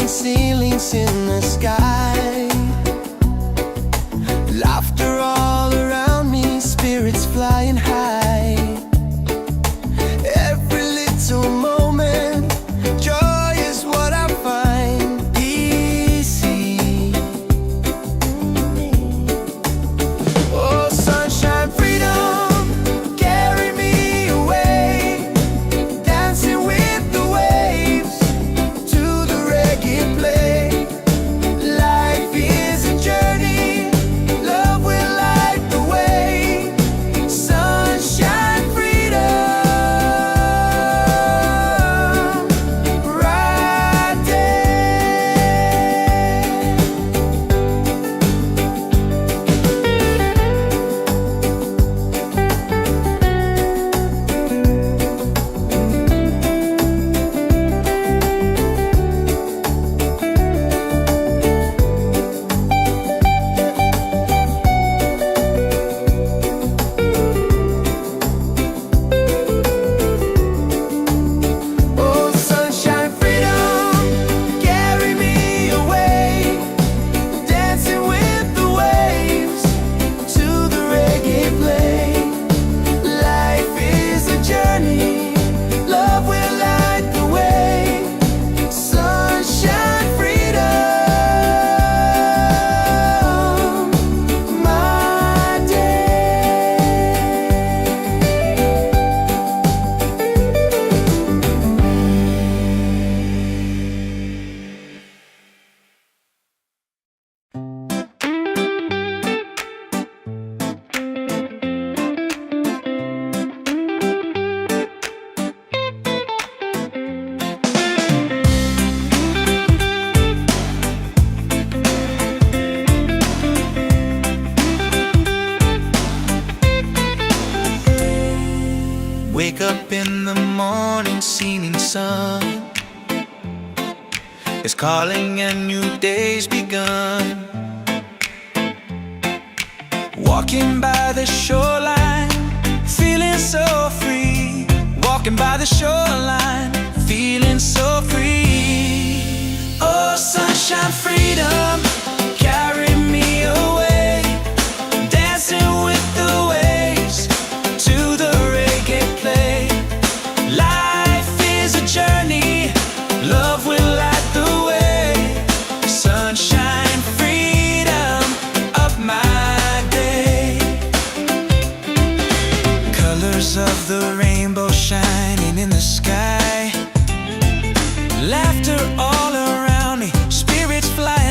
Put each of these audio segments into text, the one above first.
falling ceilings in the sky. Laughter all around me, spirits flying high. Every little moment, joy is what I find easy. Oh, sunshine, freedom, carry me away, dancing with the waves to the reggae play. Life is a journey, love will light the way. Sunshine, freedom, bright day. Oh, sunshine, freedom, carry me away, dancing with the waves to the reggae play. Life is a journey, love will light the way. Sunshine, freedom, my day. Wake up in the morning, seeing sun is calling and new day's begun. Walking by the shoreline, feeling so free. Walking by the shoreline, feeling so free. Oh, sunshine, freedom, carry me away, dancing with the waves to the reggae play. Life is a journey, love will light the way. Sunshine, freedom, of my day. Colors of the rainbow shining in the sky. Laughter all around me, spirits fly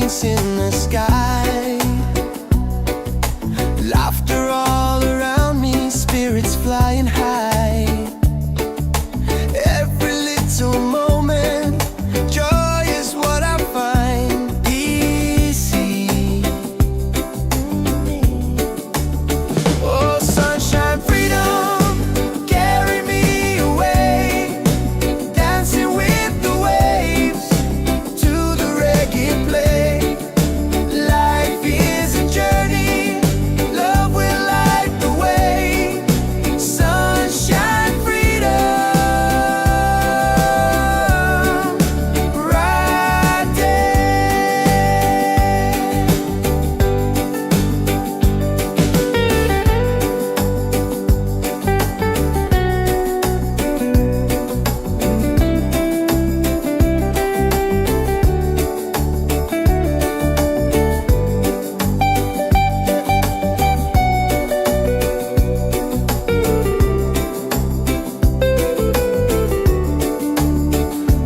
dance in the sky. Laughter all around me, spirits flying high. Every little moment, joy is what I find. Easy. Oh, sunshine, freedom, carry me away. Dancing with the waves to the reggae play. Life is a journey, love will light the way. Sunshine, freedom, right there.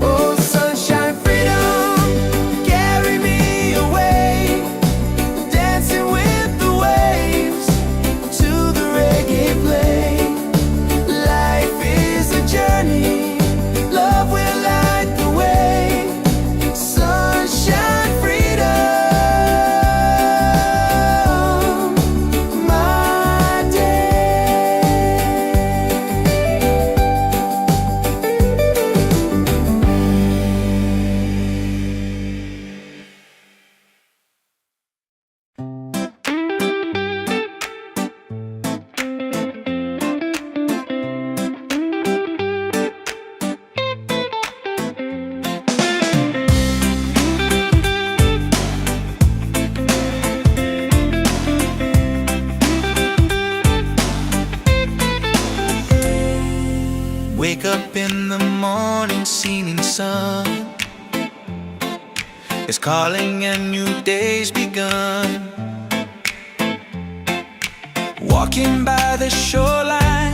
Oh, sunshine, freedom, carry me away. Dancing with the waves to the reggae play. Life is a journey, love will light the way. Sunshine, freedom, my day. Wake up in the morning, seeing sun is calling and new day's begun. Walking by the shoreline,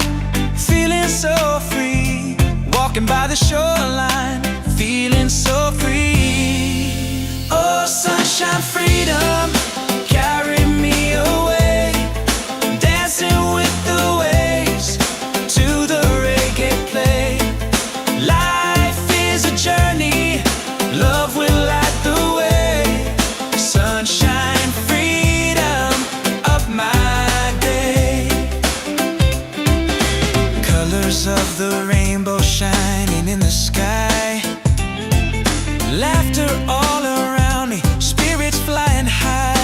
feeling so free. Walking by the shoreline, feeling so free. Oh, sunshine, freedom, carry me away. Dancing with the waves to the reggae play. Life is a journey, love will light the way. Sunshine, freedom, up my day. Colors of the rainbow shining in the sky. Laughter all around me, spirits flying high.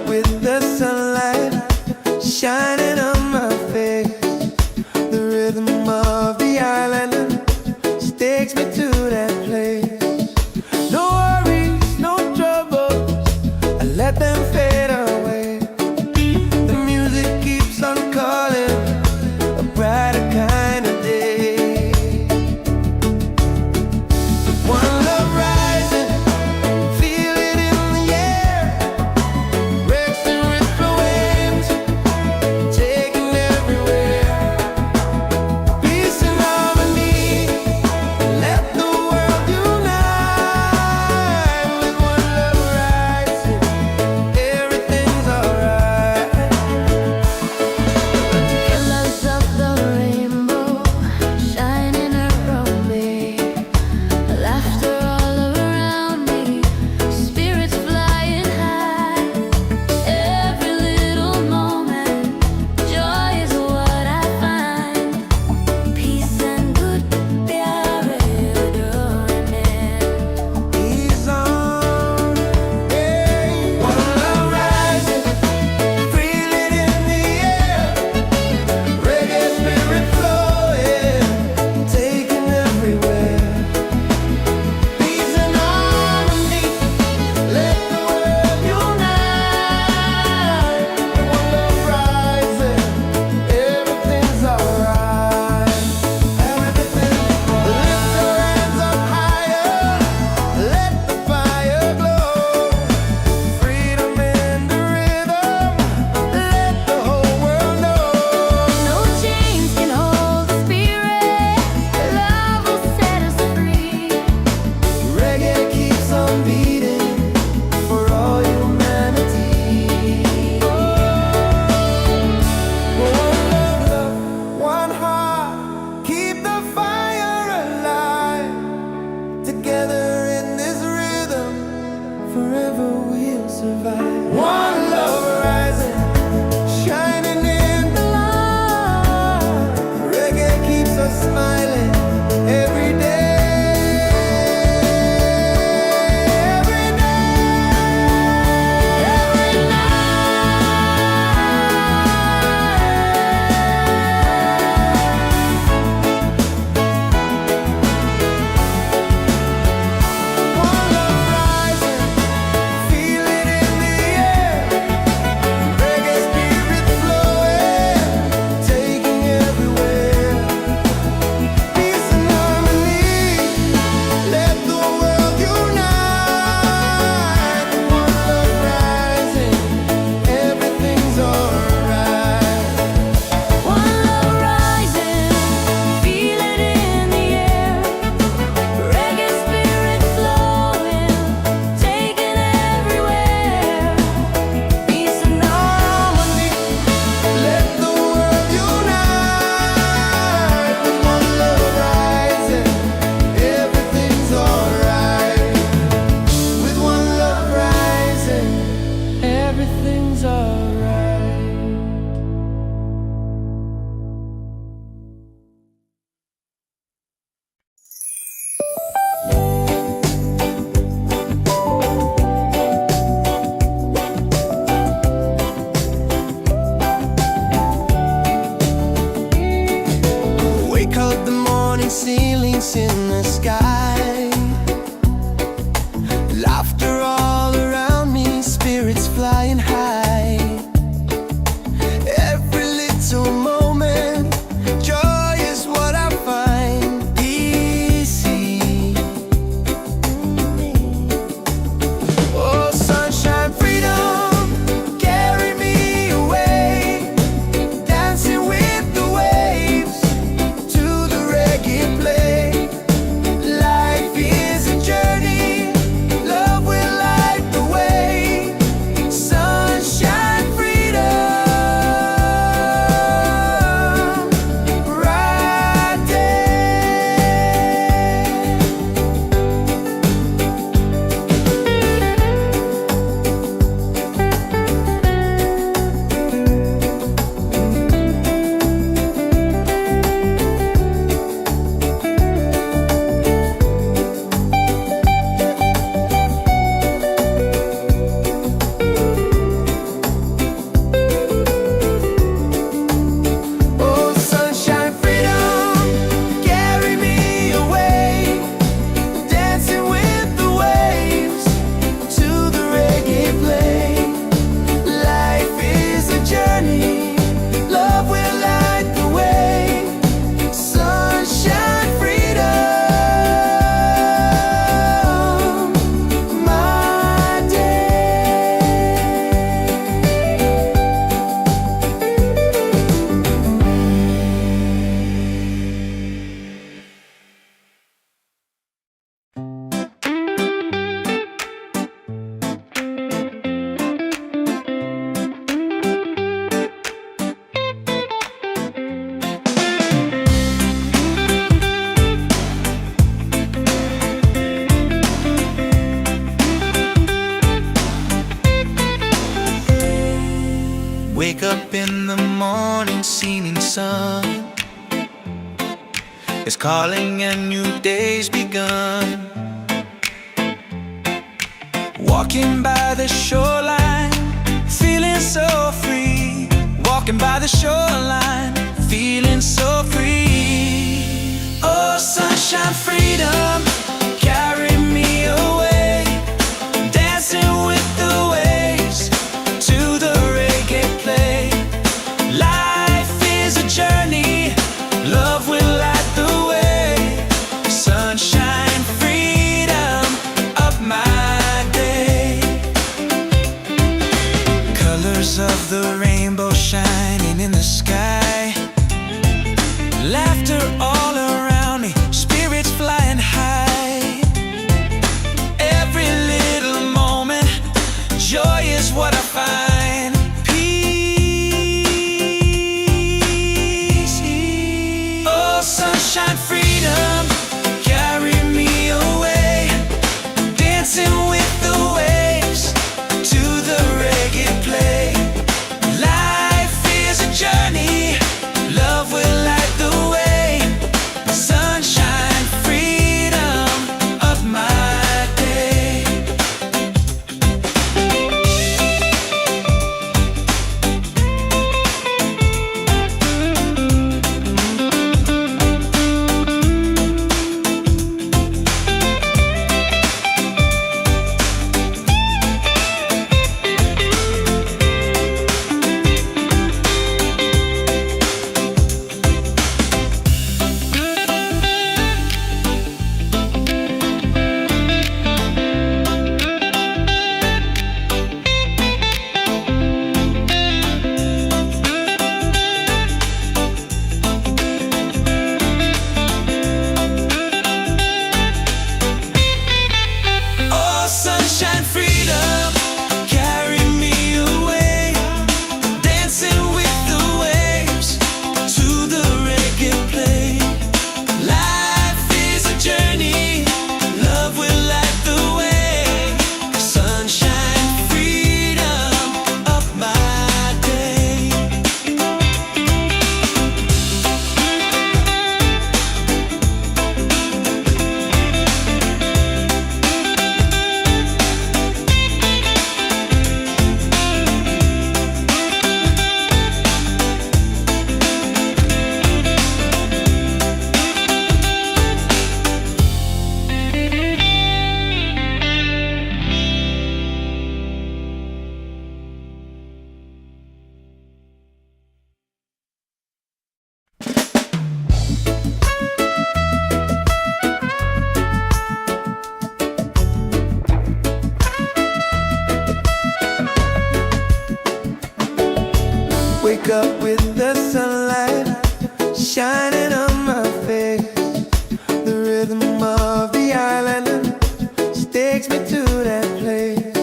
with the sunlight shining on my face. The rhythm of the island takes me to that place. No worries, no troubles, I let them fade away. The music keeps on calling, a brighter kind of day. One love rising, feel it in the air. Racing with the waves, taking everywhere. Peace and harmony, let the world unite. With one love rising, everything's alright. Colors of the rainbow shining around me, laughter all around me, spirits flying high. Every little moment, joy is what I find. Peace and good प्यारे डोरने. He's on, hey. One love rising, feel it in the air. Reggae spirit flowing, taking everywhere. Peace and harmony, let the world unite. One love rising, everything's alright. Everything, lift your hands up higher, let the fire glow. Freedom in the rhythm, let the whole world know. No chains can hold the spirit. Love will set us free. Reggae keeps on beating for all humanity. One love, one heart, keep the fire alive. Together in this rhythm, forever we'll survive. One love rising, shining in the light. Reggae keeps us smiling every day. Every One love rising, feel it in the air. Reggae spirit flowing, taking everywhere. Peace and harmony, let the world unite. One love rising, everything's alright. One love rising, feel it in the air. Reggae spirit flowing, taking everywhere. Peace and harmony. Let the world unite. With one love rising, everything's alright. With one love rising, everything's alright. Wake up the morning ceilings in the sky. Laughter all around me, spirits flying high. Every little moment, joy is what I find. Easy. Oh, sunshine, freedom, carry me away. Dancing with the waves to the reggae play. Life is a journey, love will light the way. Sunshine, freedom. Wake up in the morning, seeing sun is calling and new day's begun. Walking by the shoreline, feeling so free. Walking by the shoreline, feeling so free. Oh, sunshine, freedom, carry me away. Dancing with the waves to the reggae play. Life is a journey, love will light the way. Sunshine, freedom, up my day. Colors of the rainbow shining in the sky. Laughter all around me, spirits flying high. Every little moment, joy is what I find. Peace. Oh, sunshine, freedom, carry me away. Dancing with the waves to the reggae play. Life is a journey, love will light the way. Sunshine, freedom, of my day. Oh, sunshine, freedom, carry me away. Dancing with the waves to the reggae play. Life is a journey, love will light the way. Sunshine, freedom, of my day. Wake up with the sunlight shining on my face. The rhythm of the island takes me to that place.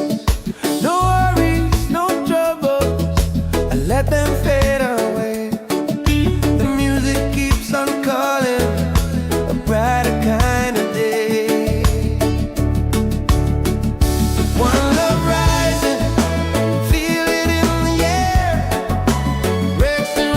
No worries, no troubles, I let them fade away. The music keeps on calling, a brighter kind of day. One love rising, feel it in the air. Breaks and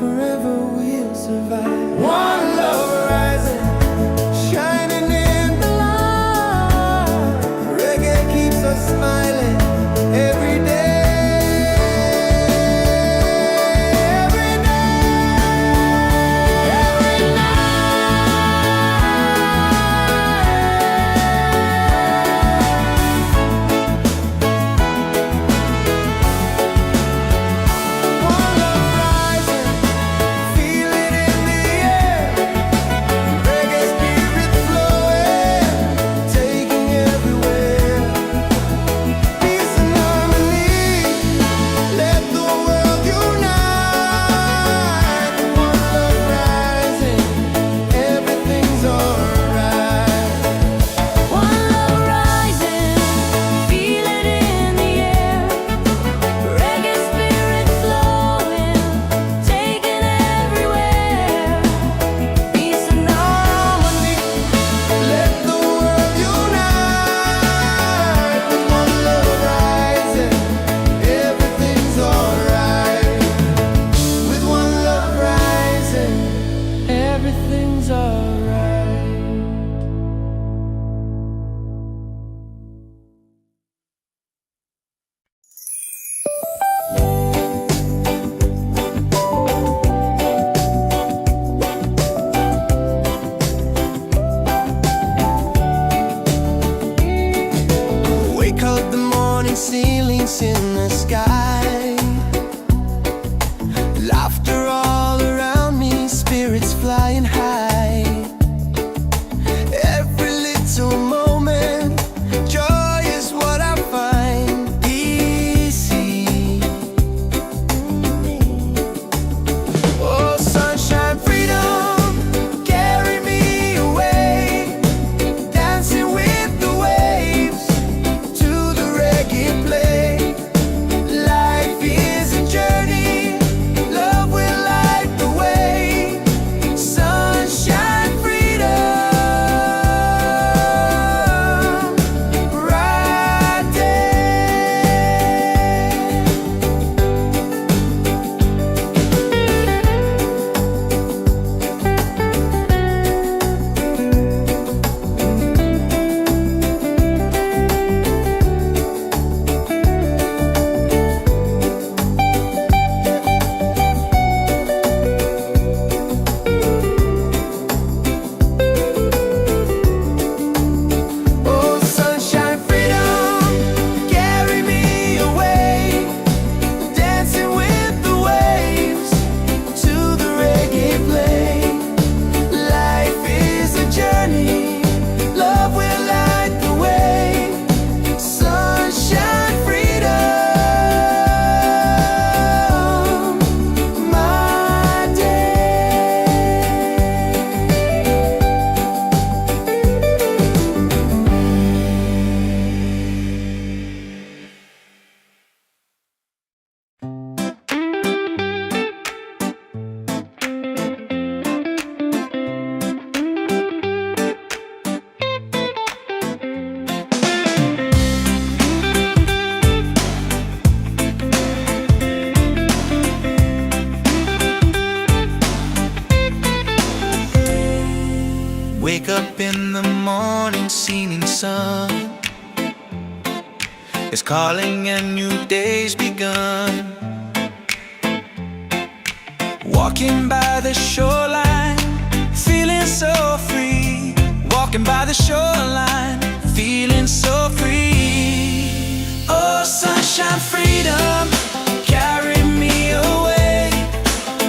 forever we'll survive. One love rising, shining in the light. Reggae keeps us smiling every day. Ceilings in the sky, laughter all around me, spirits flying high. Every little moment, joy is what I find. Easy. Oh, sunshine, freedom, carry me away, dancing with the waves to the reggae play. Life is a journey, love will light the way. Sunshine, freedom, right there. Oh, sunshine, freedom, carry me away, dancing with the waves to the reggae play. Life is a journey, love will light the way. Sunshine, freedom, my day. Wake up in the morning, seeing sun is calling and new day's begun. Walking by the shoreline, feeling so free. Walking by the shoreline, feeling so free. Oh, sunshine, freedom, carry me away,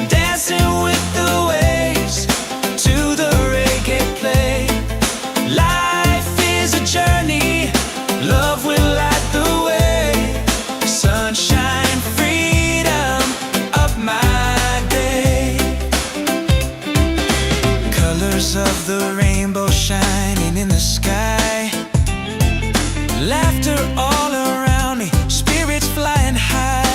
dancing with the waves to the reggae play. Life is a journey, love will light the way. Sunshine, freedom, up my day. Colors of the rainbow shining in the sky, laughter all around me, spirits flying high.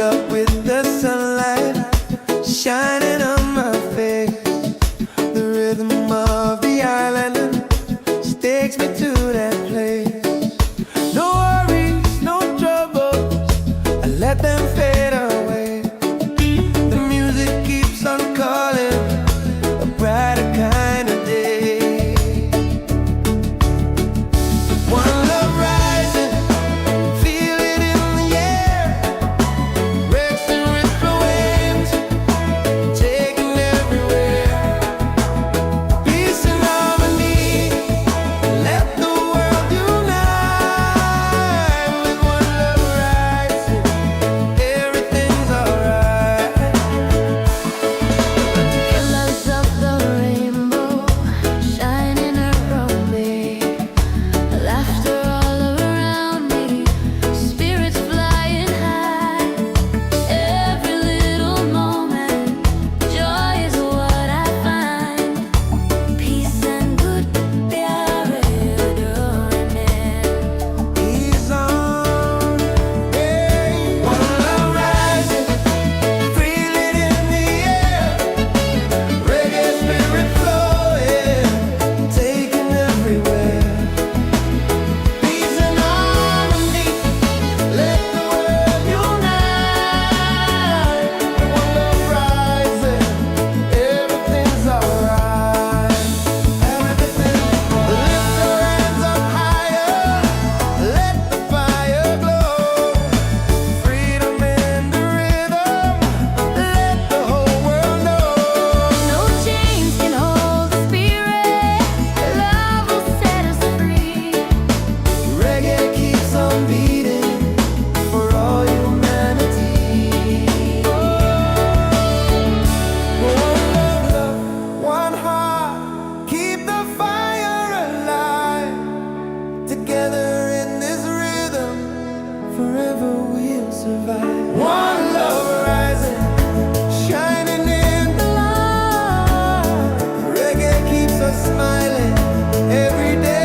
up with the sunlight shining on my face. The rhythm of the island takes me to that place. No worries, no troubles, I let them fade away. The music keeps on calling, a brighter kind of day. One love rising, feel it in the air. Breaks and ripple waves, taking everywhere. Peace and harmony, let the world unite. With one love rising, everything's alright. Colors of the rainbow shining around me, laughter all around me, spirits flying high. Every little moment, joy is what I find. Peace and good प्यार डोरने. He's on, yeah. One love rising, feel it in the air. Reggae spirit flowing, taking everywhere. Peace and harmony, let the world unite. One love rising, everything's alright. Everything. Lift your hands up higher, let the fire glow. Freedom in the rhythm, let the whole world know. No chains can hold the spirit. Love will set us free. Reggae keeps on beating for all humanity. One love, one heart, keep the fire alive. Together in this rhythm, forever we'll survive. One love rising, shining in the light. Reggae keeps us smiling every day.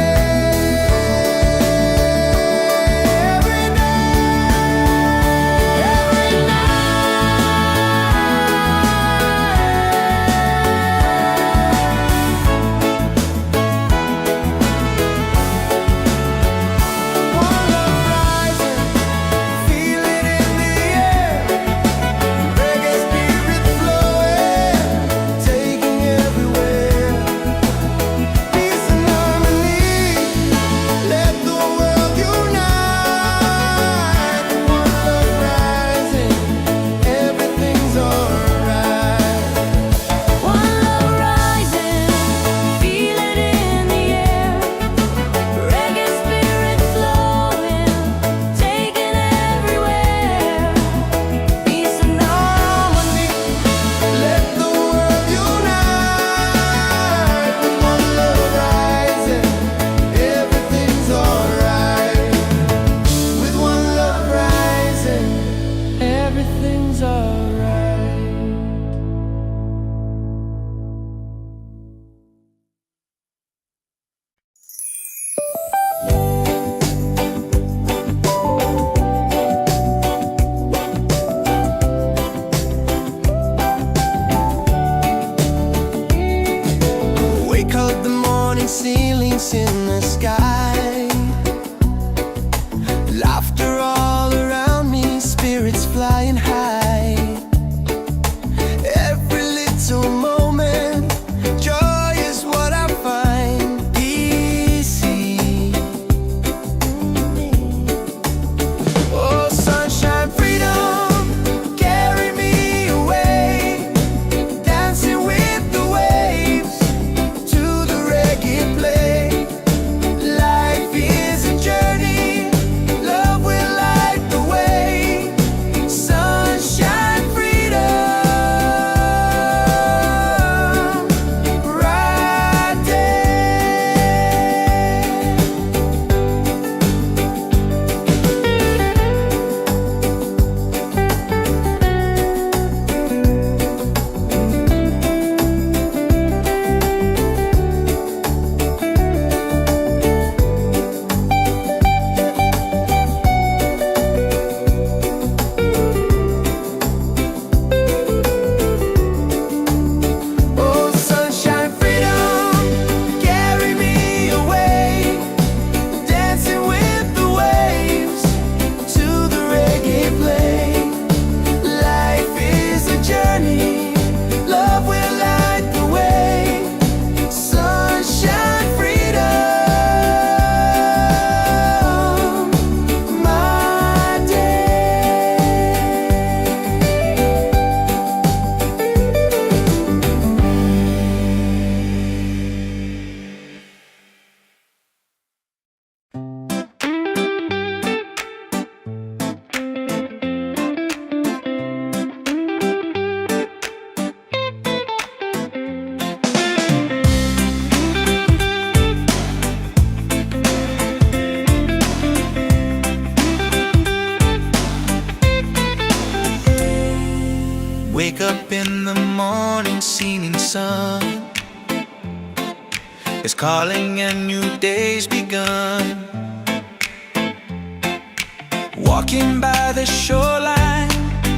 is calling and new day's begun. Walking by the shoreline,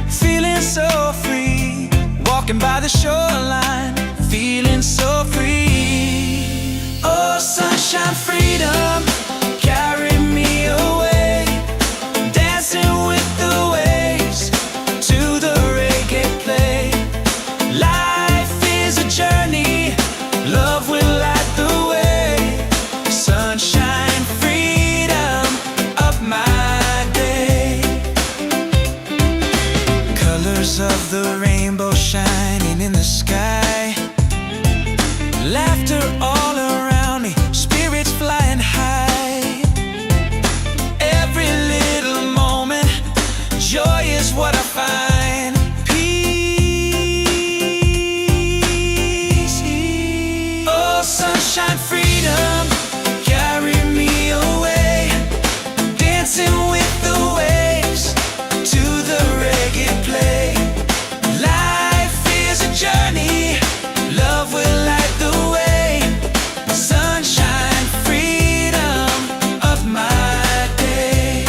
feeling so free. Walking by the shoreline, feeling so free. Oh, sunshine, freedom, carry me away. Dancing with the waves to the reggae play. Life is a journey, love will light the way. Sunshine, freedom, up my day. Colors of the rainbow shining in the sky. Laughter all around me, spirits flying high. Every little moment, joy is what I find. Peace. Oh, sunshine, freedom, carry me away. Dancing with the waves to the reggae play. Life is a journey, love will light the way. Sunshine, freedom, of my day.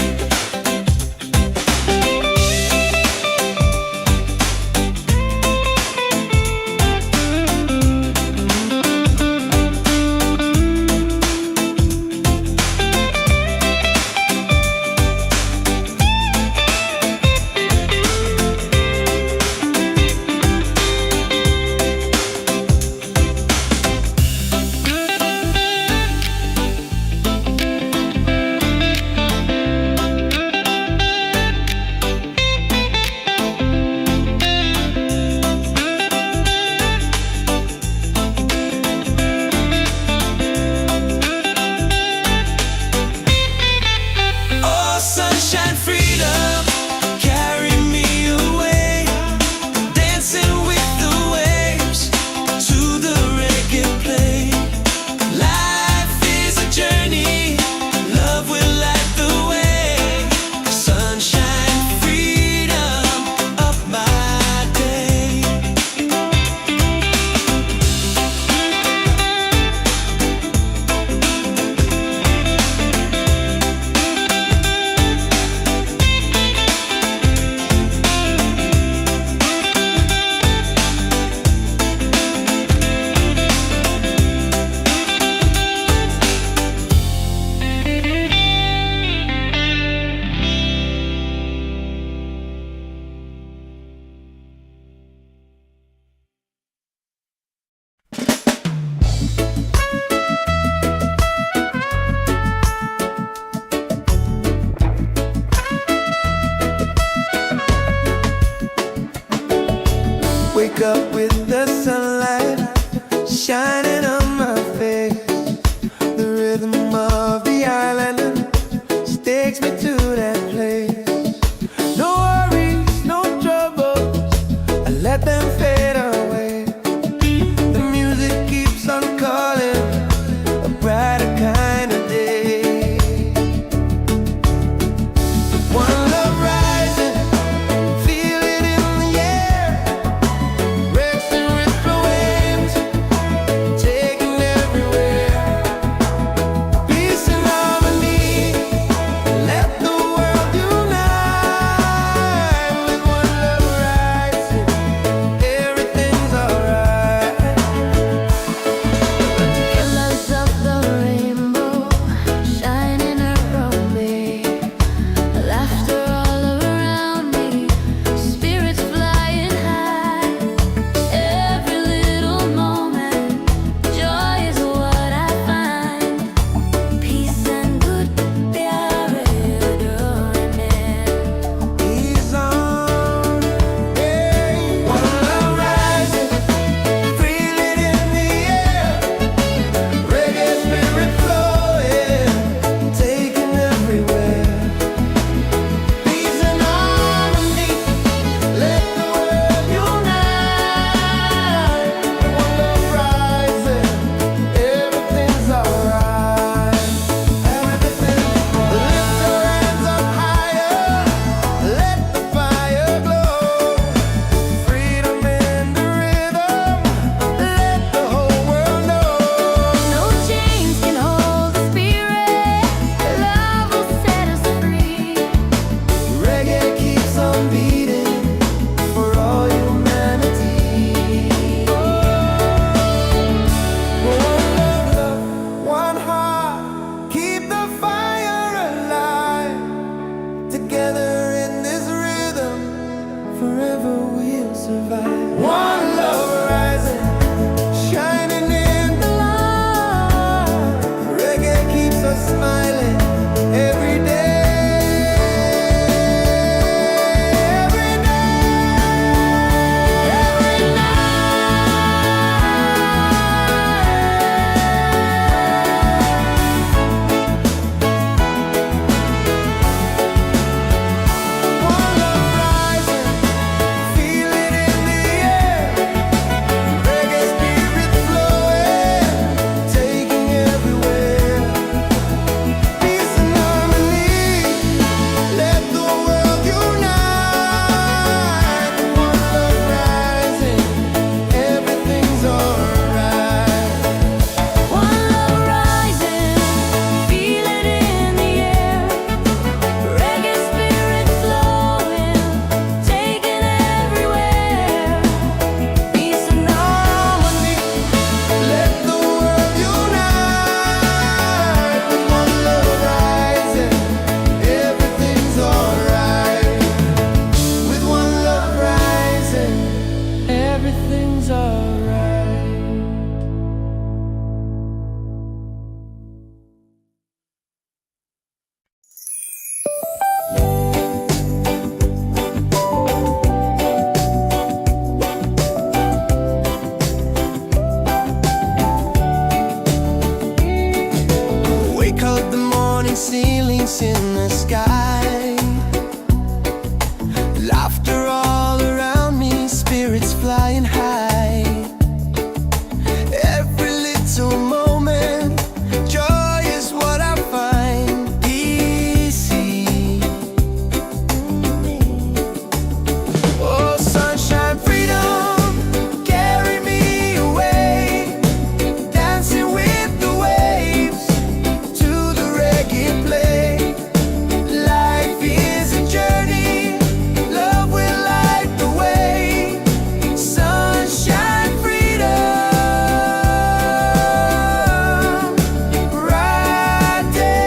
Oh, sunshine, freedom, carry me away. Dancing with the waves to the reggae play. Life is a journey, love will light the way. Sunshine, freedom, of my day. Wake up with the sunlight shining on my face. The rhythm of the island takes me to that place. No worries, no troubles, I let them fade away. The music keeps on calling, a brighter kind of day. One love rising, feel it in the air. Racing with the waves, taking everywhere. Peace and harmony, let the sky. Laughter all around me, spirits flying high. Every little moment, joy is what I find easy. Oh, sunshine, freedom, carry me away, dancing with the waves to the reggae play. Life is a journey, love will light the way. Sunshine, freedom, right there.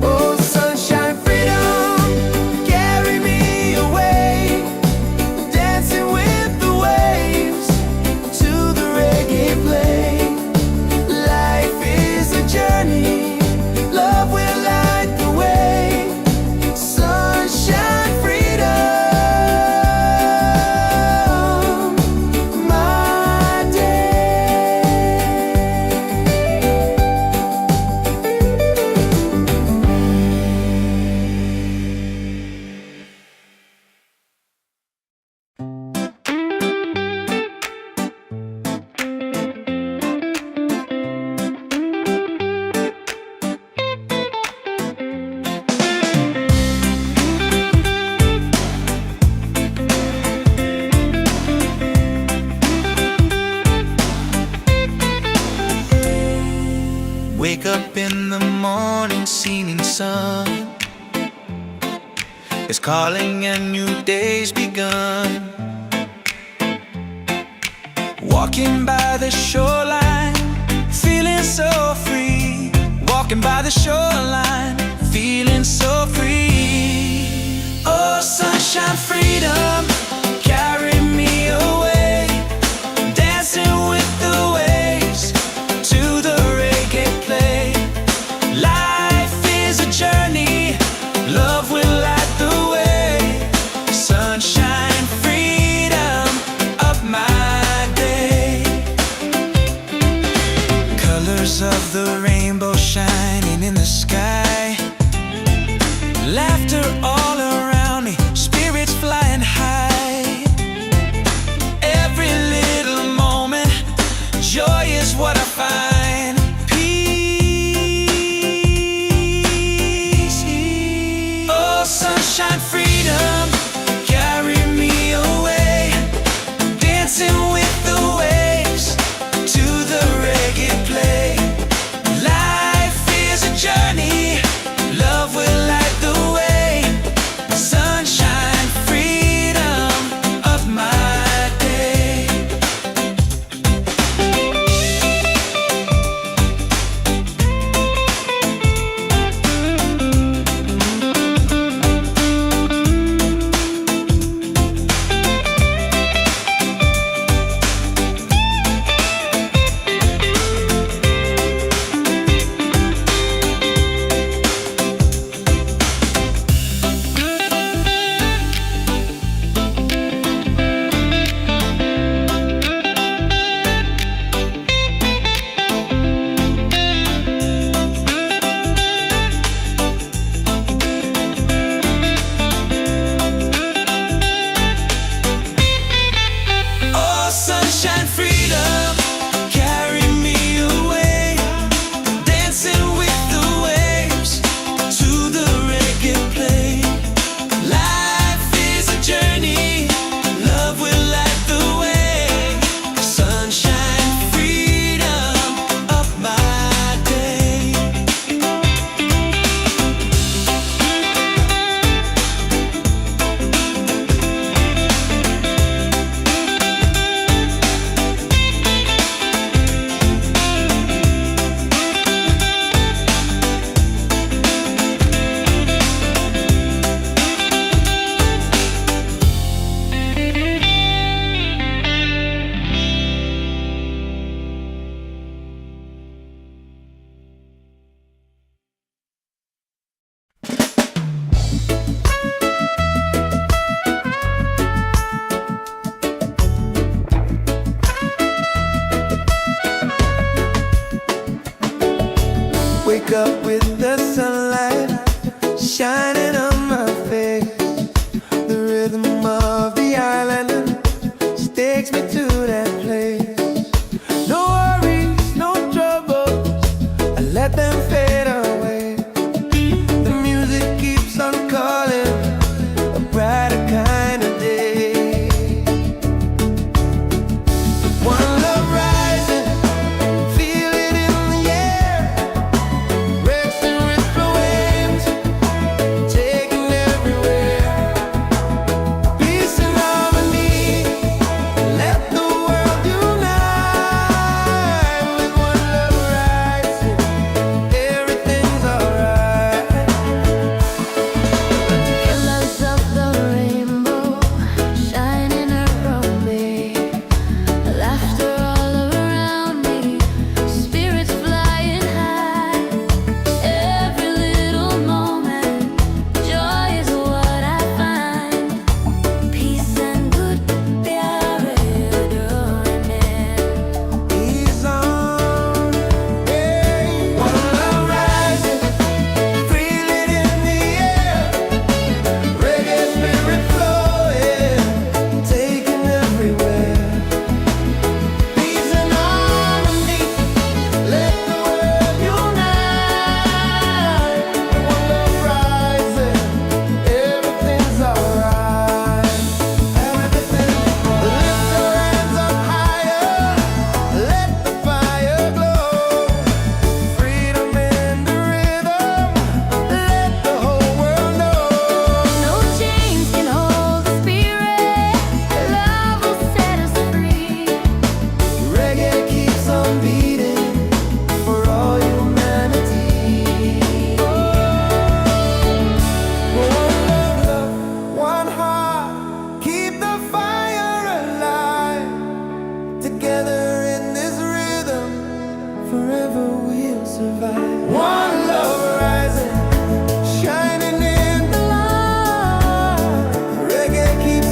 Oh, sunshine, freedom, carry me away, dancing with the waves to the reggae play. Life is a journey, love will light the way. Sunshine, freedom, my day. Wake up in the morning, seeing sun is calling and new day's begun. Walking by the shoreline, feeling so free. Walking by the shoreline, feeling so free. Oh, sunshine, freedom, carry me away, dancing with the waves to the reggae play. Life is a journey, love will light the way. Sunshine, freedom, of my day. Colors of the rainbow shining in the sky. Laughter all around me, spirits flying high.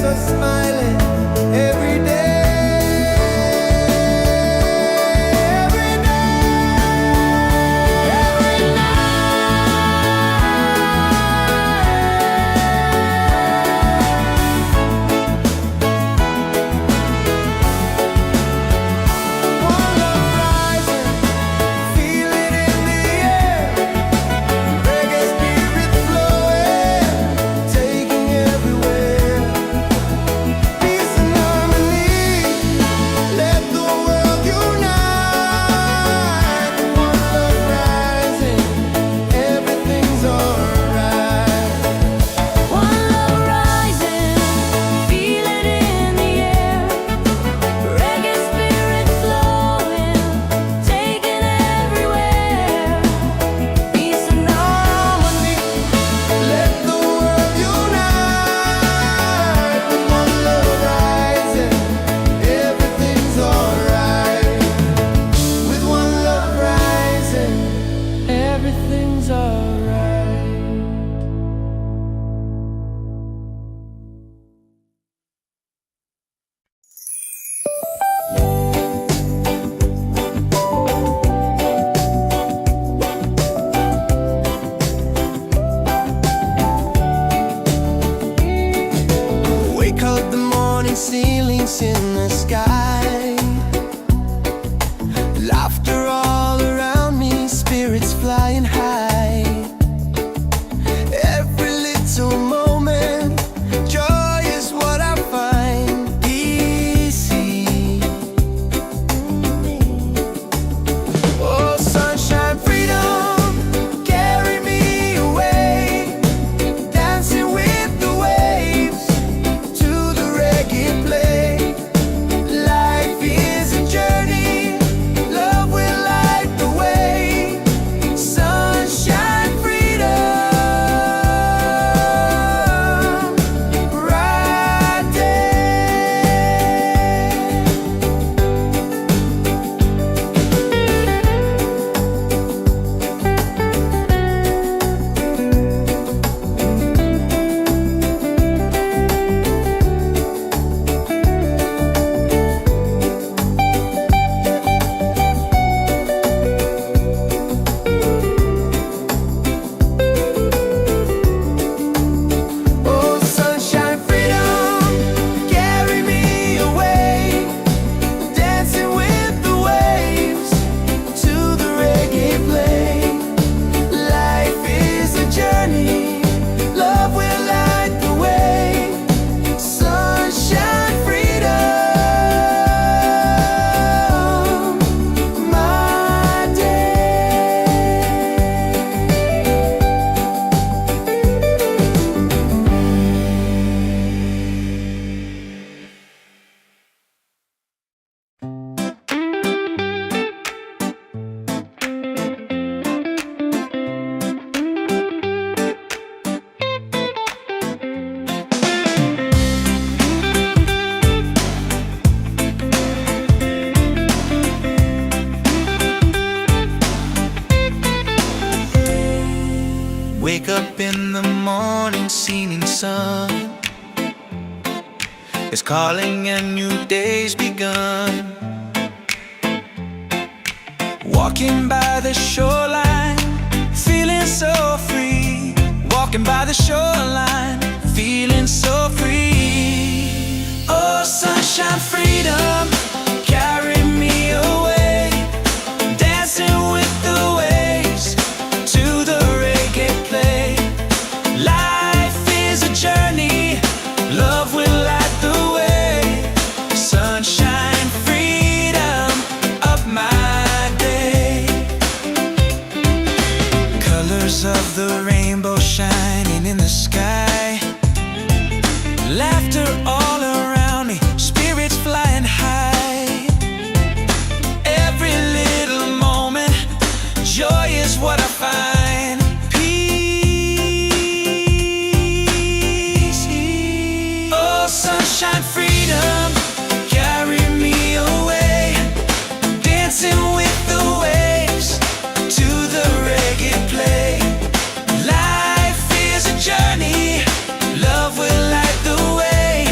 are smiling every day. Every One love rising, feel it in the air. Reggae spirit flowing, taking everywhere. Peace and harmony, let the world unite. One love rising, everything's alright. One love rising, feel it in the air. Reggae spirit flowing, taking everywhere. Peace and harmony. Let the world unite. With one love rising, everything's alright. With one love rising, everything's alright. Wake up the morning, ceilings in the sky. Laughter all around me, spirits flying high. Every little moment, joy is what I find. Easy. Oh, sunshine, freedom, carry me away. Dancing with the waves to the reggae play. Life is a journey, love will light the way. Sunshine, freedom, right Oh, sunshine, freedom, carry me away. Dancing with the waves to the reggae play. Life is a journey, love will light the way. Sunshine, freedom, my day. Wake up in the morning, seeing sun is calling and new day's begun. Walking by the shoreline, feeling so free. Walking by the shoreline, feeling so free. Oh, sunshine, freedom, carry me away. Dancing with the waves to the reggae play. Life is a journey, love will light the way. Sunshine, freedom, up my day. Colors of the rainbow shining in the sky. Laughter all around me, spirits flying high. Every little moment, joy is what I find. Peace. Oh, sunshine, freedom, carry me away. Dancing with the waves to the reggae play. Life is a journey, love will light the way.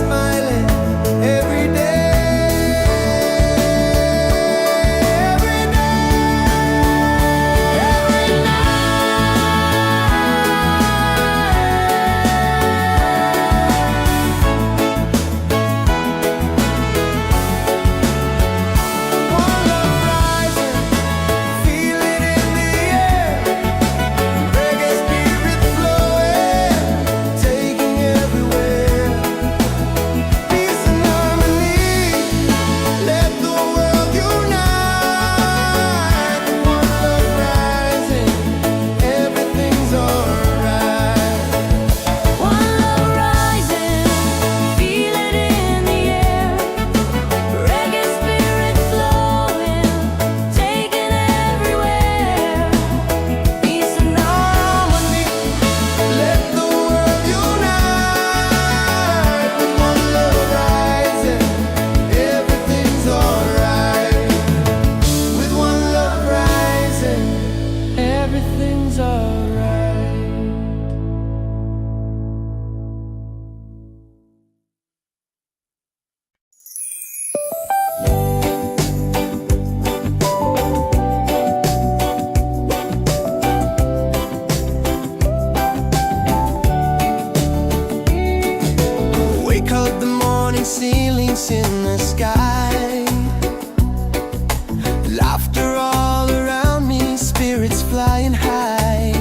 smiling every day, every day, every One love rising, feel it in the air. Reggae spirit flowing, taking everywhere. Peace and harmony, let the world unite. One love rising, everything's alright. One love rising, feel it in the air. Reggae spirit flowing, taking everywhere. Peace and harmony. Let the world unite. With one love rising, everything's alright. With one love rising, everything's alright. Wake up the morning, ceilings in the sky. Laughter all around me, spirits flying high.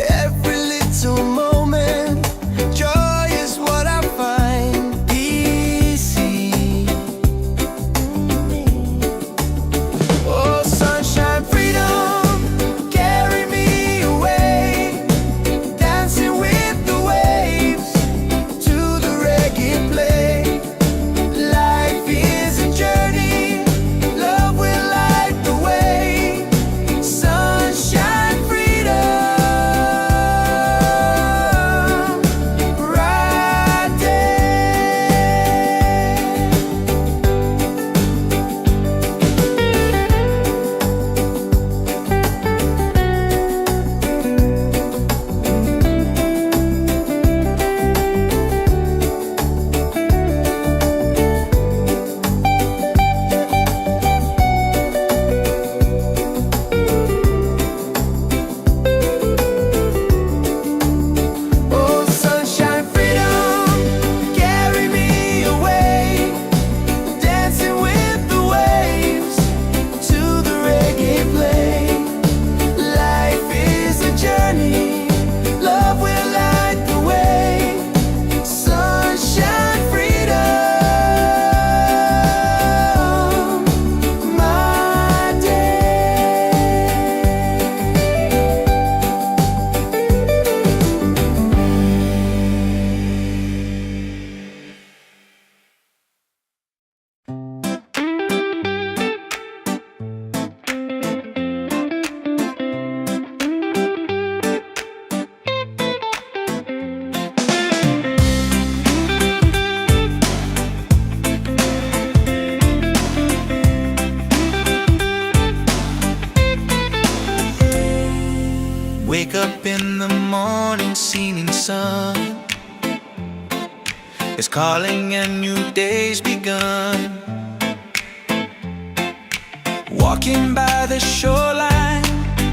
Every little moment, joy is what I find. Easy. Oh, sunshine, freedom, carry me away. Dancing with the waves to the reggae play. Life is a journey, love will light the way. Sunshine, freedom, right Oh, sunshine, freedom, carry me away. Dancing with the waves to the reggae play. Life is a journey, love will light the way. Sunshine, freedom, my day. Wake up in the morning, seeing sun is calling and new day's begun. Walking by the shoreline,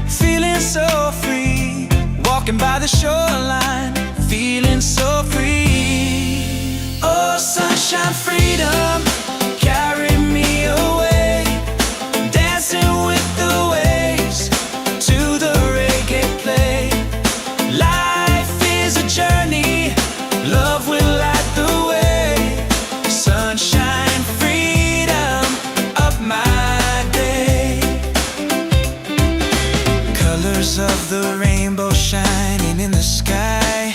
feeling so free. Walking by the shoreline, feeling so free. Oh, sunshine, freedom, carry me away. Dancing with the waves to the reggae play. Life is a journey, love will light the way. Sunshine, freedom, up my day. Colors of the rainbow shining in the sky.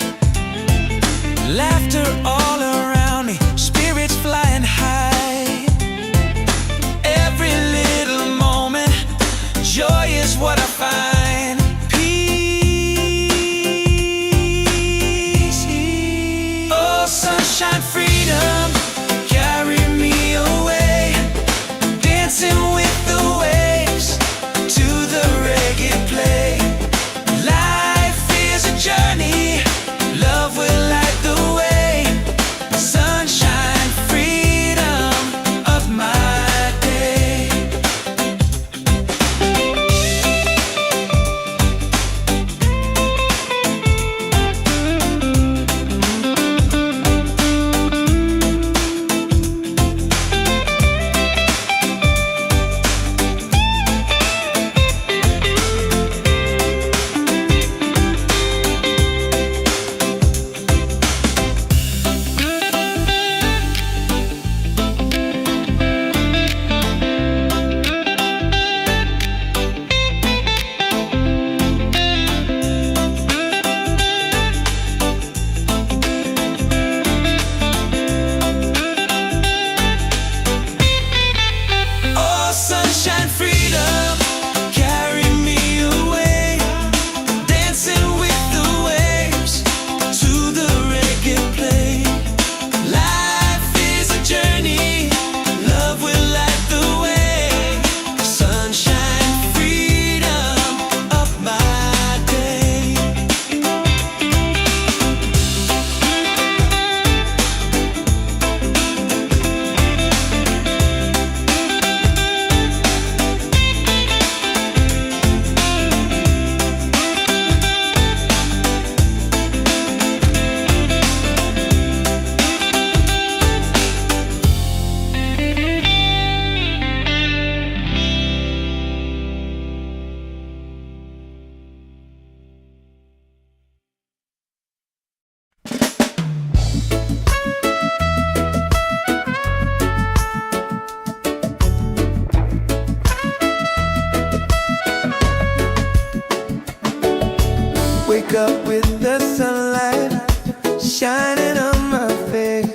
shining on my face.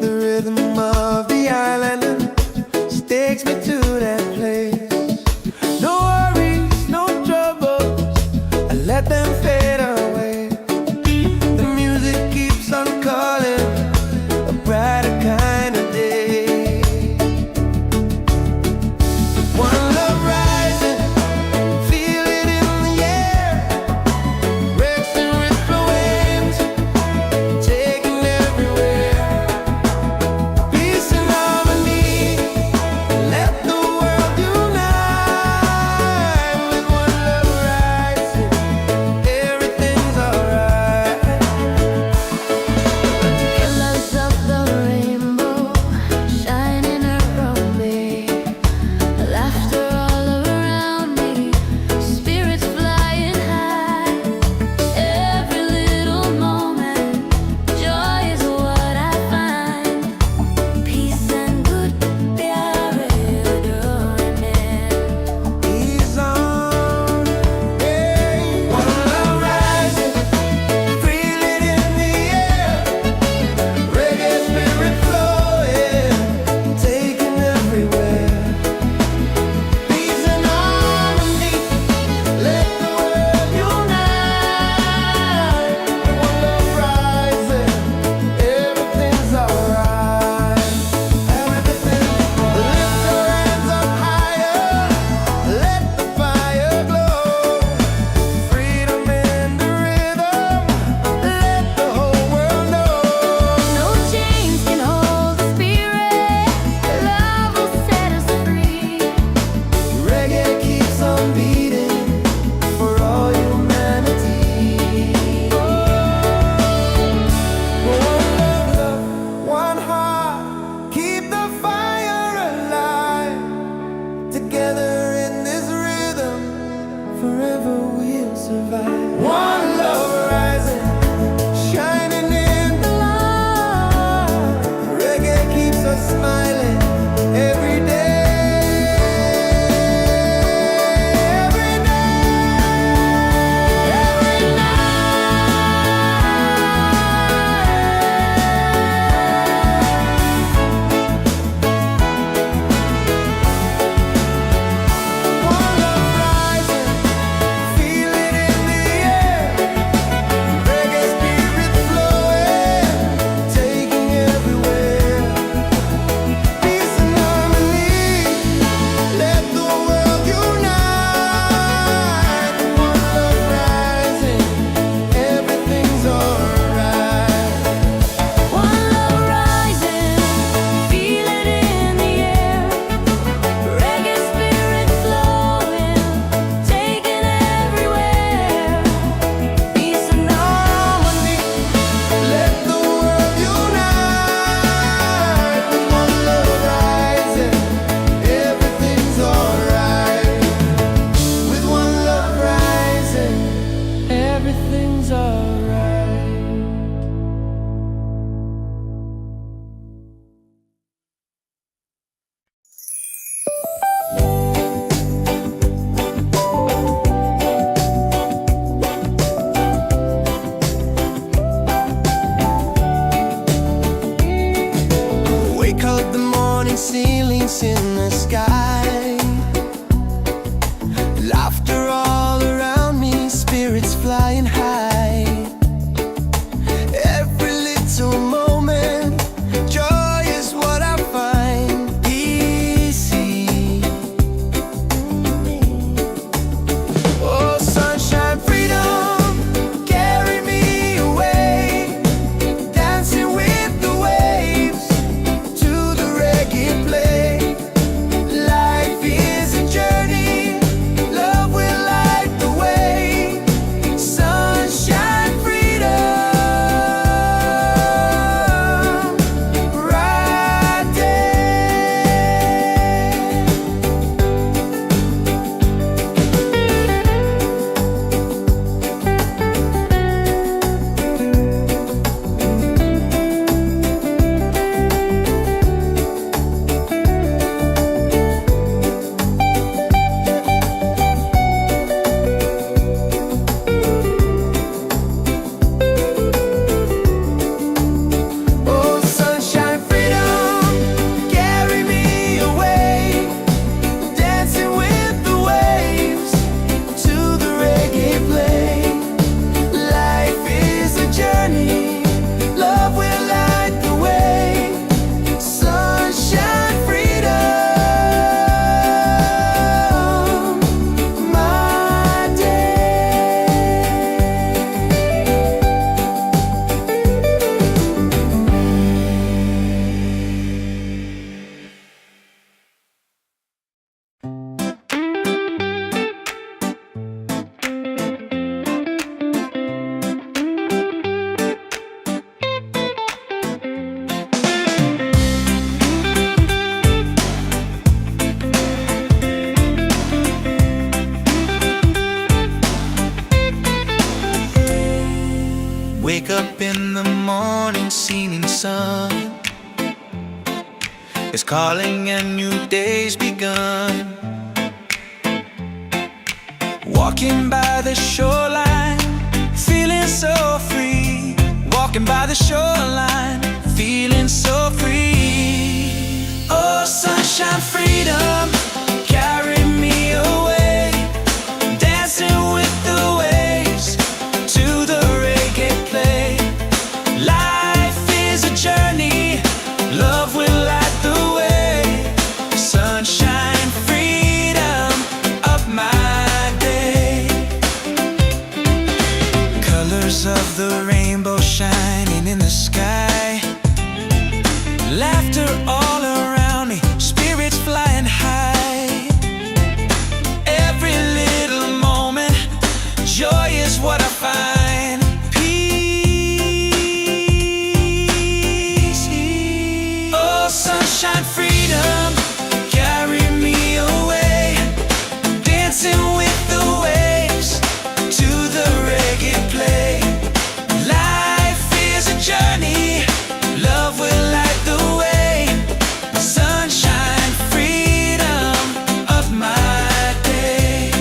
The rhythm of the island takes me to that place. No worries, no troubles, I let them fade away. The music keeps on calling, a brighter kind of day. One love rising, feel it in the air, racing with the waves, taking everywhere. Peace and harmony, let the world unite. With one love rising, everything's alright. Colors of the rainbow shining around me, laughter all around me, spirits flying high. Every little moment, joy is what I find. Peace and good pyare doorman. He's on, hey. One love rising, feel it in the air. Reggae spirit flowing, taking everywhere. Peace and harmony, let the world unite. One love rising, everything's alright. Everything, lift your hands up higher, let the fire glow. Freedom in the rhythm, let the whole world know. No chains can hold the spirit. Love will set us free. Reggae keeps on beating for all humanity. One love, one heart, keep the fire alive. Together in this rhythm, forever we'll survive. One love rising, shining in the light. Reggae keeps us smiling every day. Every day, every One love rising, feel it in the air. Reggae spirit flowing, taking everywhere. Peace and harmony, let the world unite. One love rising, everything's alright. One love rising, feel it in the air. Reggae spirit flowing, taking everywhere. Peace and harmony, let the world unite. One love rising, everything's alright. With one love rising, everything's alright. Wake up the morning ceilings in the sky. Laughter all around me, spirits flying high. Every little moment, joy is what I find. Easy. Oh, sunshine, freedom, carry me away. Dancing with the waves to the reggae play. in the morning, seeming sun is calling and new day's begun. Walking by the shoreline, feeling so free. Walking by the shoreline, feeling so free. Oh, sunshine, freedom, carry me away. Dancing with the waves to the reggae play. Life is a journey, love will light the way. Sunshine, freedom of my day. Colors of the rainbow shining in the sky. Laughter all around me, spirits flying high. Every little moment, joy is what I find. Peace. Oh, sunshine, freedom, carry me away. Dancing with the waves to the reggae play. Life is a journey, love will light the way. Sunshine, freedom of my day.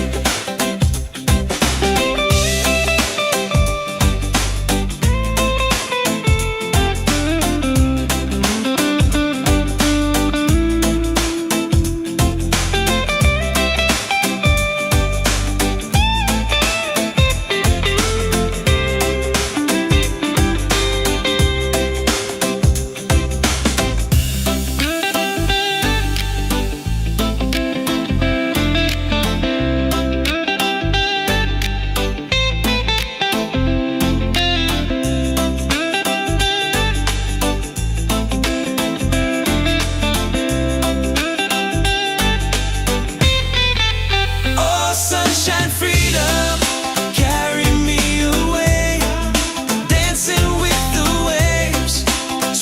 Oh, sunshine, freedom, carry me away. Dancing with the waves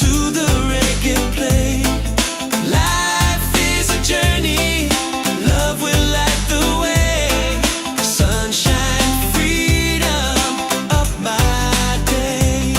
to the reggae play. Life is a journey, love will light the way. Sunshine, freedom of my day.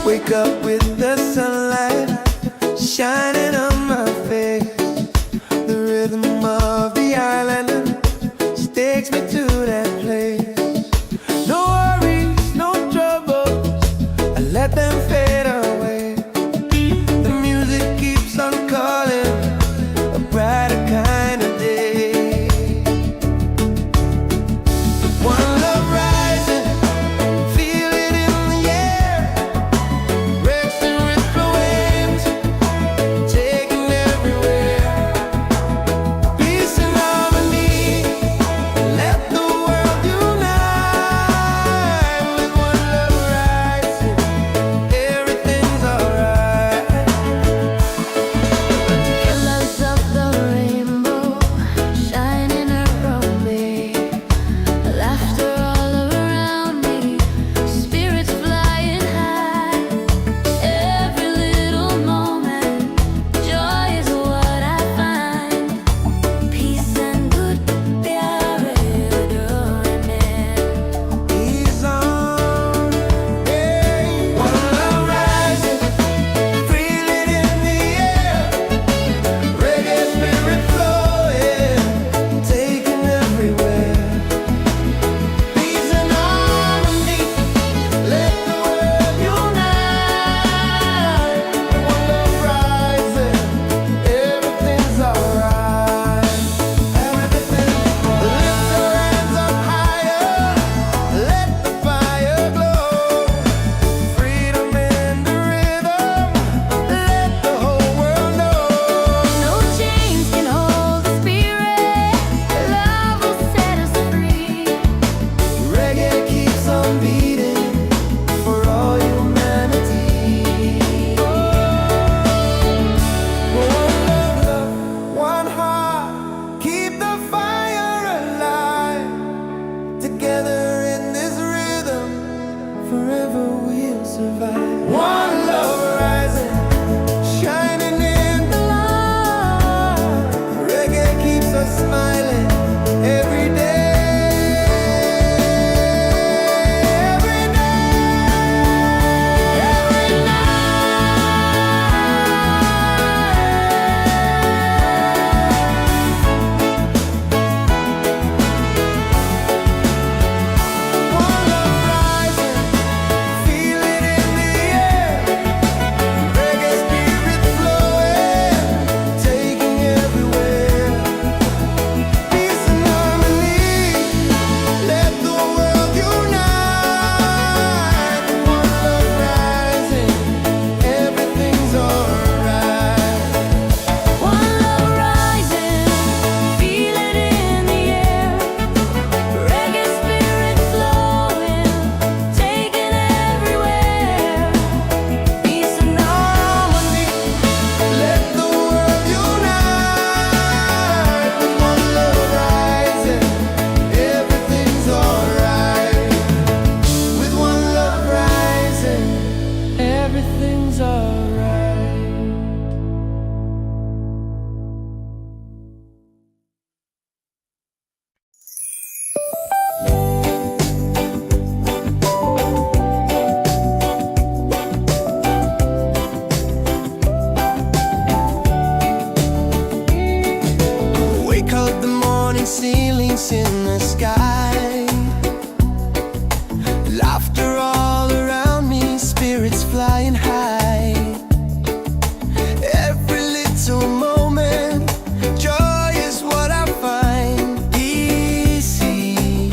Wake up with the sunlight shining on my face. The rhythm of the island just takes me to that place. No worries, no troubles, I let them fade away. The music keeps on calling, a brighter kind of day. One love rising, feel it in the air. Rest and rip the waves, everything's alright. Wake up, the morning ceilings in the sky, laughter all around me, spirits flying high. Every little moment, joy is what I find easy.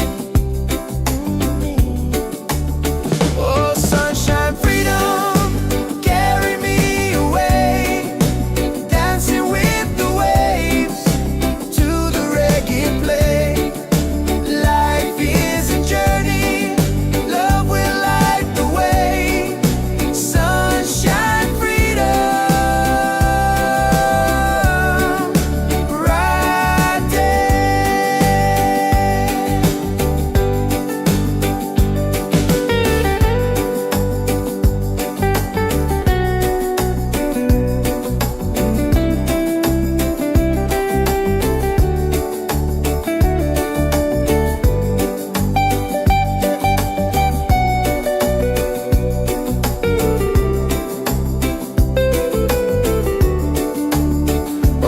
Oh, sunshine, freedom, carry me away, dancing with the waves to the reggae play. Life is a journey, love will light the way. Sunshine, freedom, right there.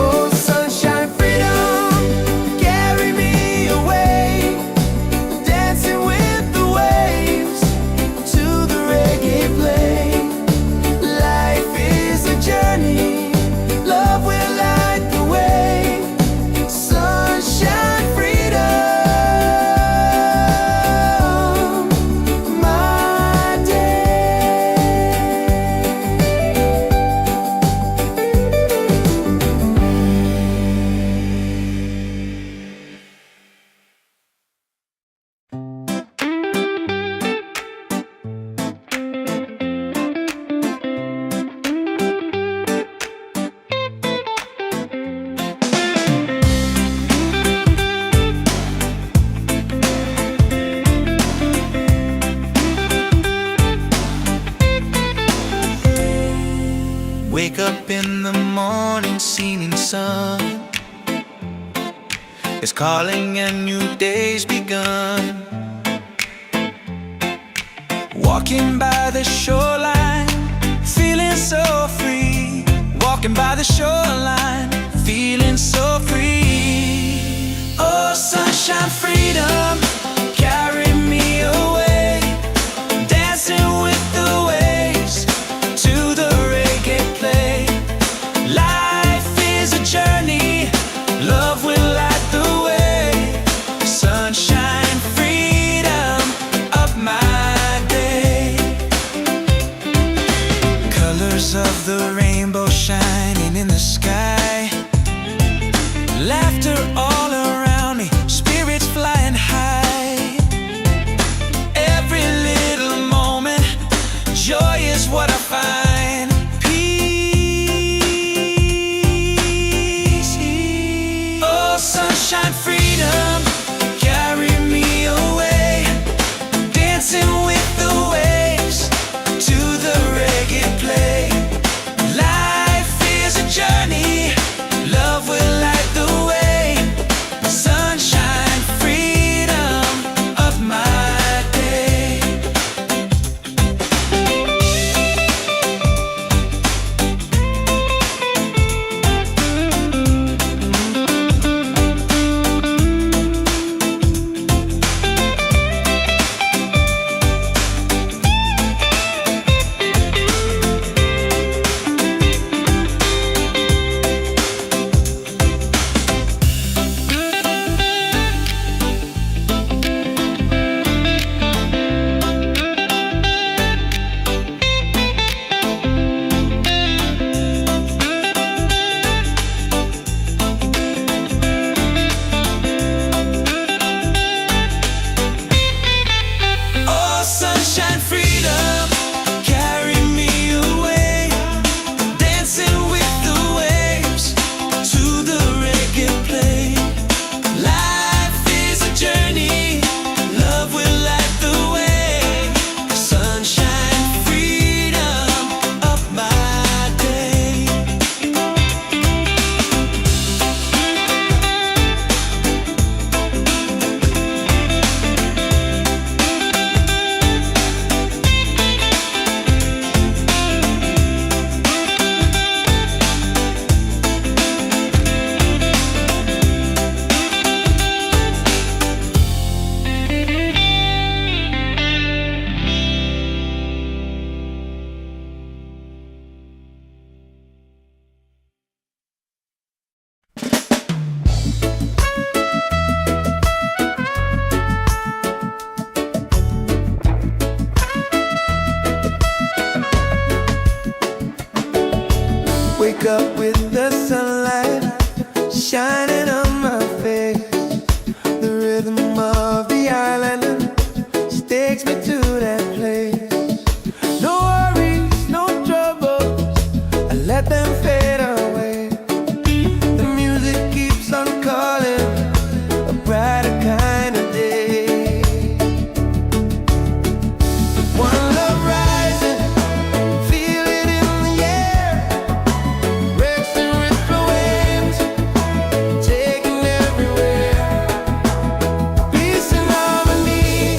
Oh, sunshine, freedom, carry me away, dancing with the waves to the reggae play. Life is a journey, love will light the way. Sunshine, freedom, my day. Wake up in the morning, seeing sun is calling and new day's begun. Walking by the shoreline, feeling so free. Walking by the shoreline, feeling so free. Oh, sunshine, freedom, carry me away, dancing with the waves to the reggae play. Life is a journey, love will light the way. Sunshine, freedom, up my day. Colors of the rainbow shining in the sky, laughter all around me, spirits flying high. Every little moment, joy is what I find. Peace. Oh, sunshine, freedom, carry me away, dancing with the waves to the reggae play. Life wake up with the sunlight shining on my face. The rhythm of the island just takes me to that place. No worries, no troubles, I let them fade away. The music keeps on calling, a brighter kind of day. One love rising, feel it in the air. Rexing with the waves, taking everywhere. Peace and harmony,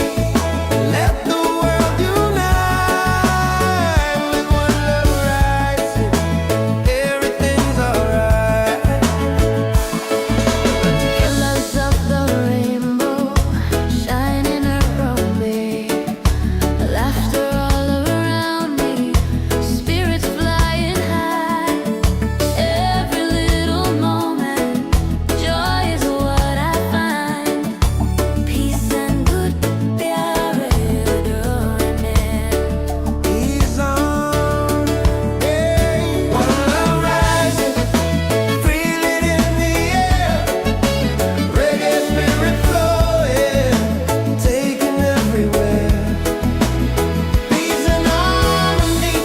let the world unite. With one love rising, everything's alright. Colors of the rainbow shining around me, laughter all around me, spirits flying high. Every little moment, joy is what I find. Peace and good प्यारे डोने. He's on, hey. One love rising, feel it in the air. Reggae spirit flowing, taking everywhere. Peace and harmony,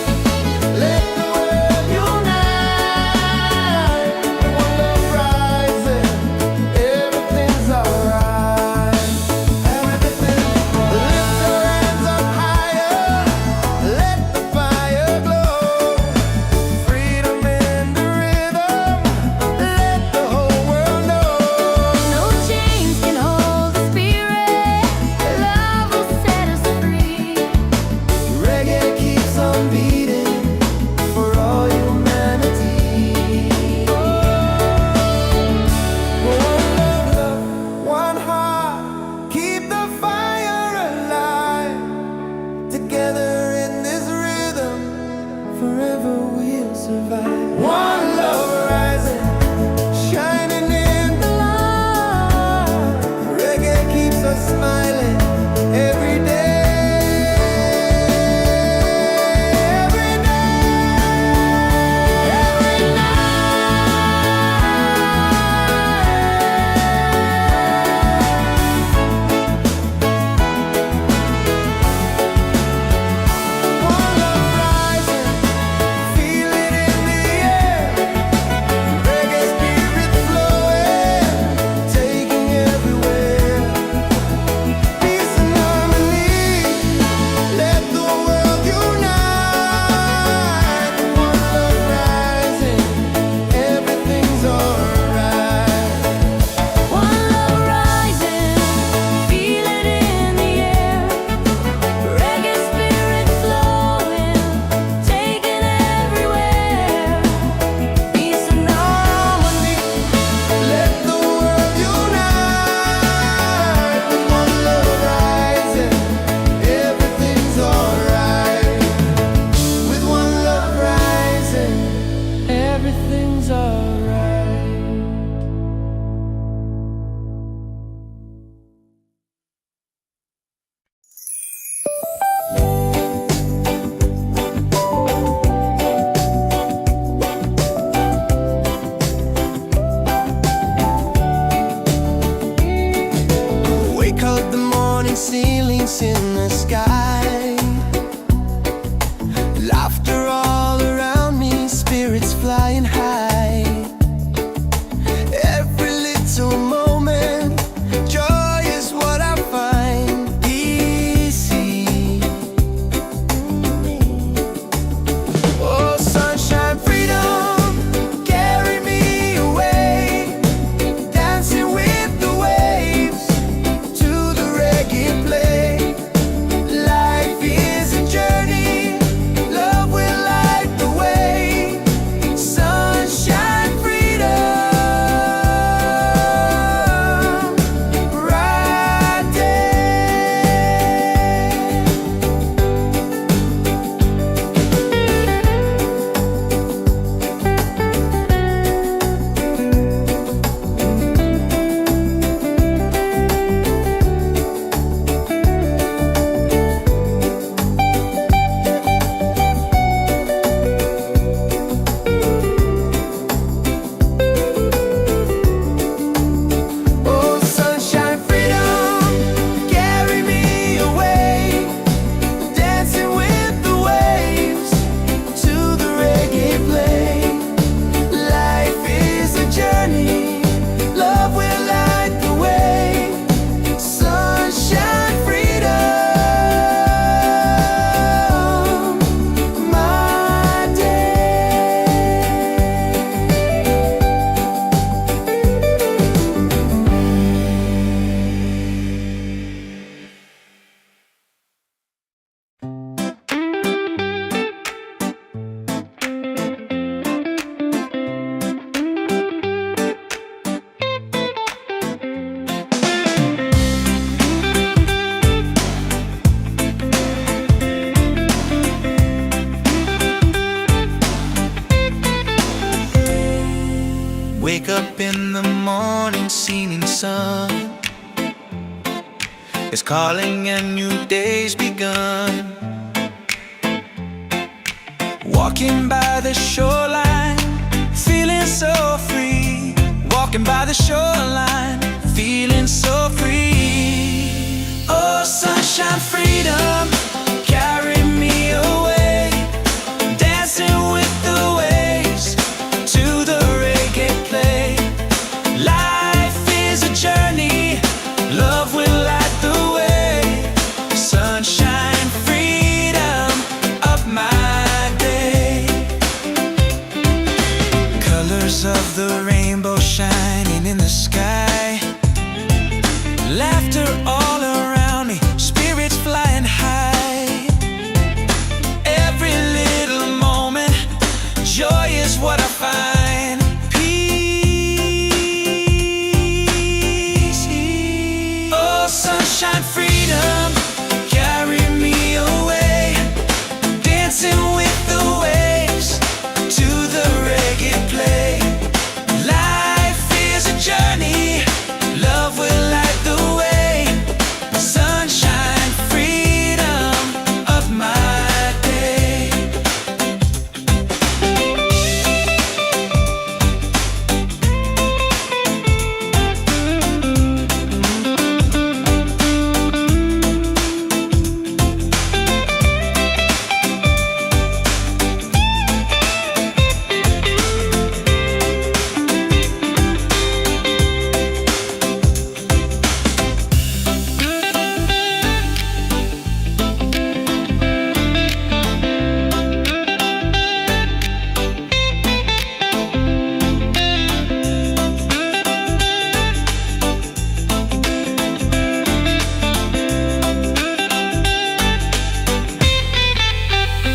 let the world unite. One love rising, everything's alright. Everything, lift your hands up higher, let the fire glow. Freedom in the rhythm, let the whole world know. No chains can hold the spirit. Love will set us free. Reggae keeps on beating for all humanity. One love, one heart, keep the fire alive. Together in this rhythm, forever we'll survive. One love rising, shining in the light. Reggae keeps us smiling every day. Every night, every One love rising, feel it in the air. Reggae spirit flowing, taking everywhere. Wake up in the morning, seeing sun is calling and new day's begun. Walking by the shoreline, feeling so free. Walking by the shoreline, feeling so free. Oh, sunshine, freedom, carry me away. Dancing with the waves to the reggae play. Life is a journey, love will light the way. Sunshine, freedom of my day. Colors of the rainbow shining in the sky. Laughter all around me, spirits flying high. Every little moment, joy is what I find. Peace. Oh, sunshine, freedom, carry me away. Dancing with the waves to the reggae play. Life is a journey, love will light the way. Sunshine, freedom of my day.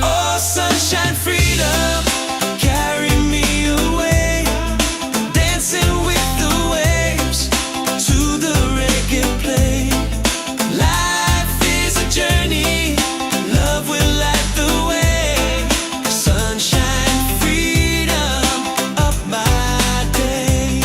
Oh, sunshine, freedom, carry me away. Dancing with the waves to the reggae play. Life is a journey, love will light the way. Sunshine, freedom of my day.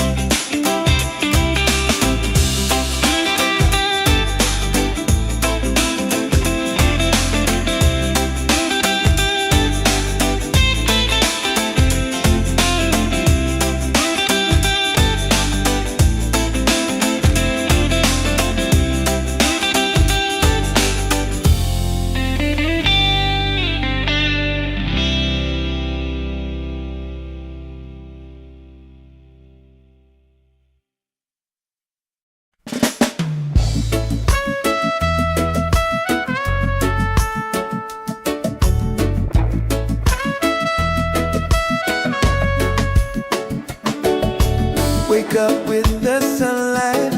Wake up with the sunlight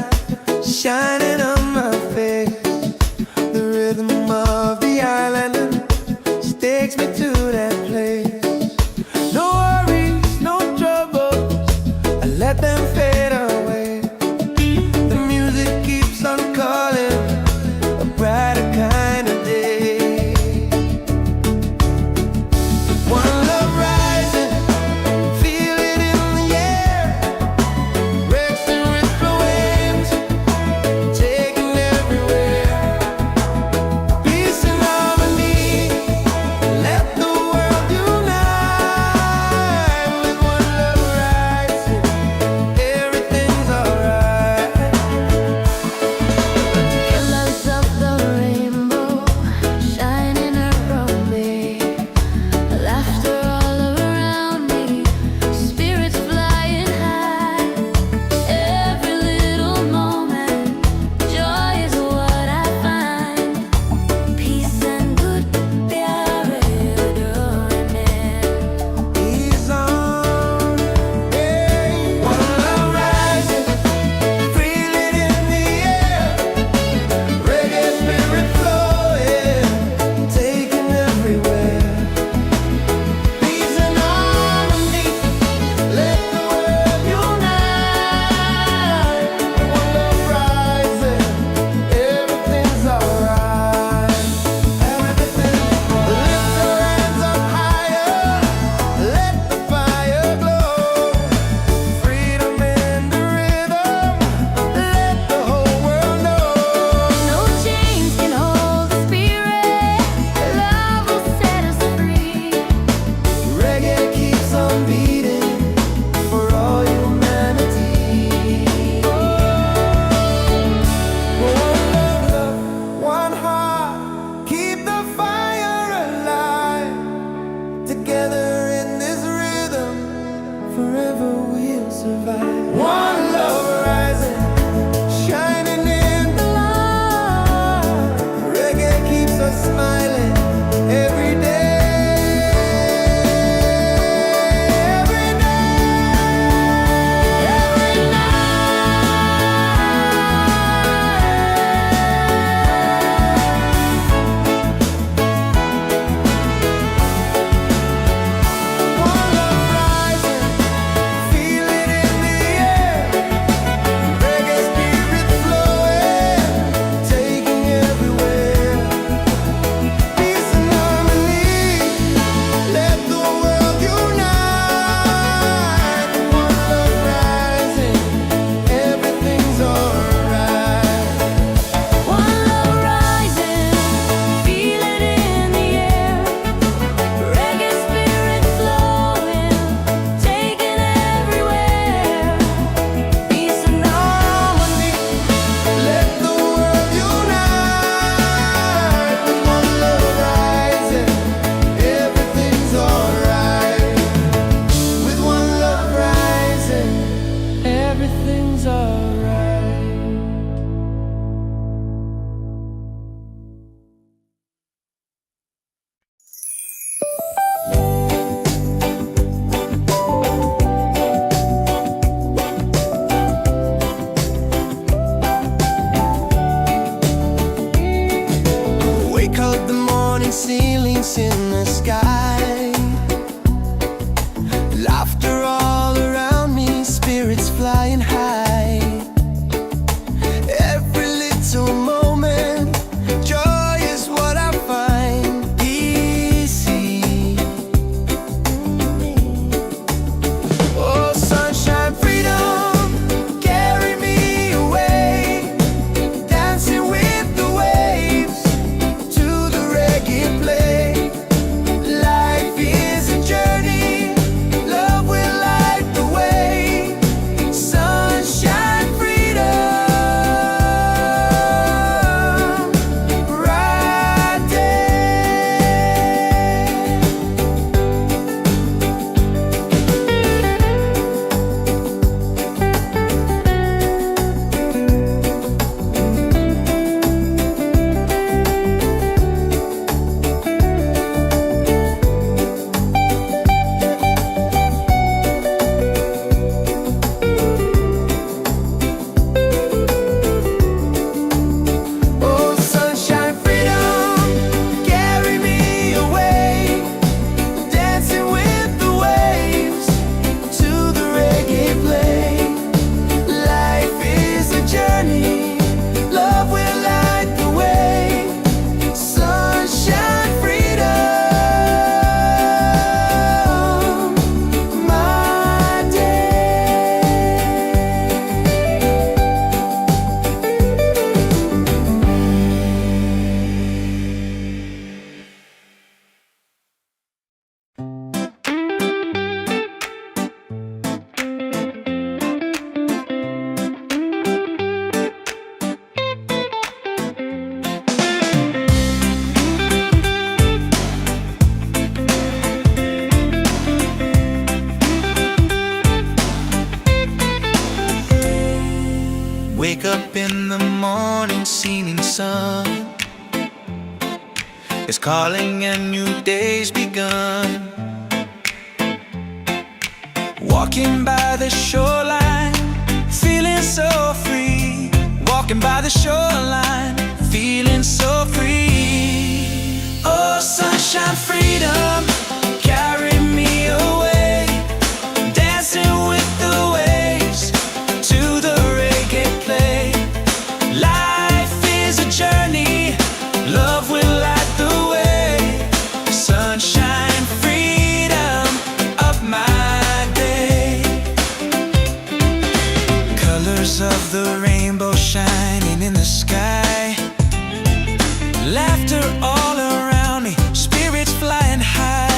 shining on my face. The rhythm of the island just takes me to that place. No worries, no troubles, I let them fade away. The music keeps on calling, a brighter kind of day. One love rising, feel it in the air. Breaks the survive. One love rising, shining in the light. Reggae keeps us smiling every day. Ceilings in the sky, laughter all around me, spirits flying high. Every little moment, joy is what I find easy. Oh, sunshine, freedom, carry me away, dancing with the waves to the reggae play. Life is a journey, love will light the way. Sunshine, freedom, right there. Oh, sunshine, freedom, carry me away, dancing with the waves to the reggae play. Life is a journey, love will light the way. Sunshine, freedom, my day. Wake up in the morning, seeing sun is calling and new day's begun. Walking by the shoreline, feeling so free. Walking by the shoreline, feeling so free. Oh, sunshine, freedom, carry me away, dancing with the waves to the reggae play. Life is a journey, love will light the way. Sunshine, freedom, of my day. Colors of the rainbow shining in the sky, laughter all around me, spirits flying high.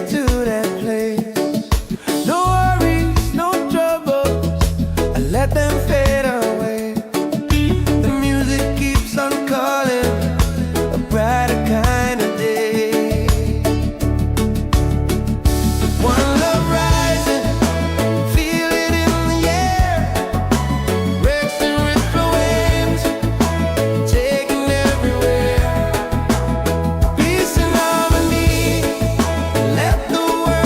to that place. No worries, no troubles, I let them fade away. The music keeps on calling, a brighter kind of day. One love rising, feel it in the air. Rex and ripple waves, taking everywhere. Peace and harmony, let the world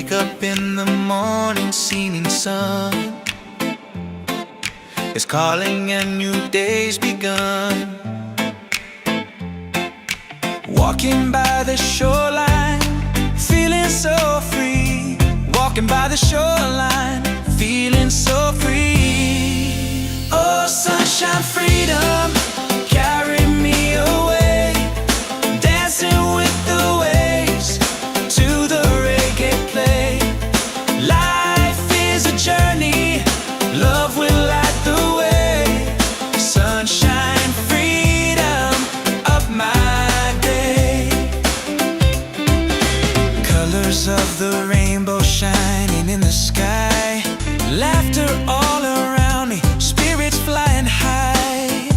wake up in the morning, seeing sun is calling and new day's begun. Walking by the shoreline, feeling so free. Walking by the shoreline, feeling so free. Oh, sunshine, freedom, carry me away. Dancing with the waves to the reggae play. Life is a journey, love will light the way. Sunshine, freedom, up my day. Colors of the rainbow shining in the sky. Laughter all around me, spirits flying high.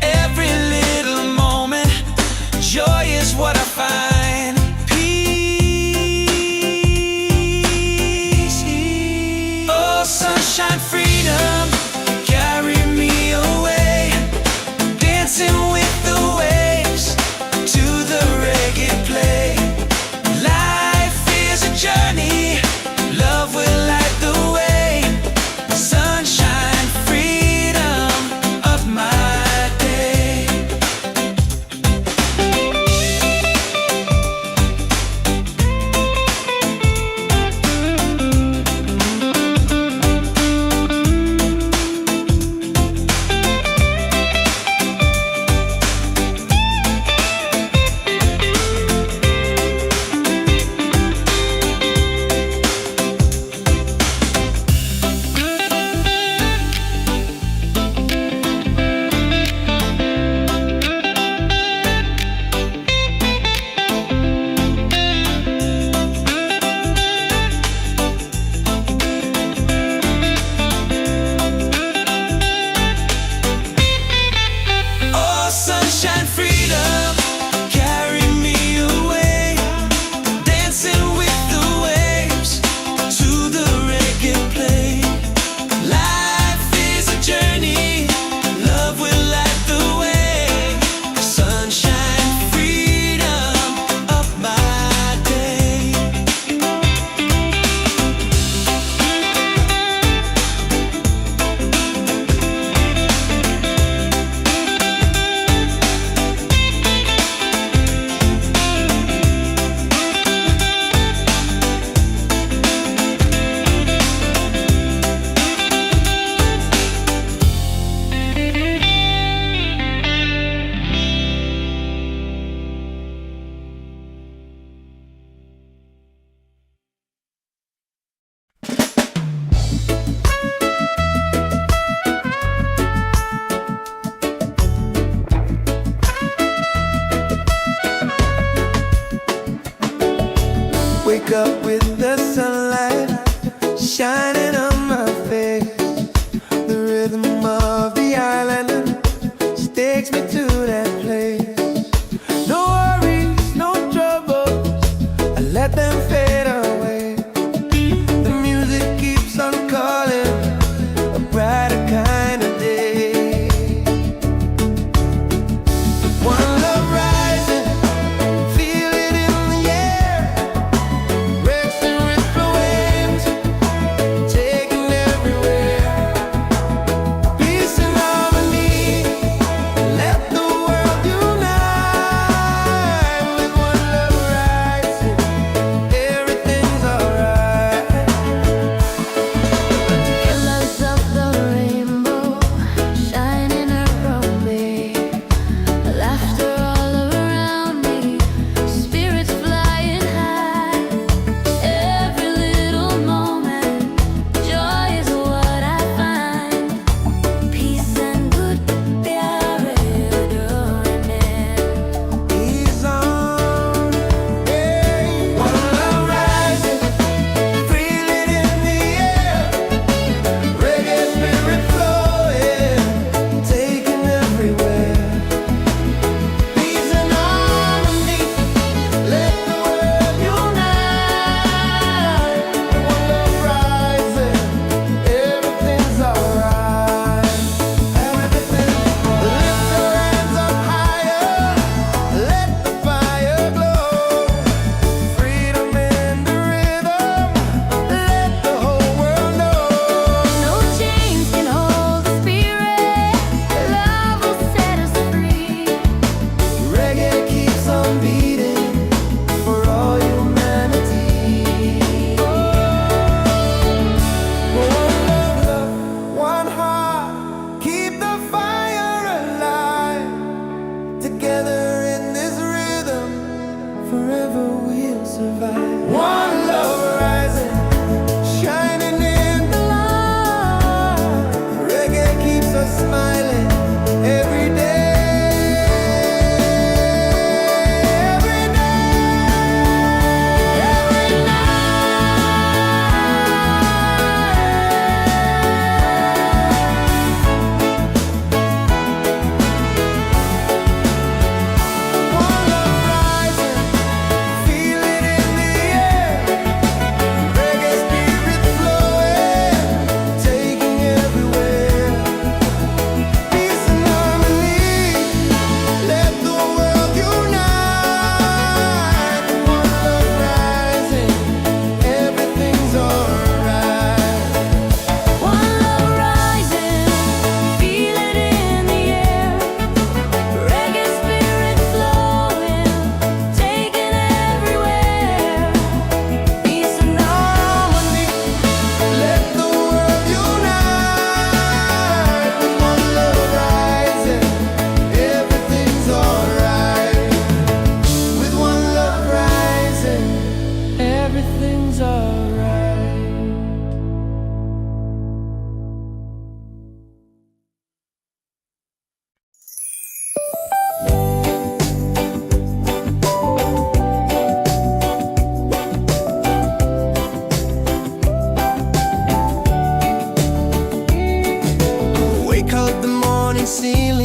Every little moment, joy is what I find. Peace. Oh, sunshine, freedom, carry me away.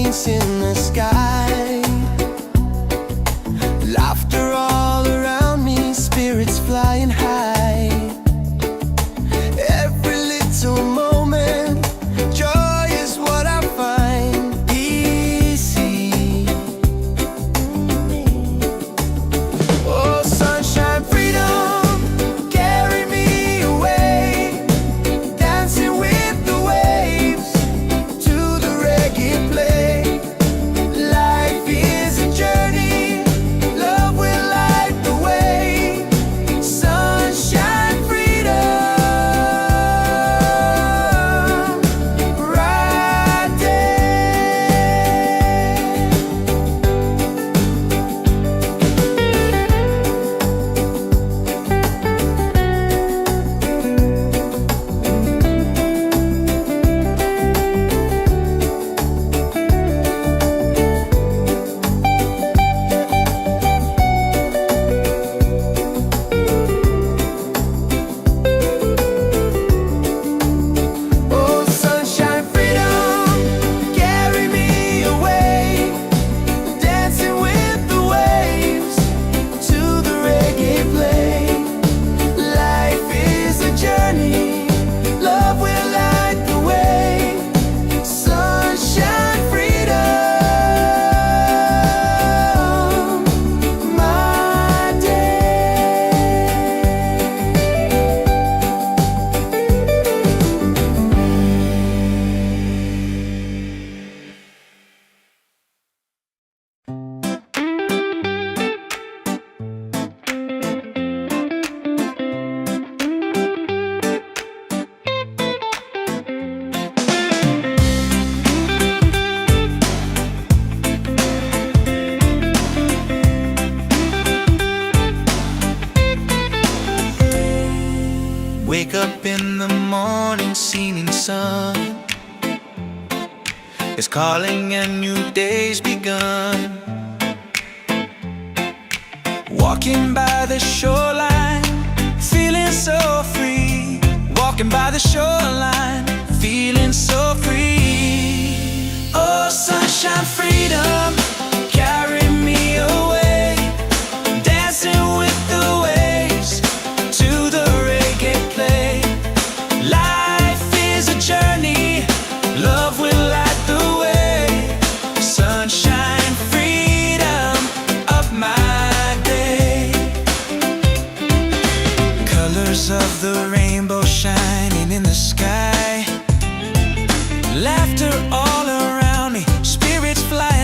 lights in the sky, laughter all around me, spirits flying high. Every little moment, joy is what I find. Easy. Oh, sunshine, freedom, carry me away, dancing with the waves to the reggae play. Life is a journey, love will light the way. Sunshine, freedom, right there. Oh, sunshine, freedom, carry me away, dancing with the waves to the reggae play. Life is a journey, love will light the way. Sunshine, freedom, my day. Wake up in the morning, seeing sun is calling and new day's begun. Walking by the shoreline, feeling so free. Walking by the shoreline, feeling so free. Oh, sunshine, freedom, carry me away, dancing with the waves to the reggae play. Life is a journey, love will light the way. Sunshine, freedom of my day. Colors of the rainbow shining in the sky, laughter all around me, spirits fly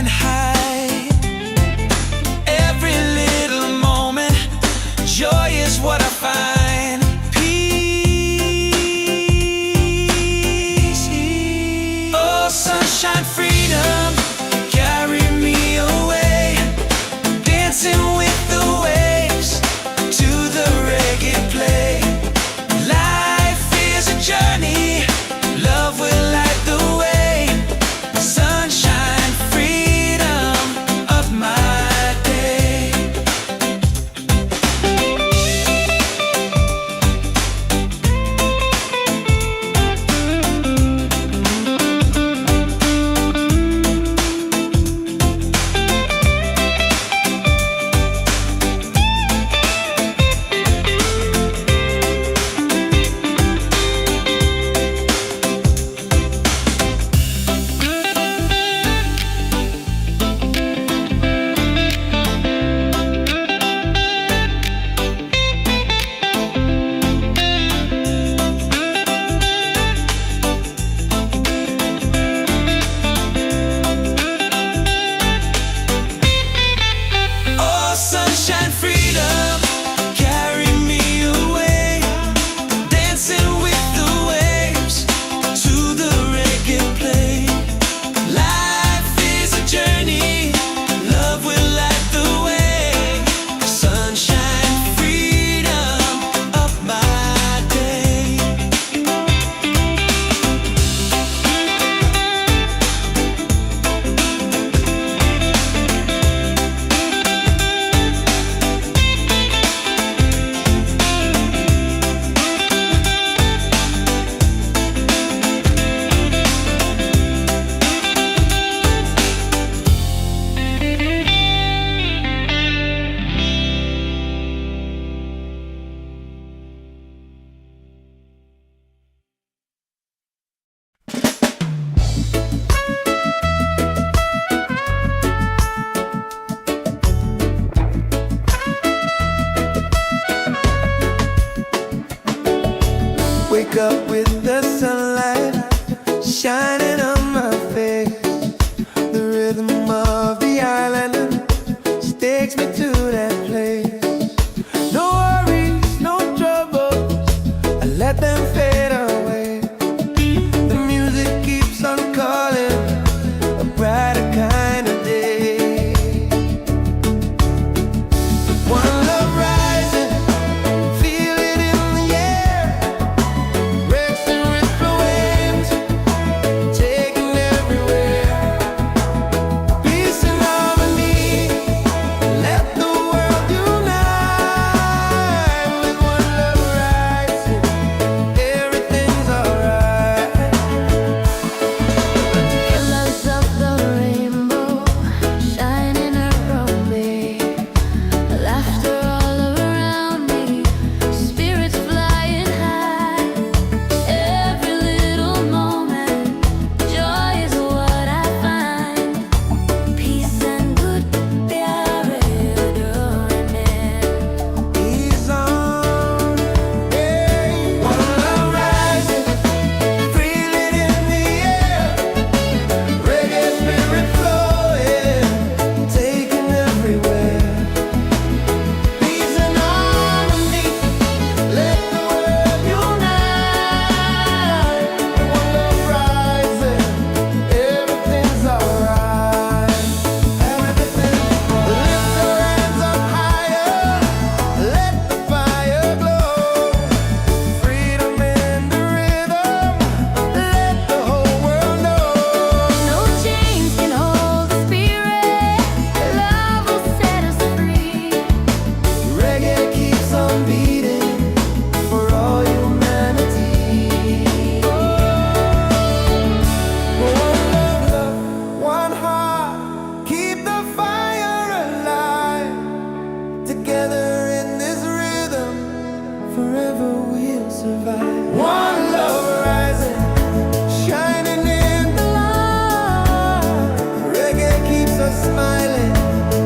of smiling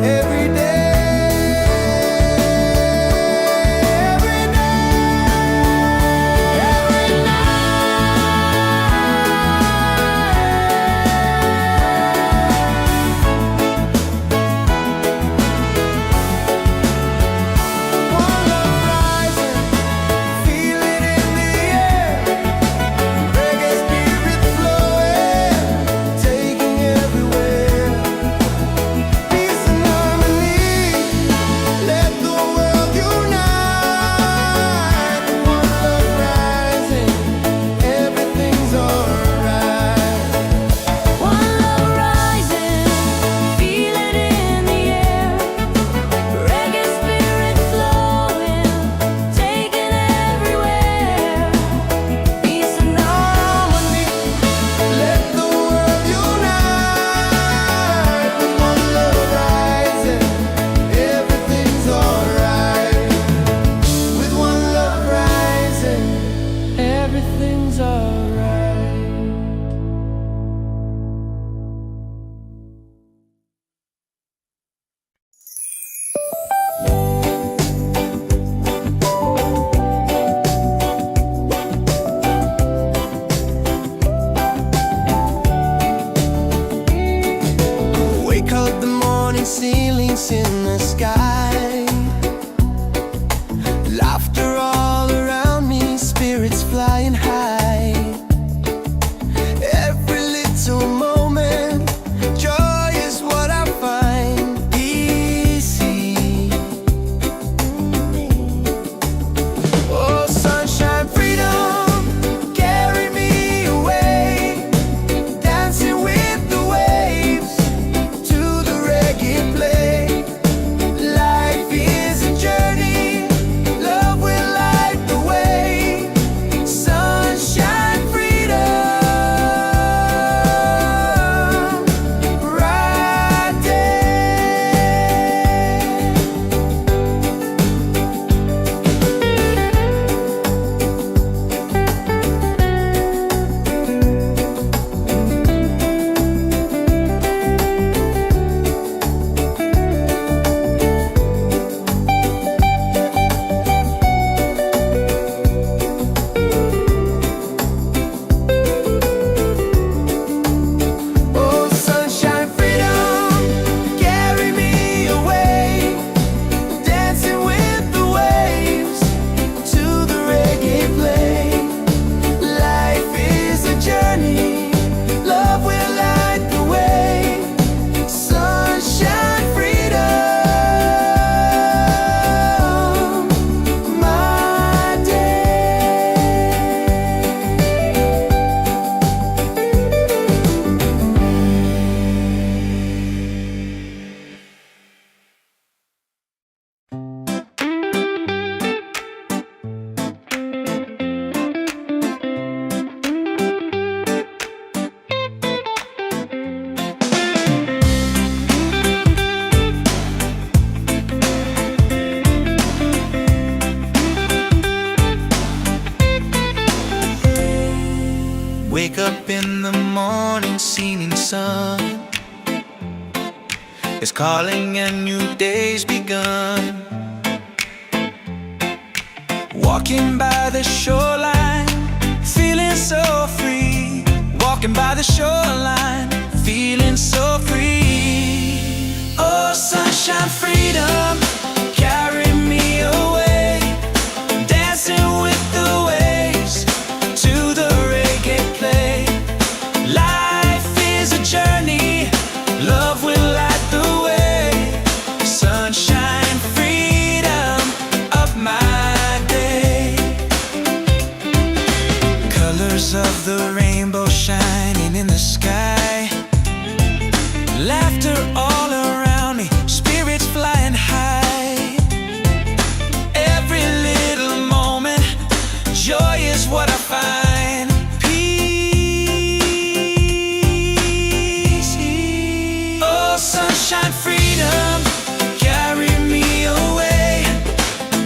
every day, every day, every One love rising, feel it in the air. Reggae spirit flowing, taking everywhere. Peace and harmony, let the world unite. One love rising, everything's alright. One love rising, feel it in the air. Reggae spirit flowing, taking everywhere. Peace and harmony. Let the world unite. One love rising, everything's alright. With one love rising, everything's alright. Wake up the morning, ceilings in the sky. Laughter all around me, spirits flying high. Every little moment, joy is what I find easy. Oh, sunshine, freedom, carry me away. Dancing with the waves to the reggae play. Life is a journey, love will light the way. Sunshine, freedom, right Oh, sunshine, freedom, carry me away. Dancing with the waves to the reggae play. Life is a journey, love will light the way. Sunshine, freedom, my day. Wake up in the morning, seeing sun is calling and new day's begun. Walking by the shoreline, feeling so free. Walking by the shoreline, feeling so free. Oh, sunshine, freedom, carry me away. Dancing with the waves to the reggae play. Life is a journey, love will light the way. Sunshine, freedom of my day. Colors of the rainbow shining in the sky. Laughter all around me, spirits flying high. Every little moment, joy is what I find. Peace. Oh, sunshine, freedom, carry me away.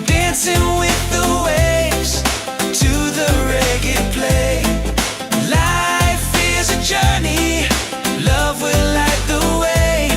Dancing with the waves to the reggae play. Life is a journey, love will light the way.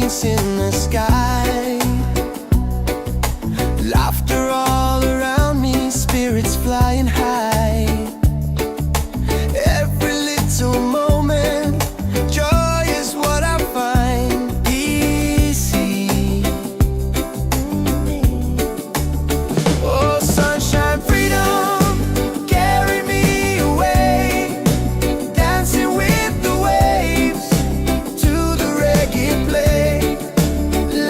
dance in the sky. Laughter all around me, spirits flying high. Every little moment, joy is what I find easy. Oh, sunshine, freedom, carry me away, dancing with the waves to the reggae play.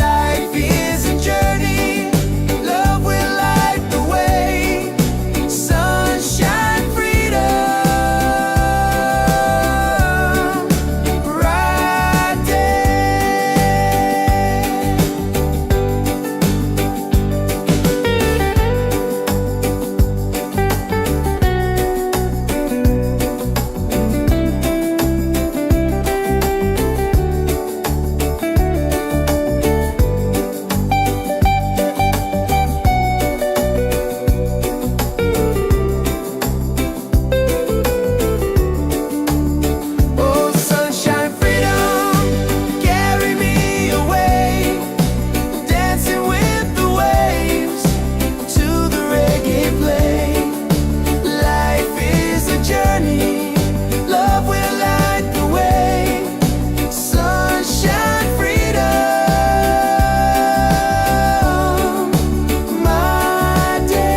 Life is a journey, love will light the way. Sunshine, freedom, right there. Oh, sunshine, freedom, carry me away, dancing with the waves to the reggae play. Life is a journey, love will light the way. Sunshine, freedom, my day.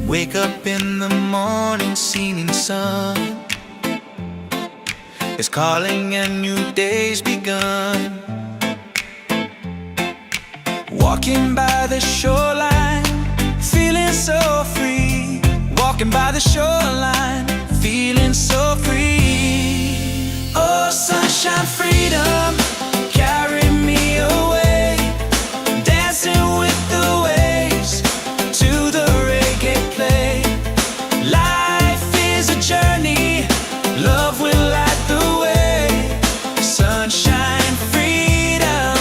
Wake up in the morning, seeing sun is calling and new day's begun. Walking by the shoreline, feeling so free. Walking by the shoreline, feeling so free. Oh, sunshine, freedom, carry me away, dancing with the waves to the reggae play. Life is a journey, love will light the way. Sunshine, freedom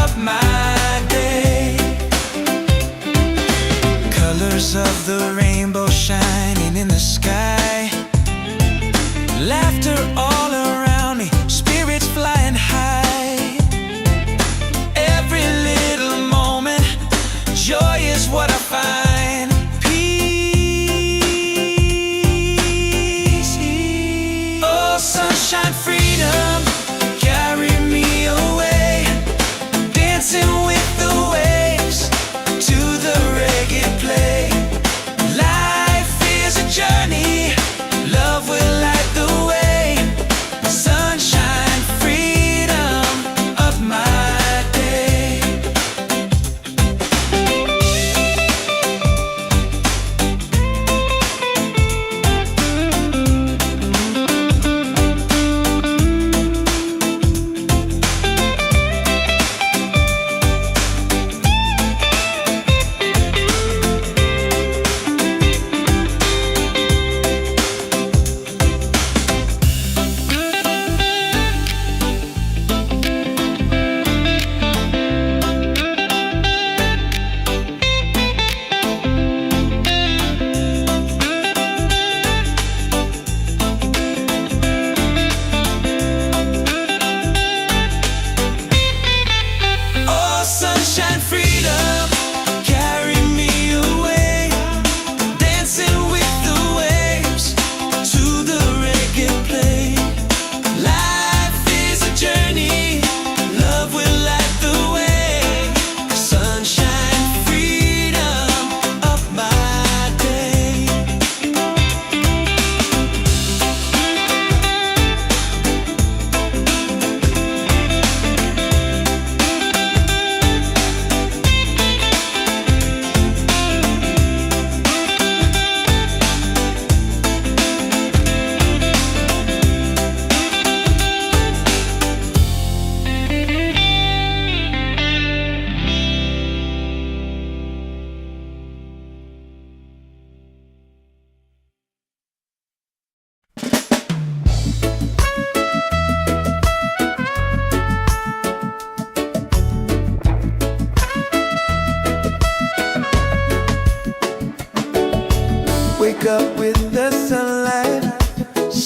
of my day. Colors of the rainbow shining in the sky.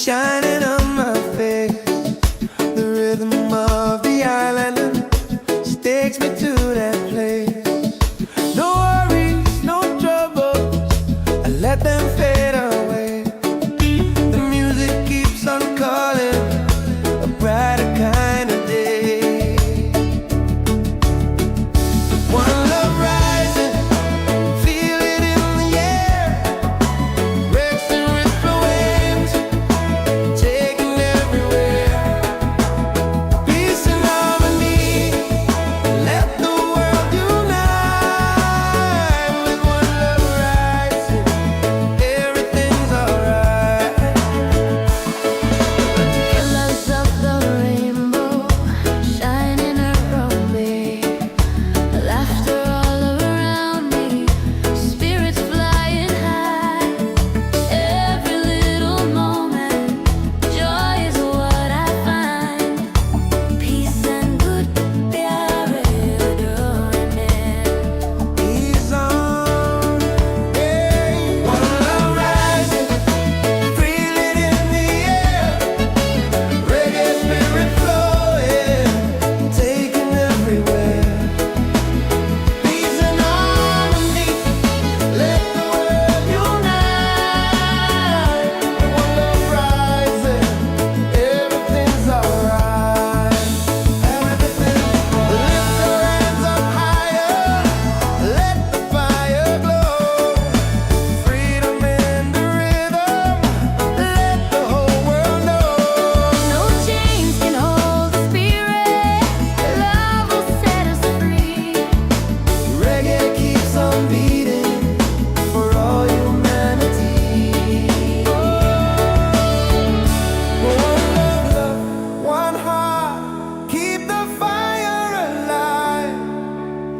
shining on my face. The rhythm of the island takes me to that place. No worries, no troubles, I let them fade away. The music keeps on calling, a brighter kind of day. One love rising, feel it in the air. Racing with the waves, taking everywhere. Peace and harmony, let the world unite. With one love rising, everything's alright. Colors of the rainbow shining around me, laughter all around me, spirits flying high. Every little moment, joy is what I find. Peace and good प्यारे डोने He's on, hey. One love rising, feel it in the air. Reggae spirit flowing, taking everywhere. Peace and harmony, let the world unite. One love rising, everything's alright. Lift your hands up higher, let the fire glow. Freedom in the rhythm, let the whole world know. No chains can hold the spirit, love will set us free. Reggae keeps on beating for all humanity. One love, one heart, keep the fire alive.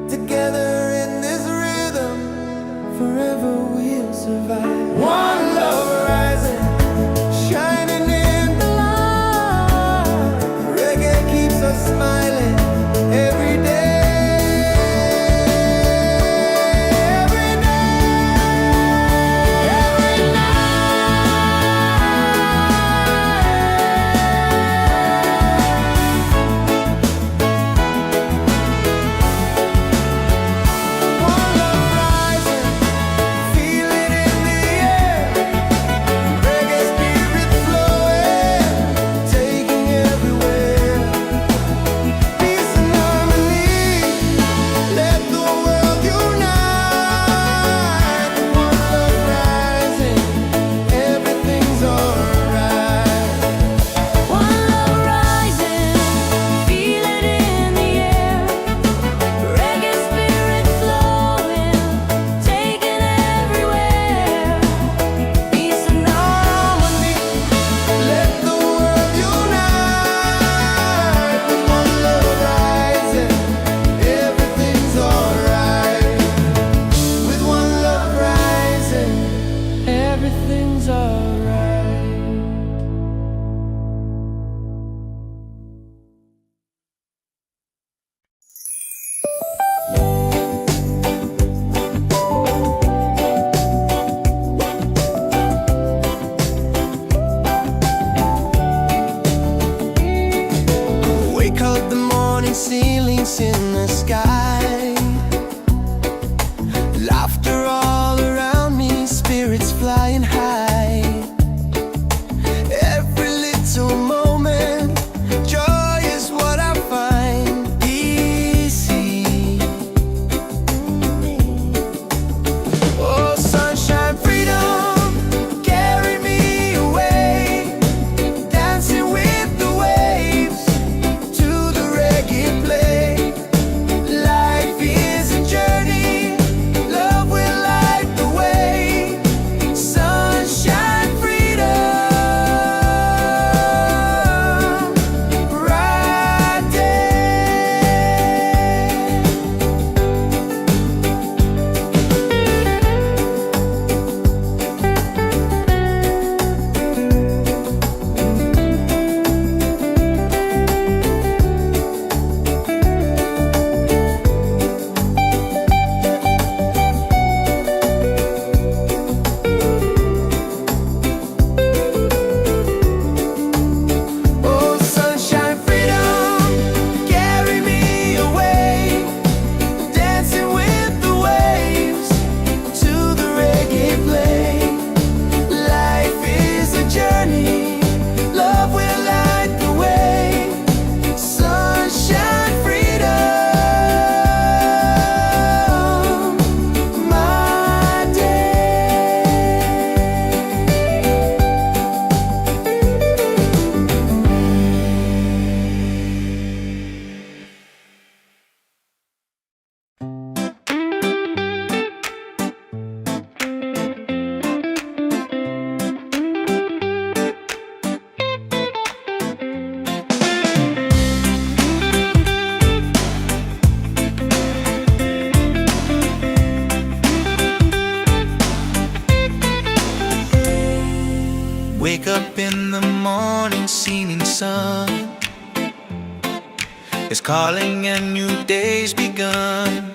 Together in this rhythm, forever we'll survive. One love rising, shining in the light. Reggae keeps us smiling every day. Every One love rising, feel it in the air. Reggae spirit flowing, taking everywhere. Peace and harmony, let the world unite. One love rising, everything's alright. One love rising, feel it in the air. Reggae spirit flowing, taking everywhere. Peace and harmony, Let the world unite. One love rising, everything's alright. With one love rising, everything's alright. Wake up the morning, ceilings in the sky. Laughter all around me, spirits flying high. Every little moment, joy is what I find. Easy. Oh, sunshine, freedom, carry me away. Dancing with the waves to the reggae play. Wake up in the morning, seeing sun is calling and new day's begun.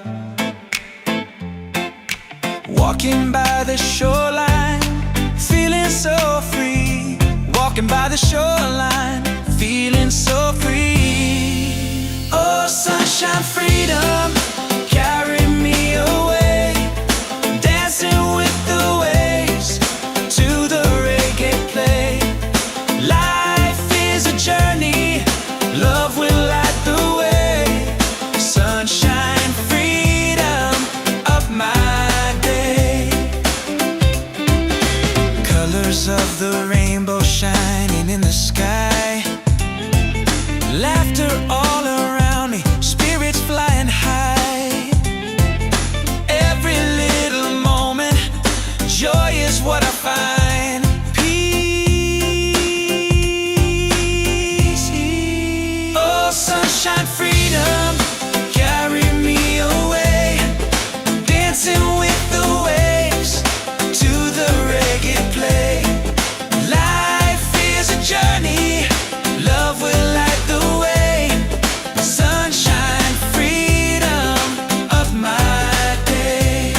Walking by the shoreline, feeling so free. Walking by the shoreline, feeling so free. Oh, sunshine, freedom, carry me away. Dancing with the waves to the reggae play. Life is a journey, love will light the way. Sunshine, freedom of my day. Colors of the rainbow shining in the sky. Laughter all around me, spirits flying high. Every little moment, joy is what I find. Peace. Oh, sunshine, freedom, carry me away. Dancing with the waves to the reggae play. Life is a journey, love will light the way. Sunshine, freedom of my day.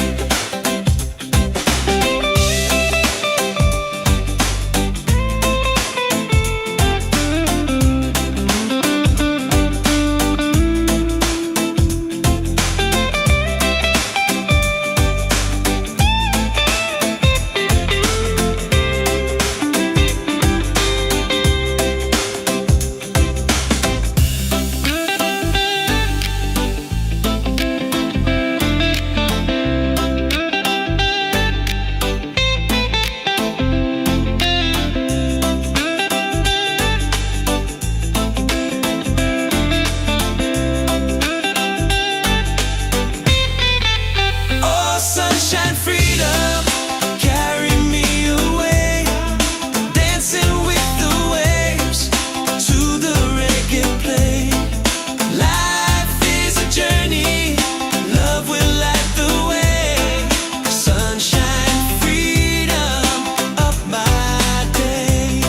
Oh, sunshine, freedom, carry me away. Dancing with the waves to the reggae play. Life is a journey, love will light the way. Sunshine, freedom of my day.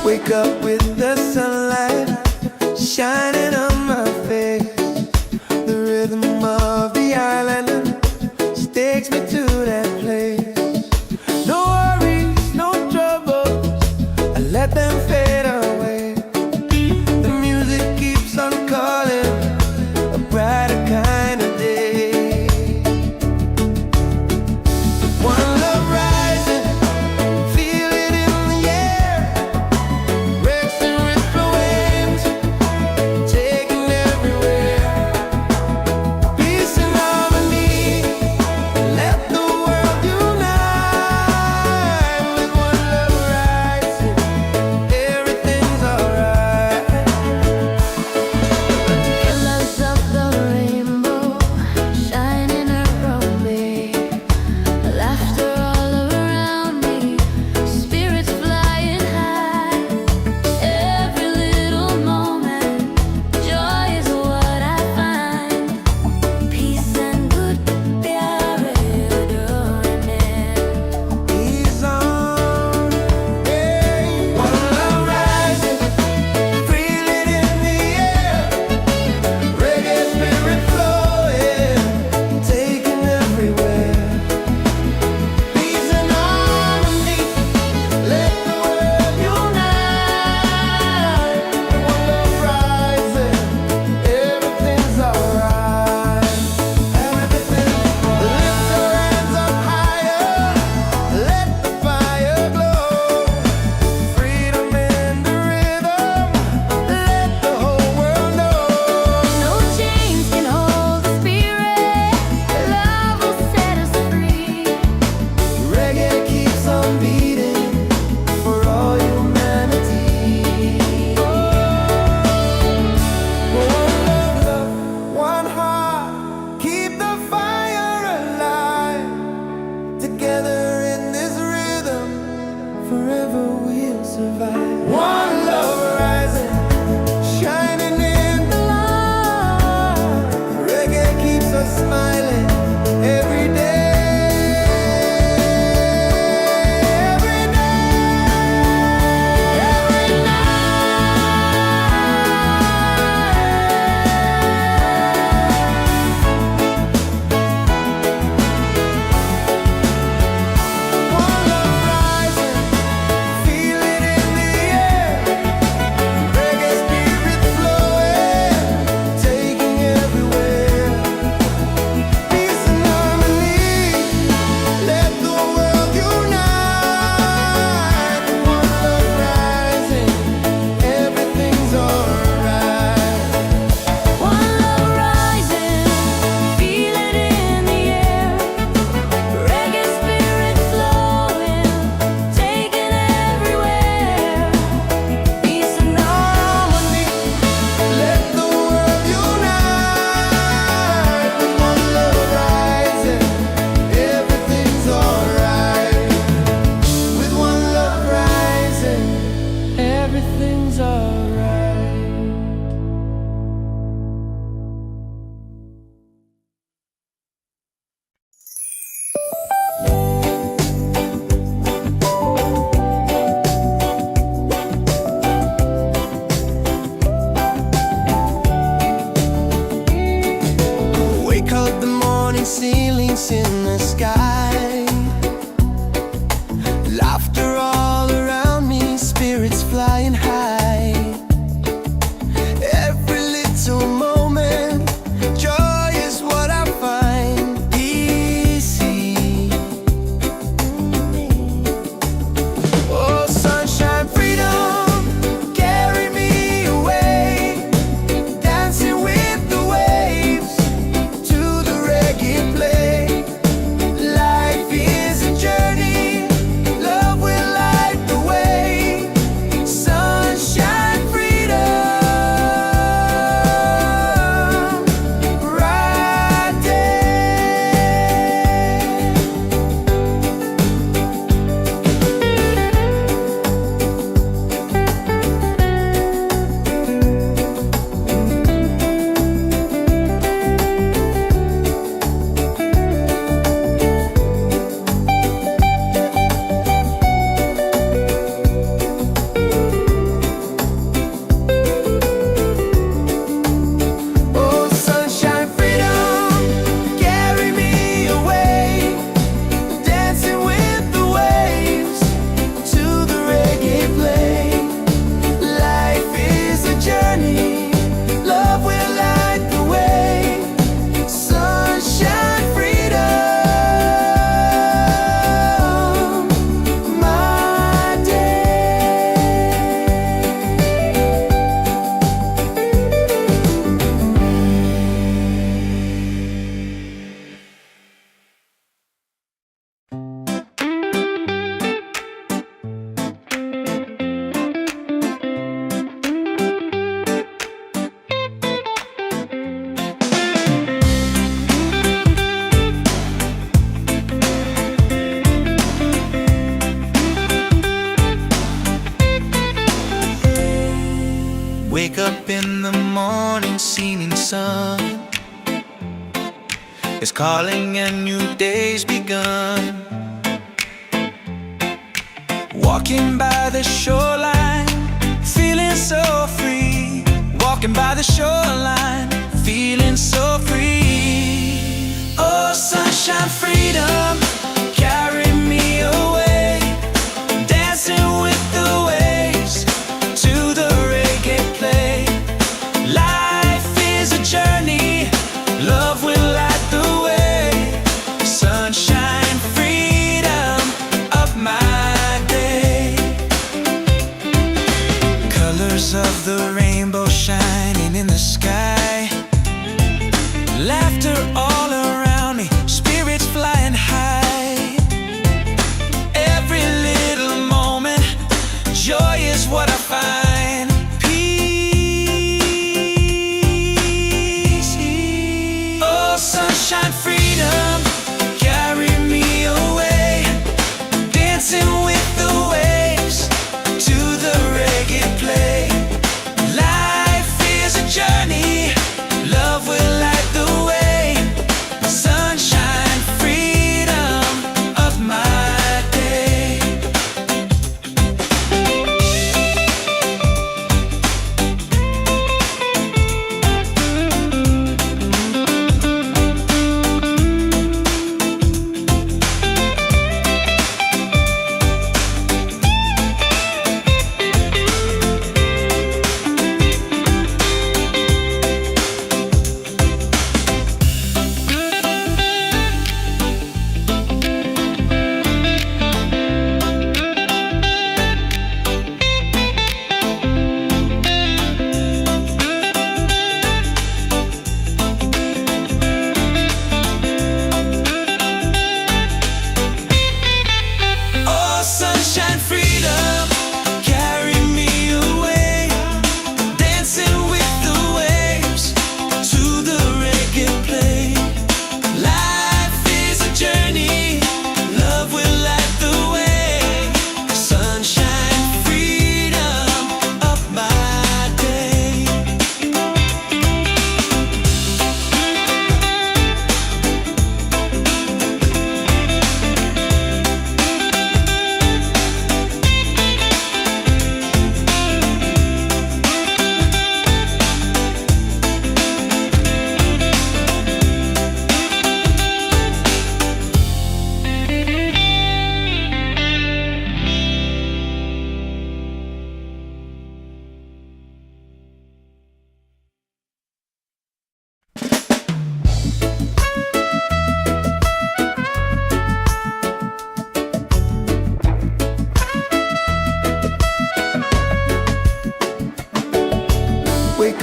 Wake up with the sunlight shining on my face. The rhythm of the island takes me to that place. No worries, no troubles, I let them fade away. The music keeps on calling, a brighter kind of day. One love rising, feel it in the air. Breaks and ripple waves, taking everywhere. Peace and harmony, let the world unite. With one love rising, every everything's alright. Wake up, the morning ceilings in the sky, laughter all around me, spirits flying high. Every little moment, joy is what I find easy. Oh, sunshine, freedom, carry me away, dancing with the waves to the reggae play. Life is a journey, love will light the way. Sunshine, freedom, right there. Oh, sunshine, freedom, carry me away, dancing with the waves to the reggae play. Life is a journey, love will light the way. Sunshine, freedom, my day. Wake up in the morning, seeing sun is calling and new day's begun. Walking by the shoreline, feeling so free. Walking by the shoreline, feeling so free. Oh, sunshine, freedom, carry me away, dancing with the waves to the reggae play. Life is a journey, love will light the way. Sunshine, freedom of my day. Colors of the rainbow shining in the sky, laughter all around me, spirits flying high. Every little moment, joy is what I find. Peace. Oh, sunshine, freedom, carry me away, dancing with the waves to the reggae play. Life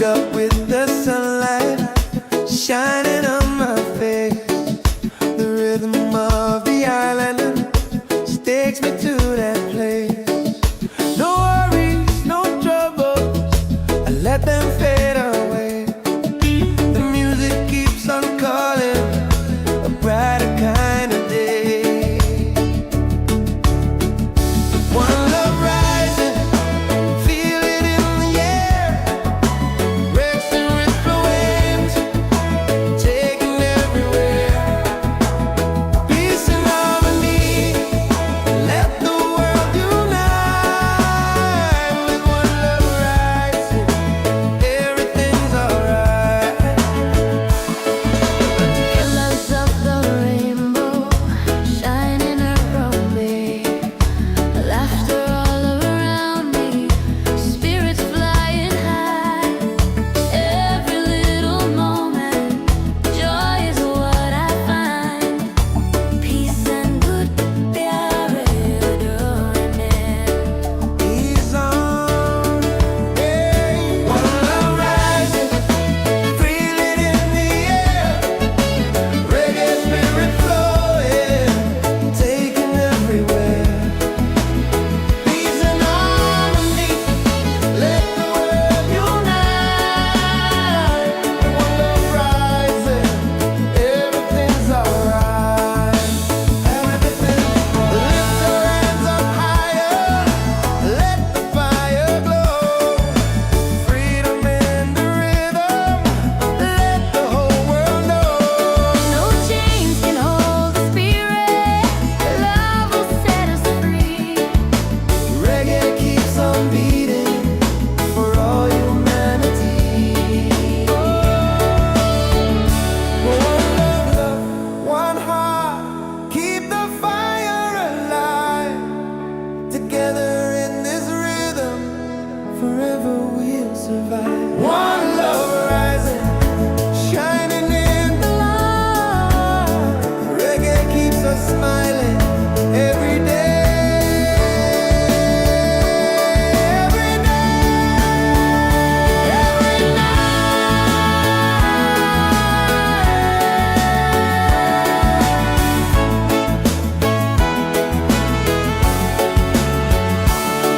up with the sunlight shining on my face. The rhythm of the island takes me to that place. No worries, no troubles, I let them fade away. The music keeps on calling, a brighter kind of day. One love rising, feel it in the air. Racing with the waves, taking everywhere. Peace and harmony, let the world unite. With one love rising, everything's alright. Colors of the rainbow shining around me, laughter all around me, spirits flying high. Every little moment, joy is what I find. Peace and good प्यार डोरने. Ease on, hey. One love rising, feel it in the air. Reggae spirit flowing, taking everywhere. Peace and harmony, let the world unite. One love rising, everything's alright. Everything, lift your hands up higher, let the fire glow. Freedom in the rhythm, let the whole world know. No chains can hold the spirit. Love will set us free. Reggae keeps on beating for all humanity. One love, one heart, keep the fire alive. Together in this rhythm, forever we'll survive. One love rising, shining in the light. Reggae keeps us smiling every day. Every day, every night.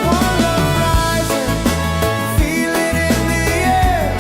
One love rising, feel it in the air.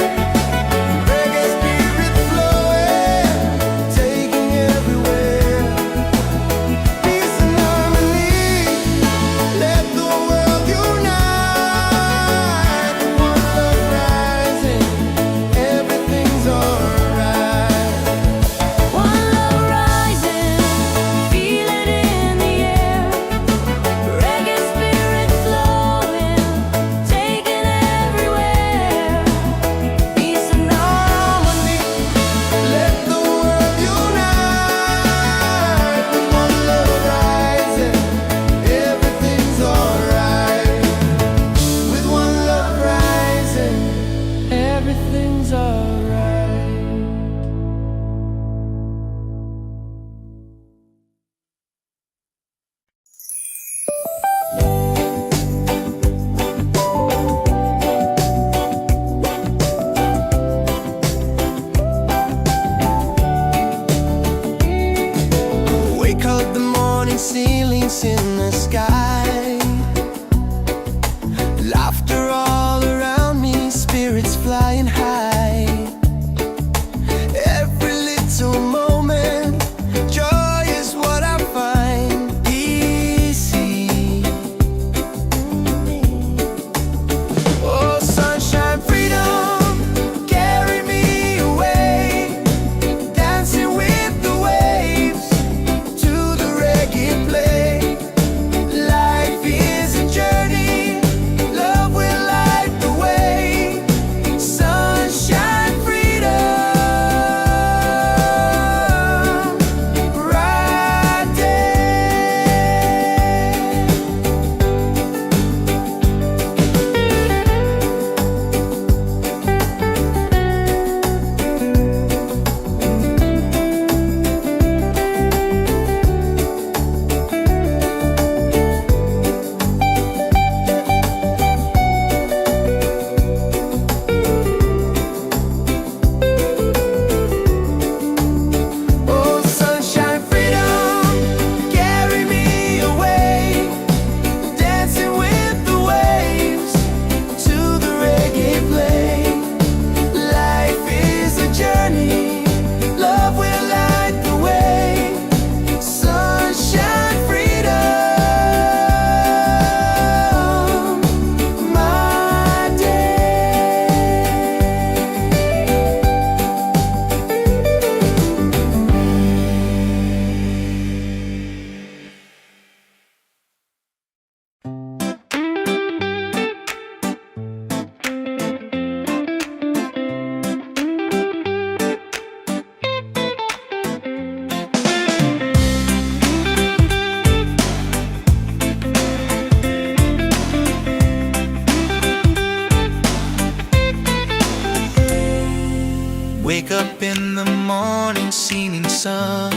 Wake up in the morning, seeing sun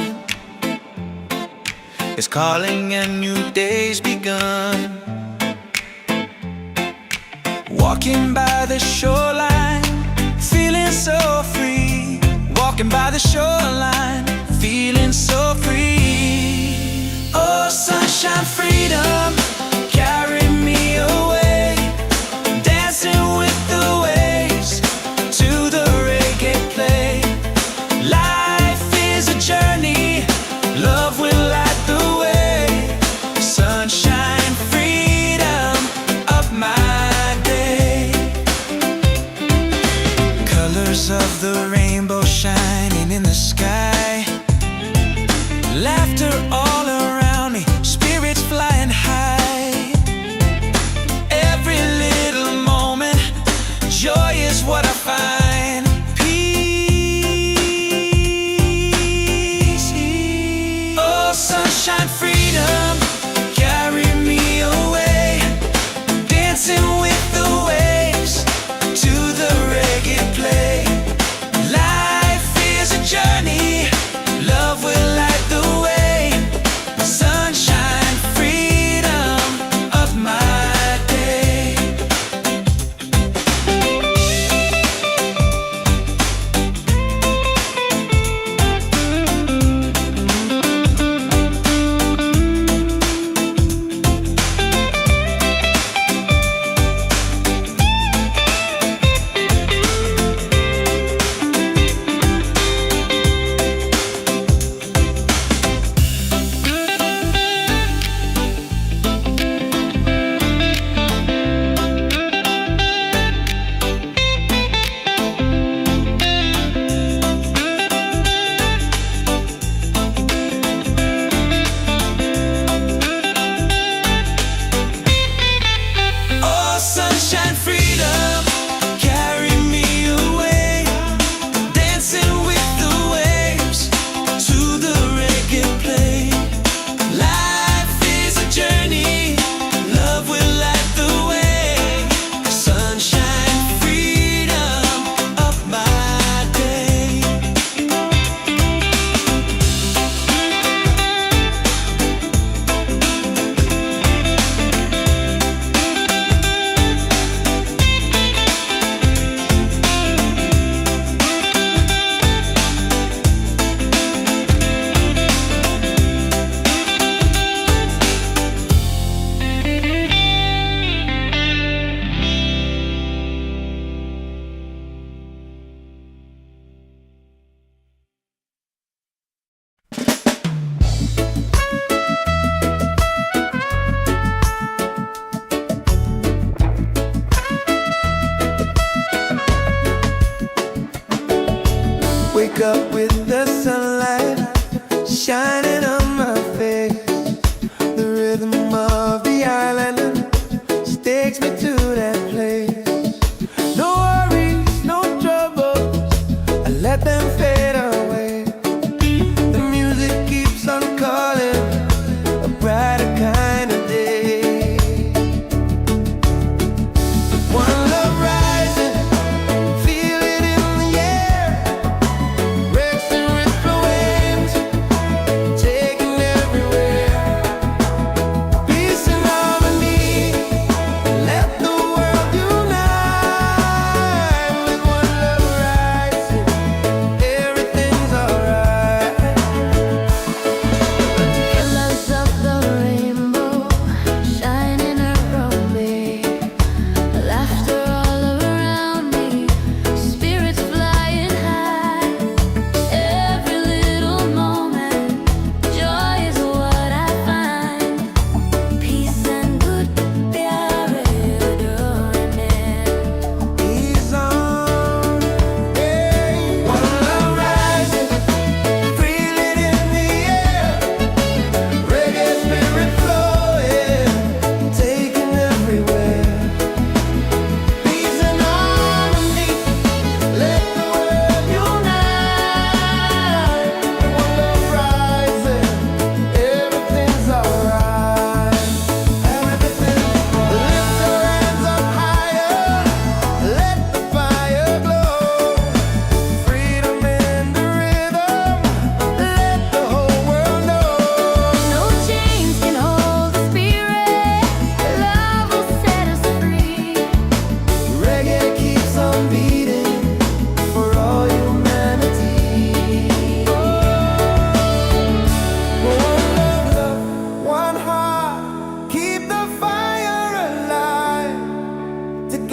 is calling and new day's begun. Walking by the shoreline, feeling so free. Walking by the shoreline, feeling so free. Oh, sunshine, freedom, carry me away. Dancing with the waves to the reggae play. Life is a journey, love will light the way. Sunshine, freedom of my day. Colors of the rainbow shining in the sky. Laughter all around me, spirits flying high. Every little moment, joy is what I find. Peace. Oh, sunshine, freedom, carry me away. Dancing with the waves to the reggae play. Life is a journey, love will light the way.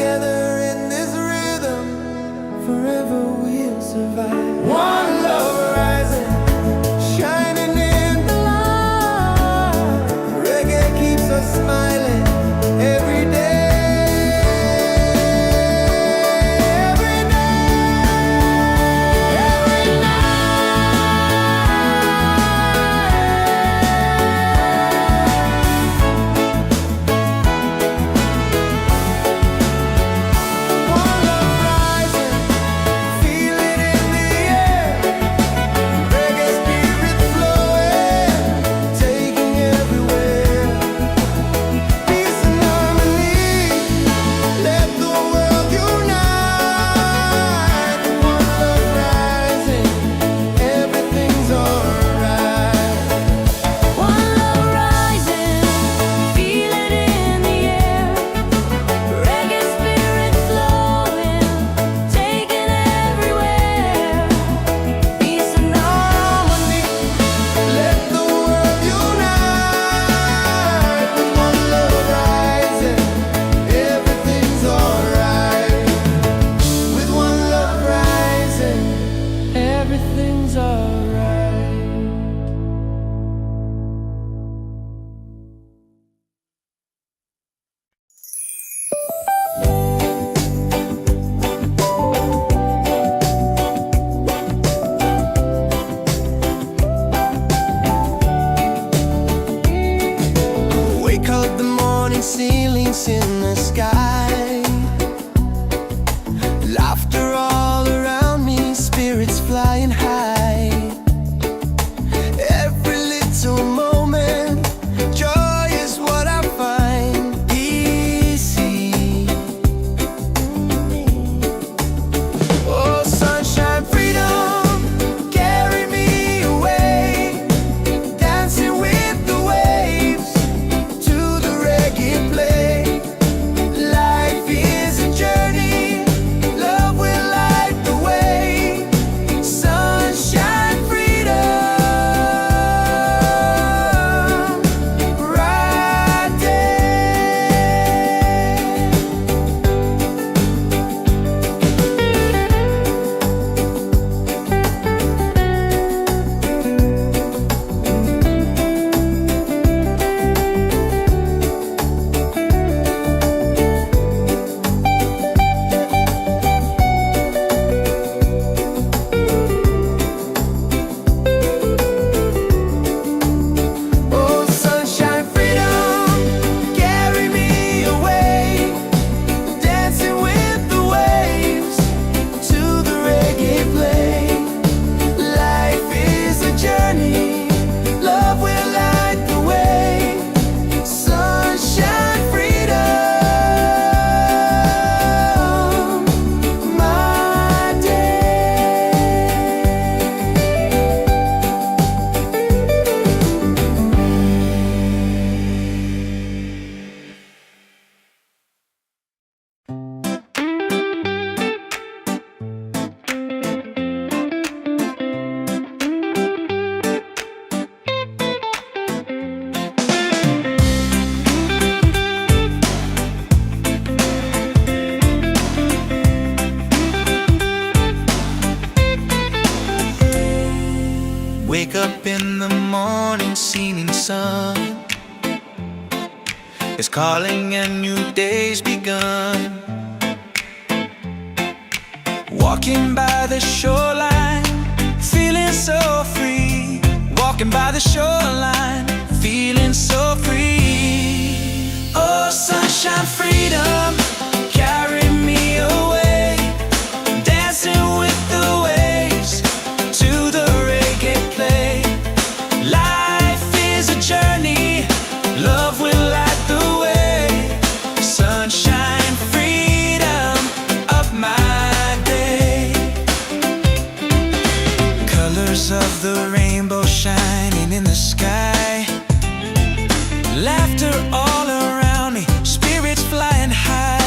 together in this rhythm, forever we'll survive. One love rising, shining in the light. Reggae keeps us smiling every day. Ceilings in the sky, laughter all around me, spirits flying high. Every little moment, joy is what I find easy. Oh, sunshine, freedom, carry me away, dancing with the waves to the reggae play. Life is a journey, love will light the way. Sunshine, freedom, right there. Oh, sunshine, freedom, carry me away, dancing with the waves to the reggae play. Life is a journey, love will light the way. Sunshine, freedom, my day. Wake up in the morning, seeing sun is calling and new day's begun. Walking by the shoreline, feeling so free. Walking by the shoreline, feeling so free. Oh, sunshine, freedom, carry me away, dancing with the waves to the reggae play. Life is a journey, love will light the way. Sunshine, freedom of my day. Colors of the rainbow shining in the sky, laughter all around me, spirits flying high.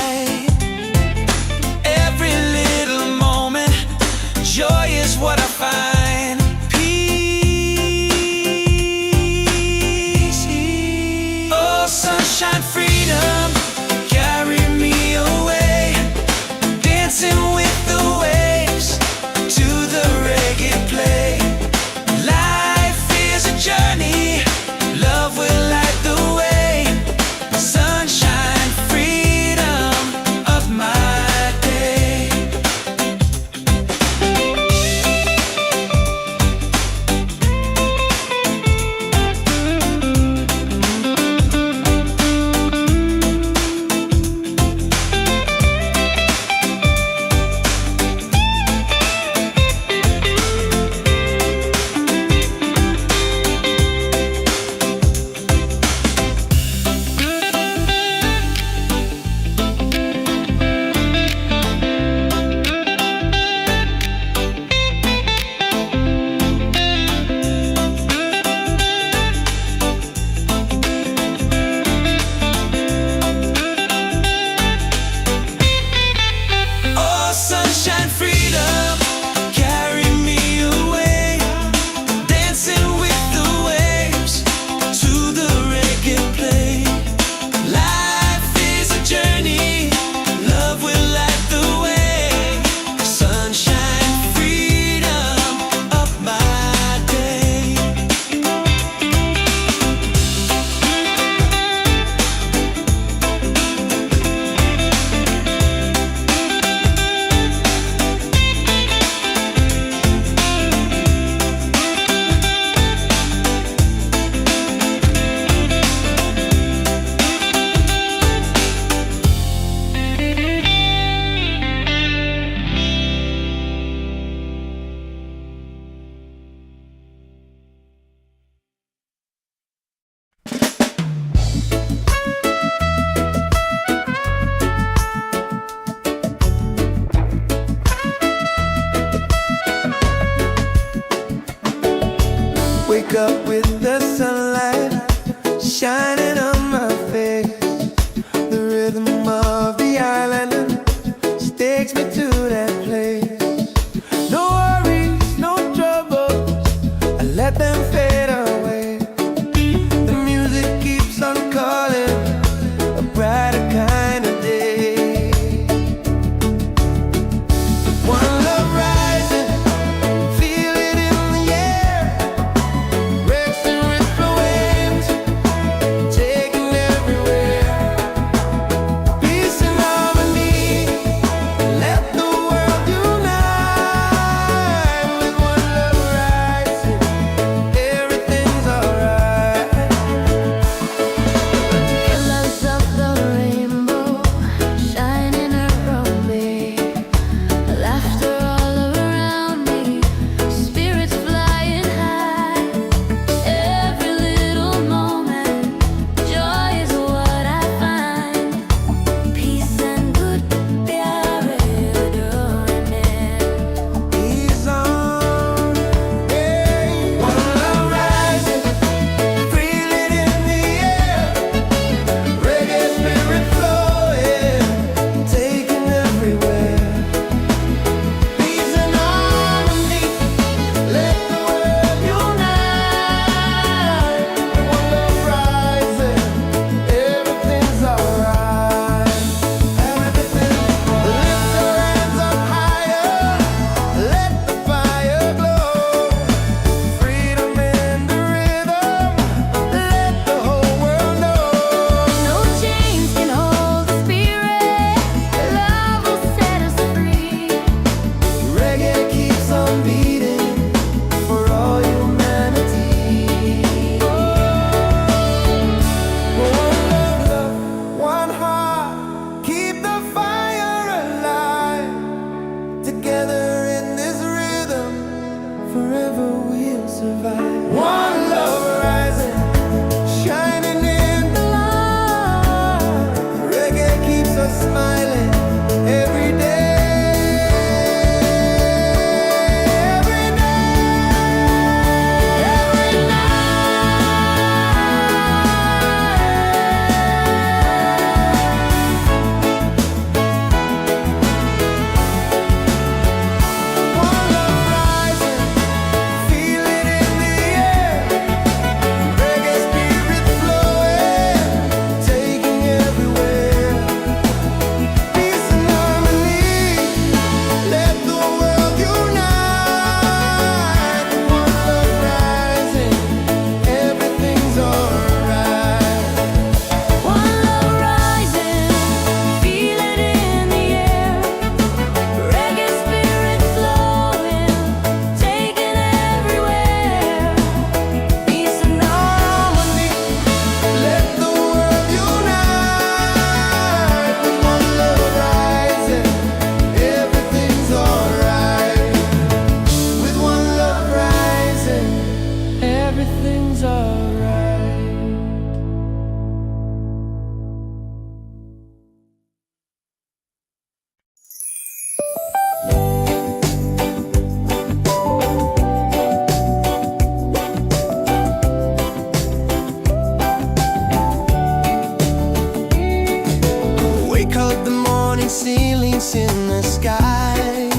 dance in the sky.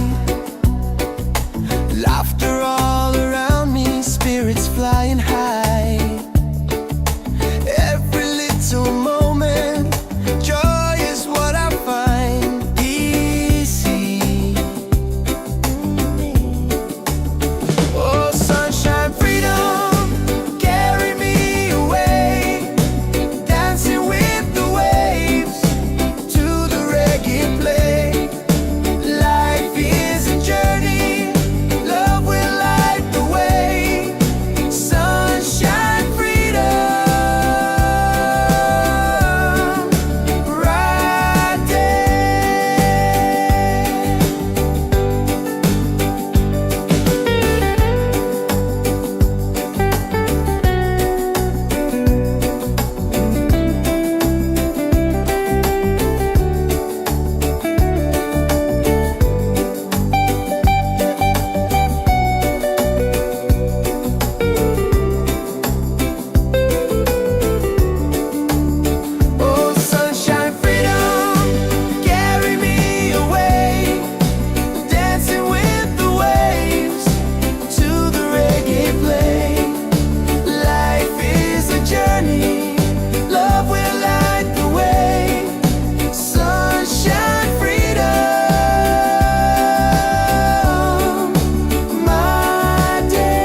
Laughter all around me, spirits flying high. Every little moment, joy is what I find. Easy. Oh, sunshine, freedom, carry me away. Dancing with the waves to the reggae play. Life is a journey, love will light the way. Sunshine, freedom, right there. Oh, sunshine, freedom, carry me away. Dancing with the waves to the reggae play. Life is a journey, love will light the way. Sunshine, freedom, my day.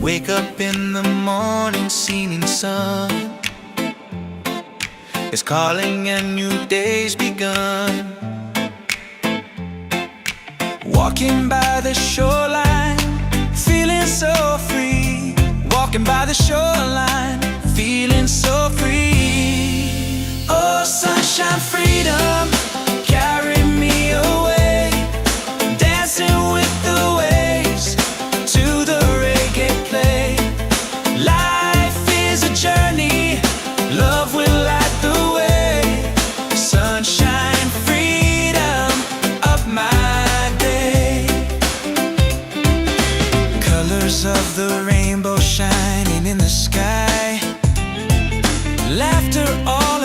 Wake up in the morning, seeing sun is calling and new day's begun. Walking by the shoreline, feeling so free. Walking by the shoreline, feeling so free. Oh, sunshine, freedom, carry me away. Dancing with the waves to the reggae play. Life is a journey, love will light the way. Sunshine, freedom, up my day. Colors of the rainbow shining in the sky. Laughter all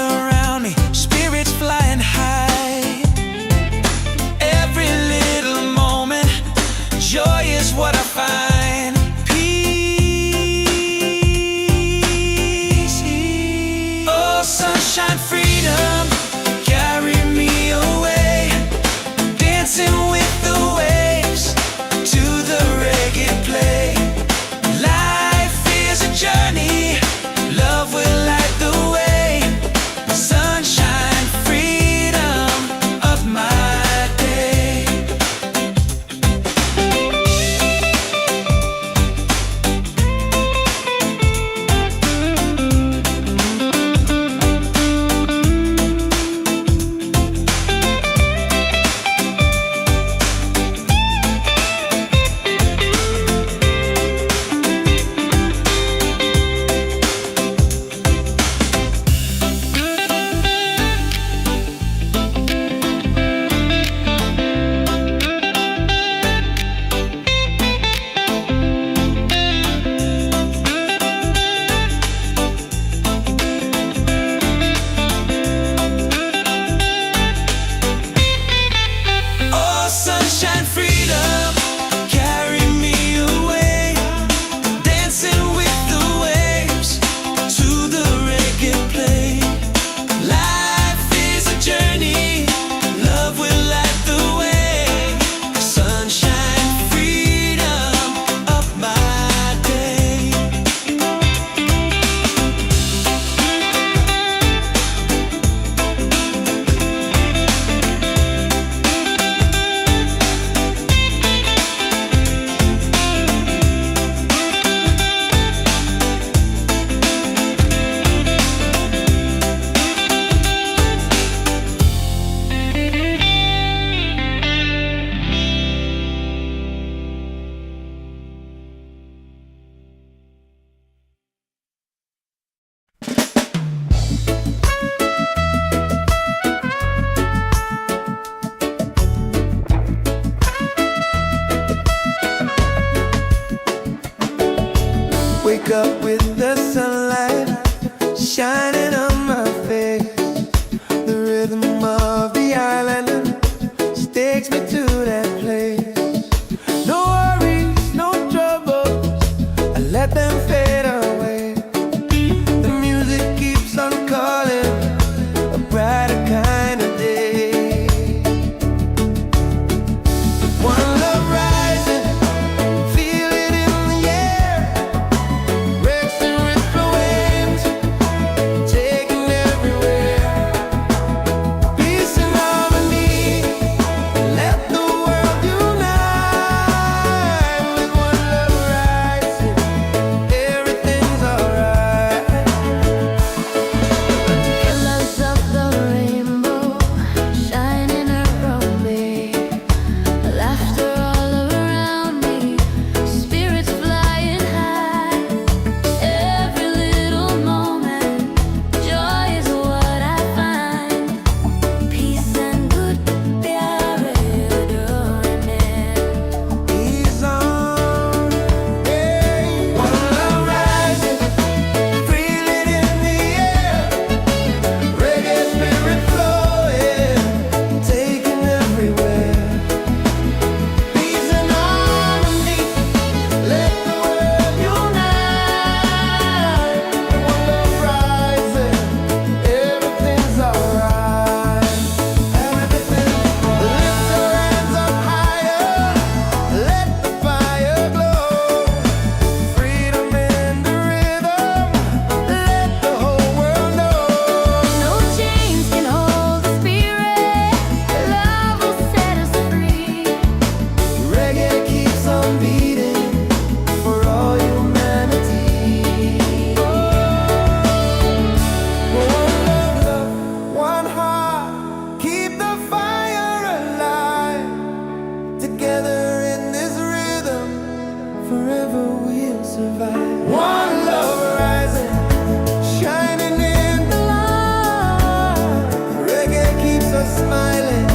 you're smiling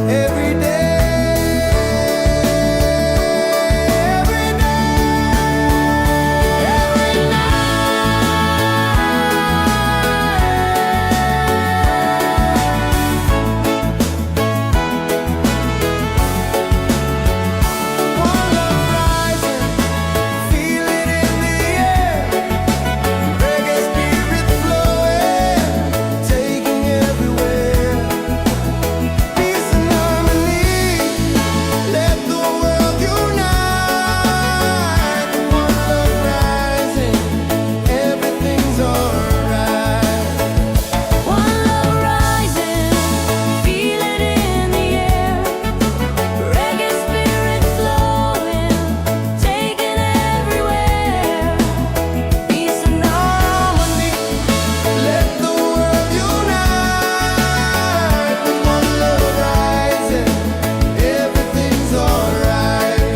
every day, every day, every One love rising, feel it in the air. Reggae spirit flowing, taking everywhere. Peace and harmony, let the world unite. One love rising, everything's alright. One love rising, feel it in the air. Reggae spirit flowing, taking everywhere. Peace and harmony. Let the world unite. One love rising, everything's alright.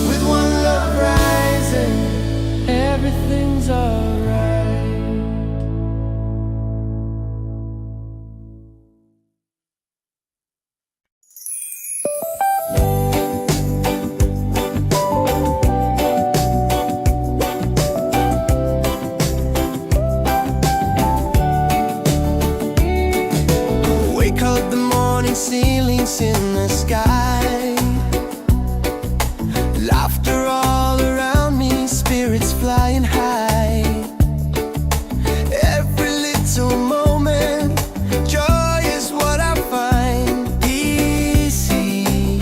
With one love rising, everything's alright. Wake up the morning, ceilings in the sky. Laughter all around me, spirits flying high. Every little moment, joy is what I find. Easy.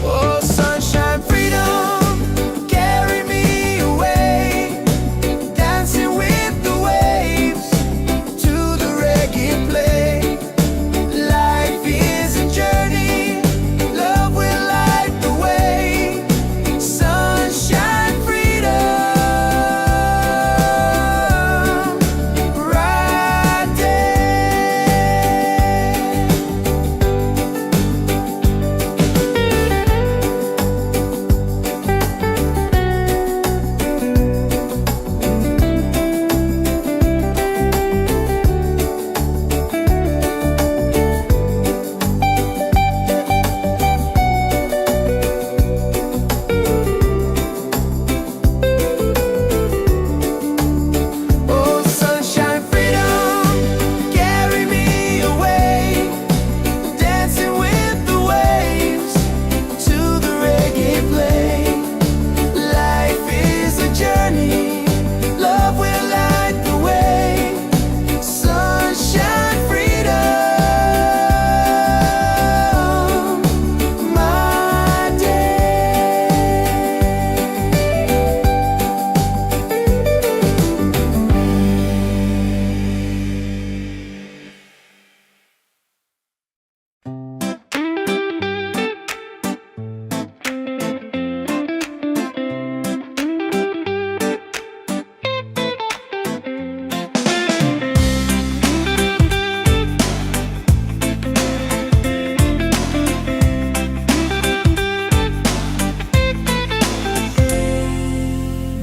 Oh, sunshine, freedom, carry me away. Dancing with the waves to the reggae play. Life is a journey, love will light the way. Sunshine, freedom, right Oh, sunshine, freedom, carry me away. Dancing with the waves to the reggae play. Life is a journey, love will light the way. Sunshine, freedom, my day.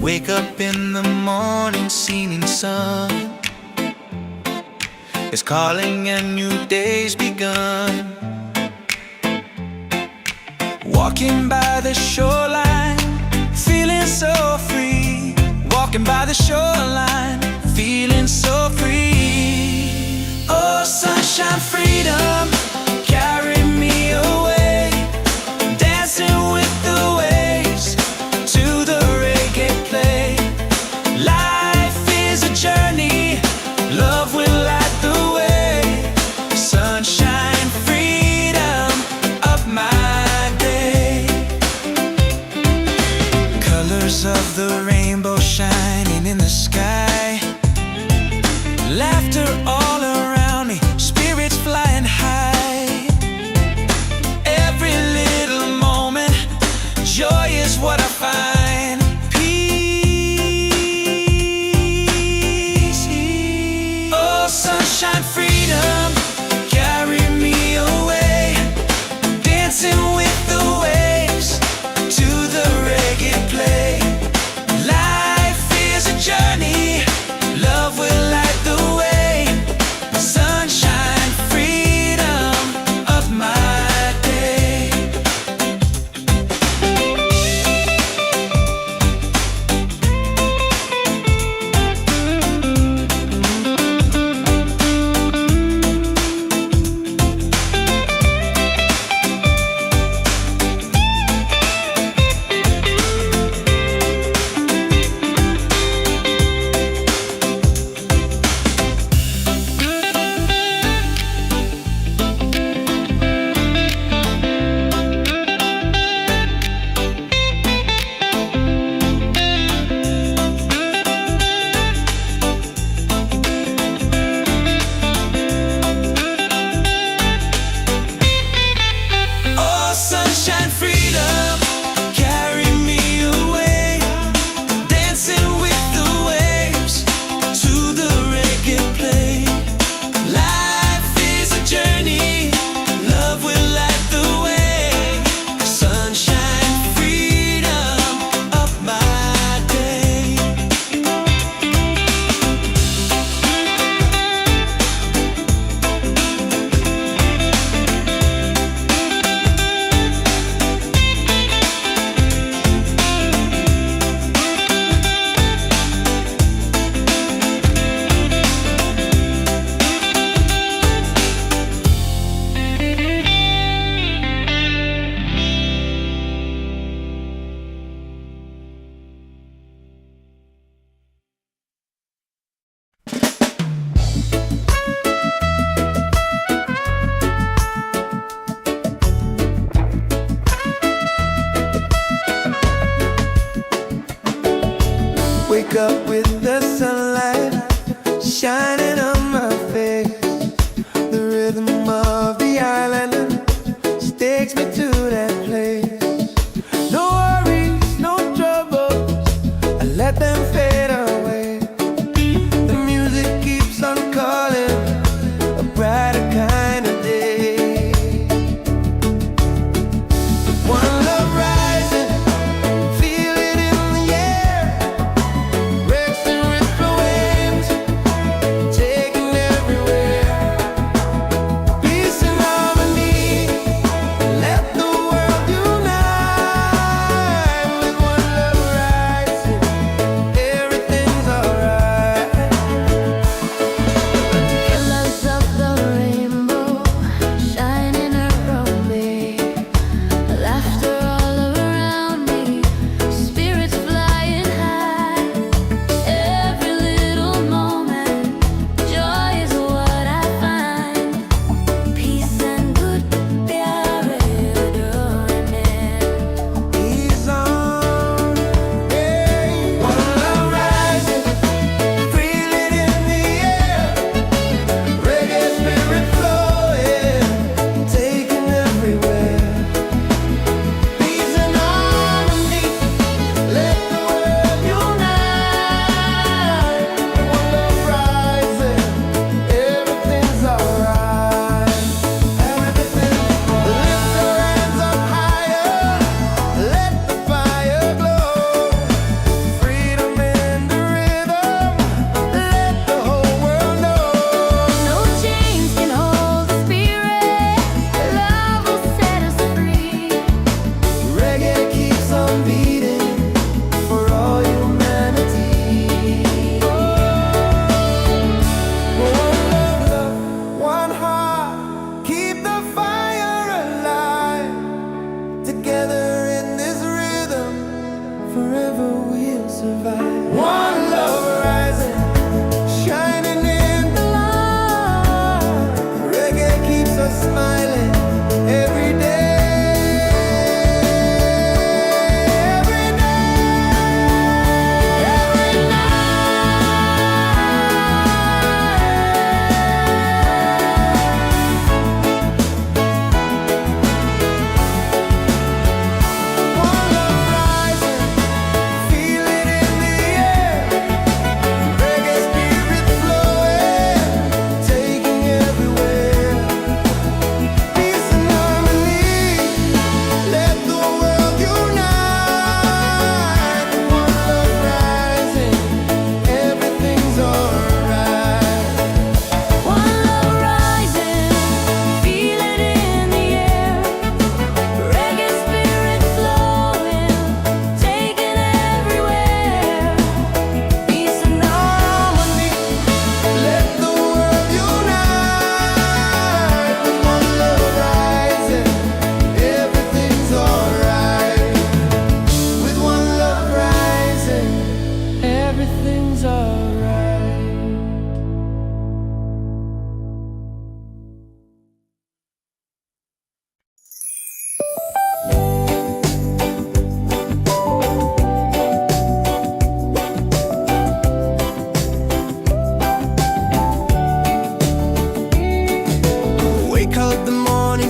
Wake up in the morning, seeing sun is calling and new day's begun. Walking by the shoreline, feeling so free. Walking by the shoreline, feeling so free. Oh, sunshine, freedom, carry me away. Dancing with the waves to the reggae play. Life is a journey, love will light the way. Sunshine, freedom of my day. Colors of the rainbow shining in the sky. Laughter all around me, spirits flying high. Every little moment, joy is what I find. Peace. Oh, sunshine, freedom, carry me away. Dancing with the waves to the reggae play. Life is a journey, love will light the way.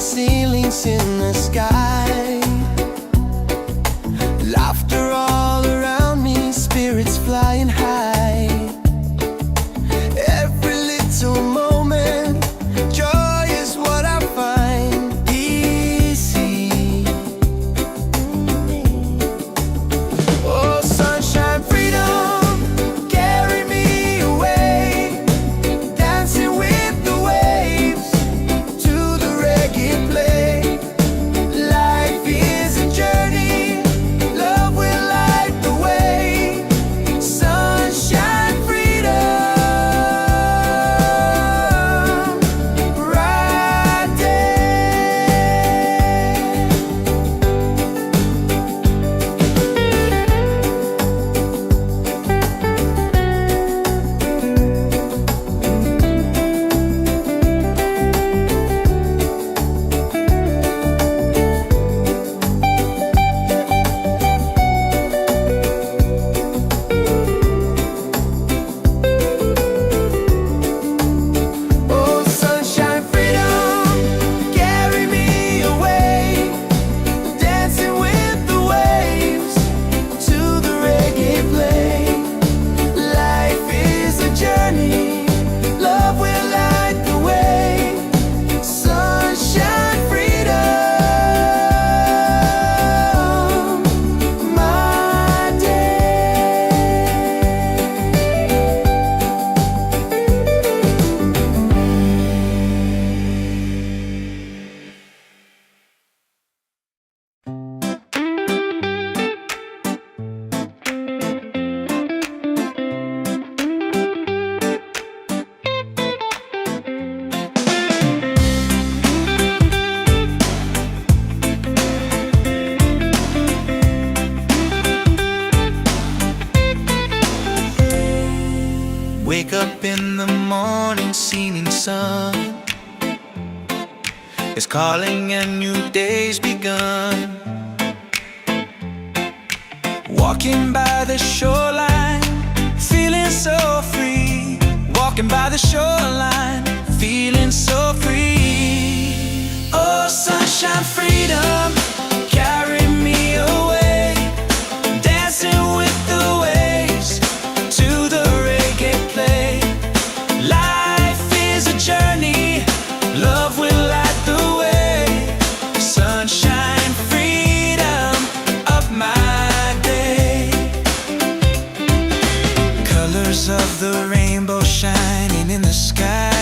ceilings in the sky. Laughter all around me, spirits flying high. Every little moment, joy is what I find easy. Oh, sunshine, freedom, carry me away, dancing with the waves to the reggae play. Life is a journey, love will light the way. Sunshine, freedom, right there. Oh, sunshine, freedom, carry me away, dancing with the waves to the reggae play. Life is a journey, love will light the way. Sunshine, freedom, my day. Wake up in the morning, seeing sun is calling and new day's begun. Walking by the shoreline, feeling so free. Walking by the shoreline, feeling so free. Oh, sunshine, freedom, carry me away, dancing with the waves to the reggae play. Life is a journey, love will light the way. Sunshine, freedom of my day. Colors of the rainbow shining in the sky.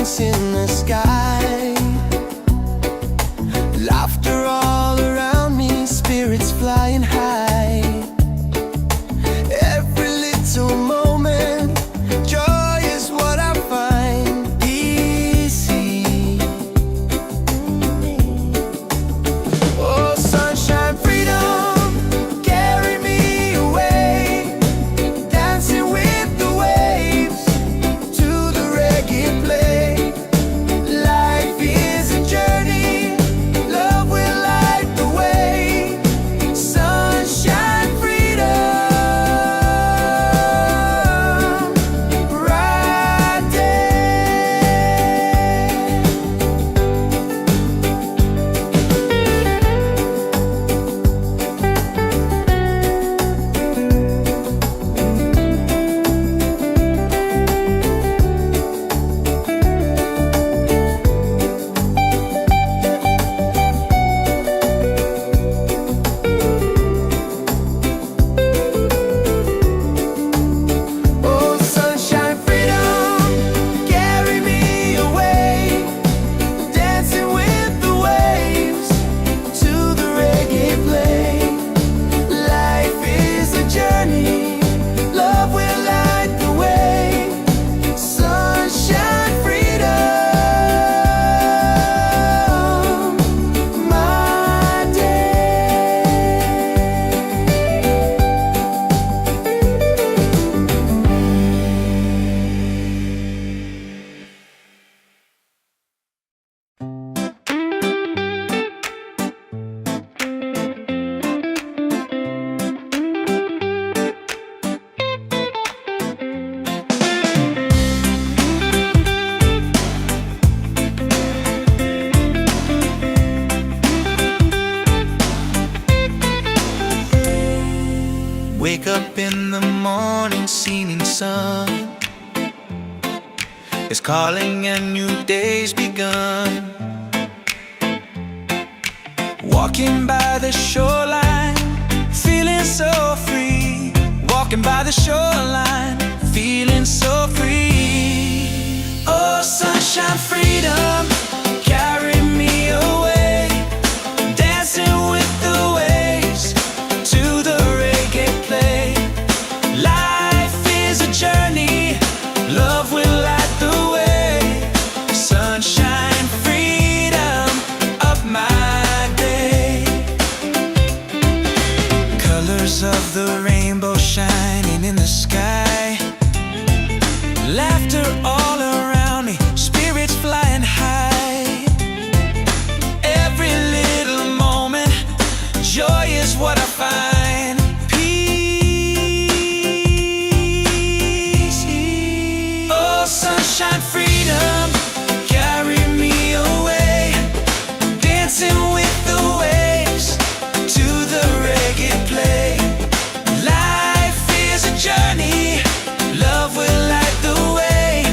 diamonds in the sky. Laughter all around me, spirits flying high. Every little moment, joy is what I find. Easy. Oh, sunshine, freedom, carry me away. Dancing with the waves to the reggae play. Life is a journey, love will light the way. Sunshine, freedom, bright day. Oh, sunshine, freedom, carry me away. Dancing with the waves to the reggae play. Life is a journey, love will light the way. Sunshine, freedom, my day. Wake up in the morning, seeing sun is calling and new day's begun. Walking by the shoreline, feeling so free. Walking by the shoreline, feeling so free. Oh, sunshine, freedom, carry me away. Dancing with the waves to the reggae play. Life is a journey, love will light the way. Sunshine, freedom of my day. Colors of the rainbow shining in the sky. Laughter all around me, spirits flying high. Every little moment, joy is what I find. Peace. Oh, sunshine, freedom, carry me away. Dancing with the waves to the reggae play. Life is a journey, love will light the way.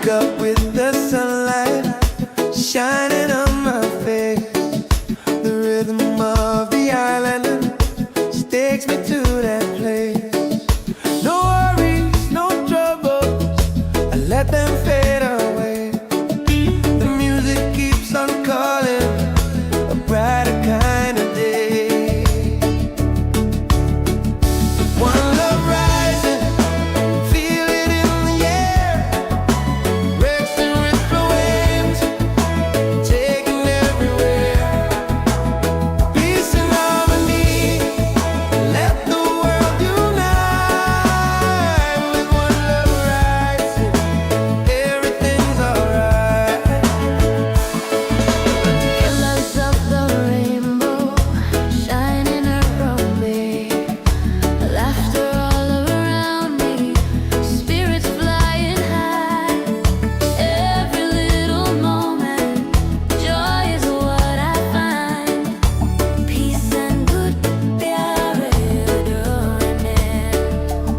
wake up with the sunlight shining on my face. The rhythm of the island takes me to that place. No worries, no troubles, I let them fade away. The music keeps on calling, a brighter kind of day. One love rising, feel it in the air. Racing with the waves, taking everywhere. Peace and harmony, let the world unite. With one love rising, everything's alright. Colors of the rainbow shining around me, laughter all around me, spirits flying high. Every little moment, joy is what I find. Peace and good pyare doing.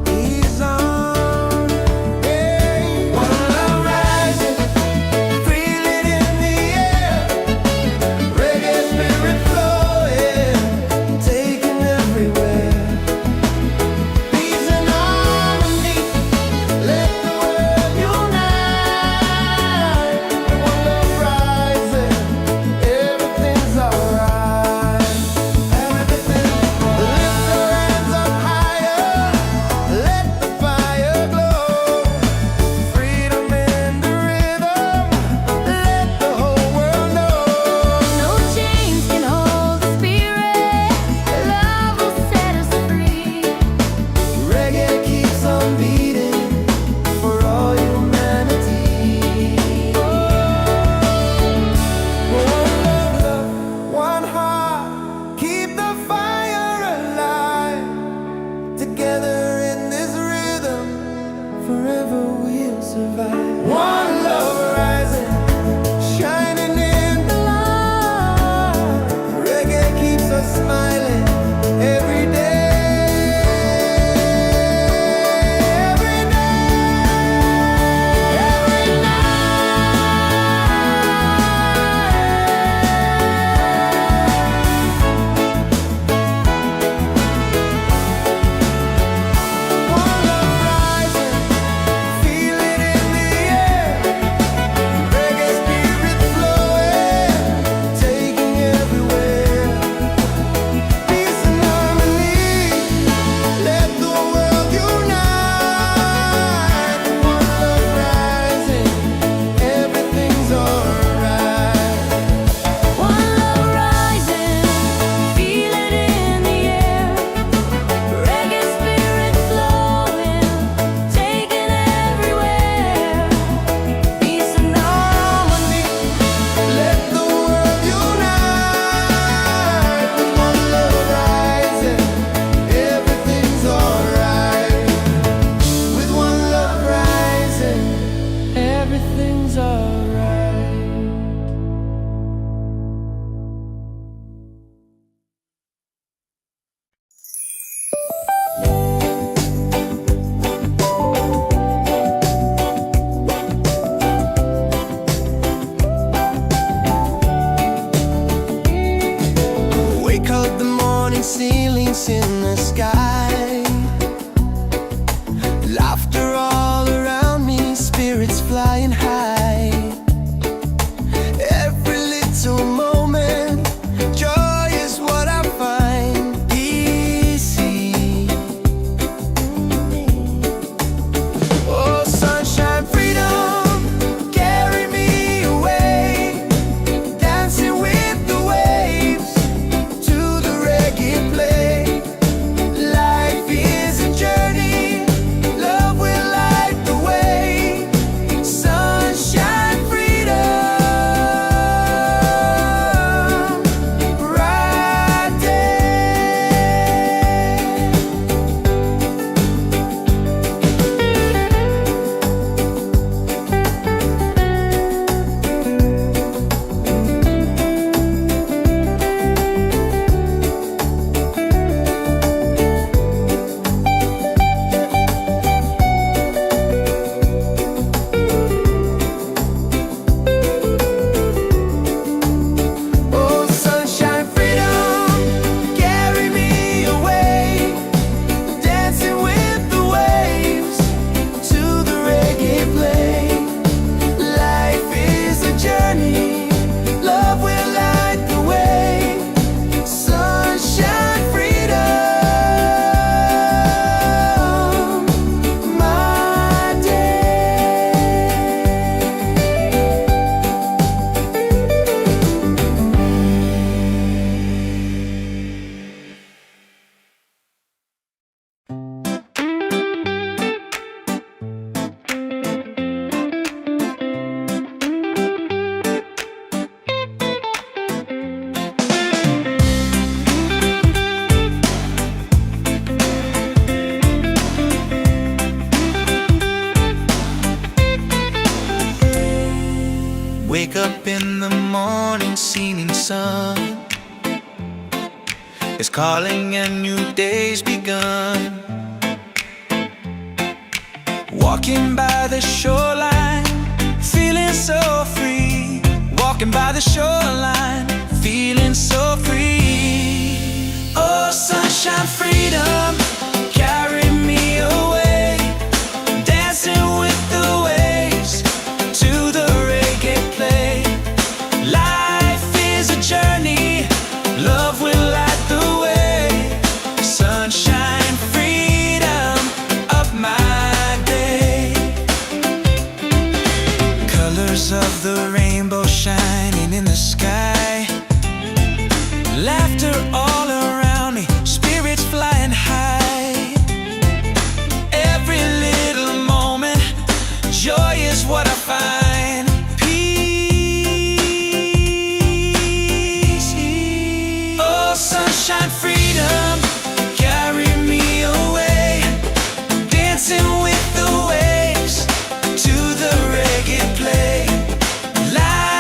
He's on, hey. One love rising, feel it in the air. Reggae spirit flowing, taking everywhere. Peace and harmony, let the world unite. One love rising, everything's alright. Everything, lift your hands up higher, let the fire glow. Freedom in the rhythm, let the whole world know. No chains can hold the spirit, love will set us free. Reggae keeps on beating for all humanity. One love, one heart, keep the fire alive. Together in this rhythm, forever we'll survive. One love rising, shining in the light. Reggae keeps us smiling every day. Every One love rising, feel it in the air. Reggae spirit flowing, taking everywhere. Peace and harmony, let the world unite. One love rising, everything's alright. One love rising, feel it in the air. Reggae spirit flowing, taking everywhere. Peace and harmony, let the world unite. One love rising, everything's alright. With one love rising, everything's alright. Wake up the morning, ceilings in the sky. Laughter all around me, spirits flying high. Every little moment, joy is what I find. Easy. Oh, sunshine, freedom, carry me away. Dancing with the waves to the reggae play. Wake up in the morning, seeing sun is calling and new day's begun. Walking by the shoreline, feeling so free. Walking by the shoreline, feeling so free. Oh, sunshine, freedom, carry me away. Dancing with the waves to the reggae play. Life is a journey, love will light the way. Sunshine, freedom of my day. Colors of the rainbow shining in the sky. Laughter all around me, spirits flying high. Every little moment, joy is what I find. Peace. Oh, sunshine, freedom, carry me away. Dancing with the waves to the reggae play. Life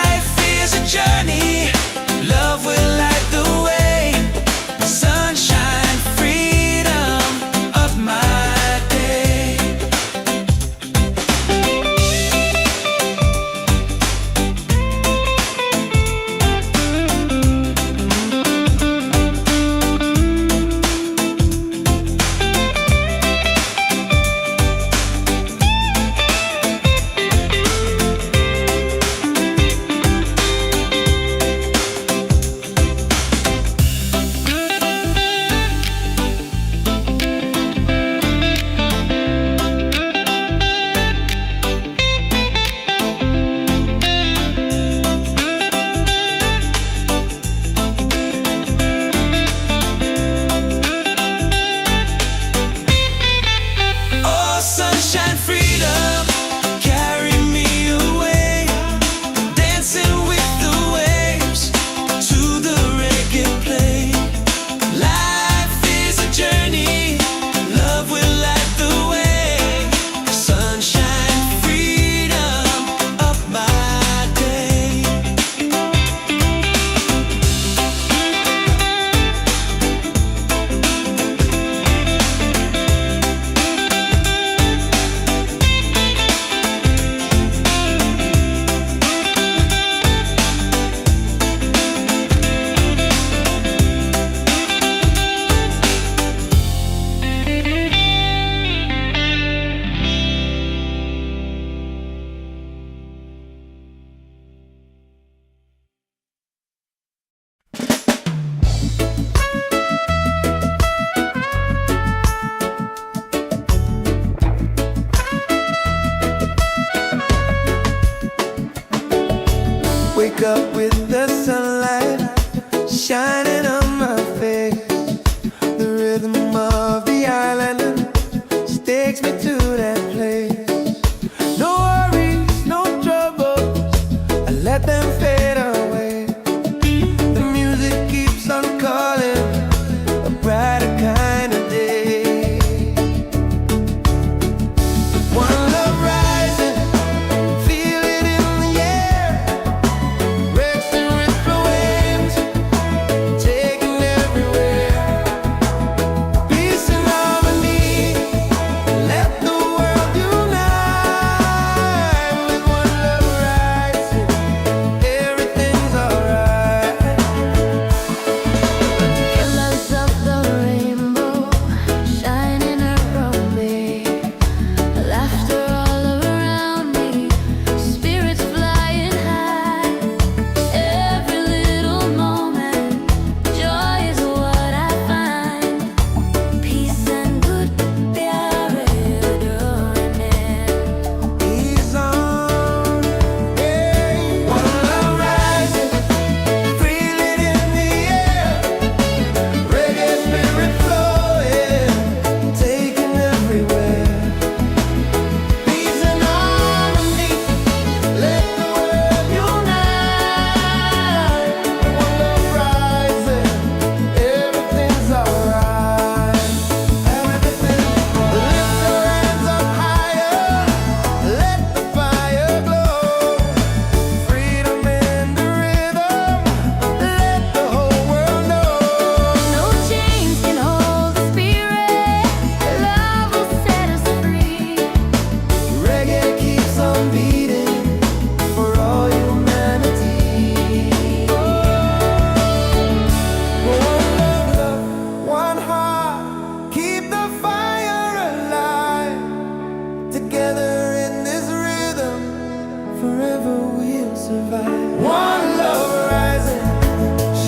survive. One love rising,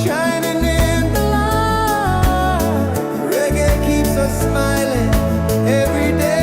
shining in the light. Reggae keeps us smiling every day.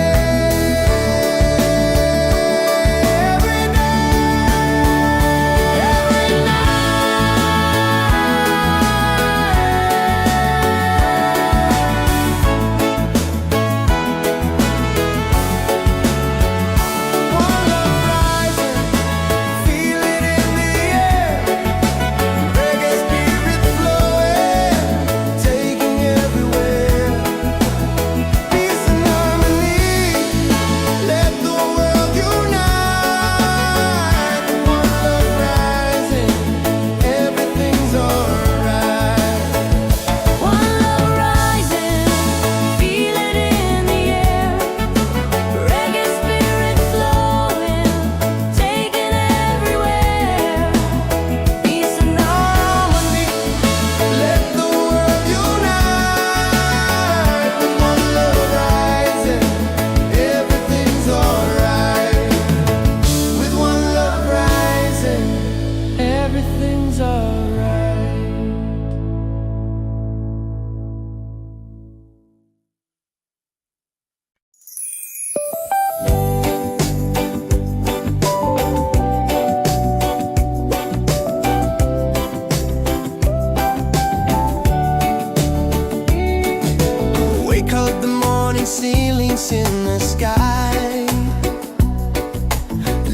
Ceilings in the sky,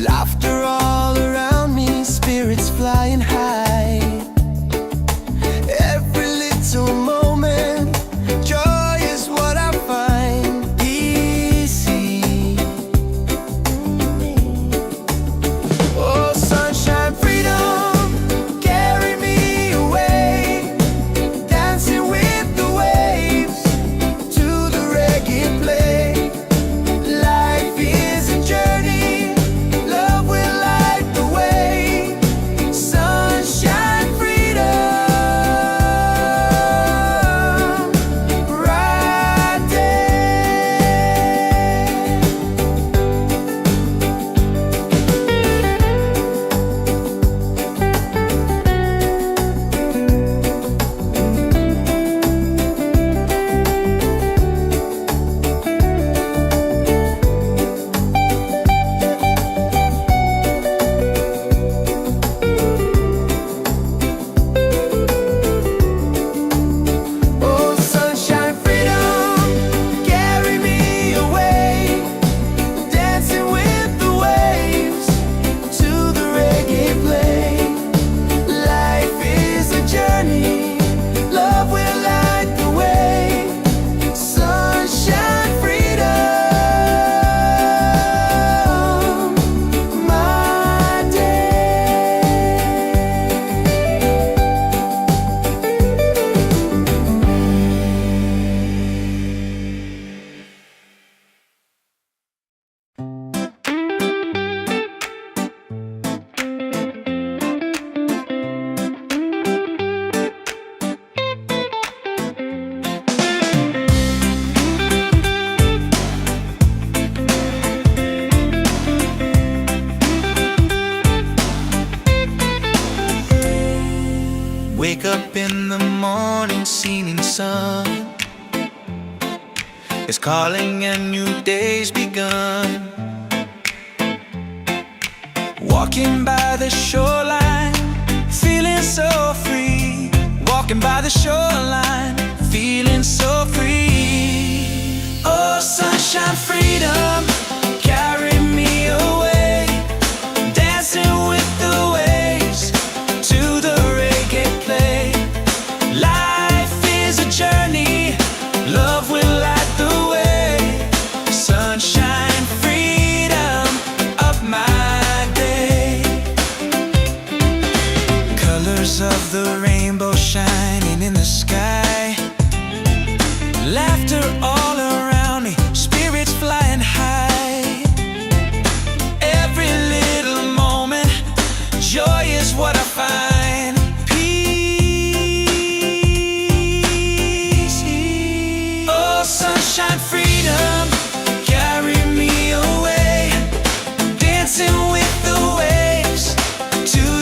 laughter all around me, spirits flying high. Every little moment, joy is what I find. Easy. Oh, sunshine, freedom, carry me away, dancing with the waves to the reggae play. Life is a journey, love will light the way. Sunshine, freedom, right Oh, sunshine, freedom, carry me away, dancing with the waves to the reggae play. Life is a journey, love will light the way. Sunshine, freedom, my day. Wake up in the morning, seeing sun is calling and new day's begun. Walking by the shoreline, feeling so free. Walking by the shoreline, feeling so free. Oh, sunshine, freedom, carry me away, dancing with the waves to the reggae play. Life is a journey, love will light the way. Sunshine, freedom, up my day. Colors of the rainbow shining in the sky, laughter all around me, spirits flying high. Every little moment, joy is what I find. Peace. Oh, sunshine, freedom, carry me away, dancing with the waves to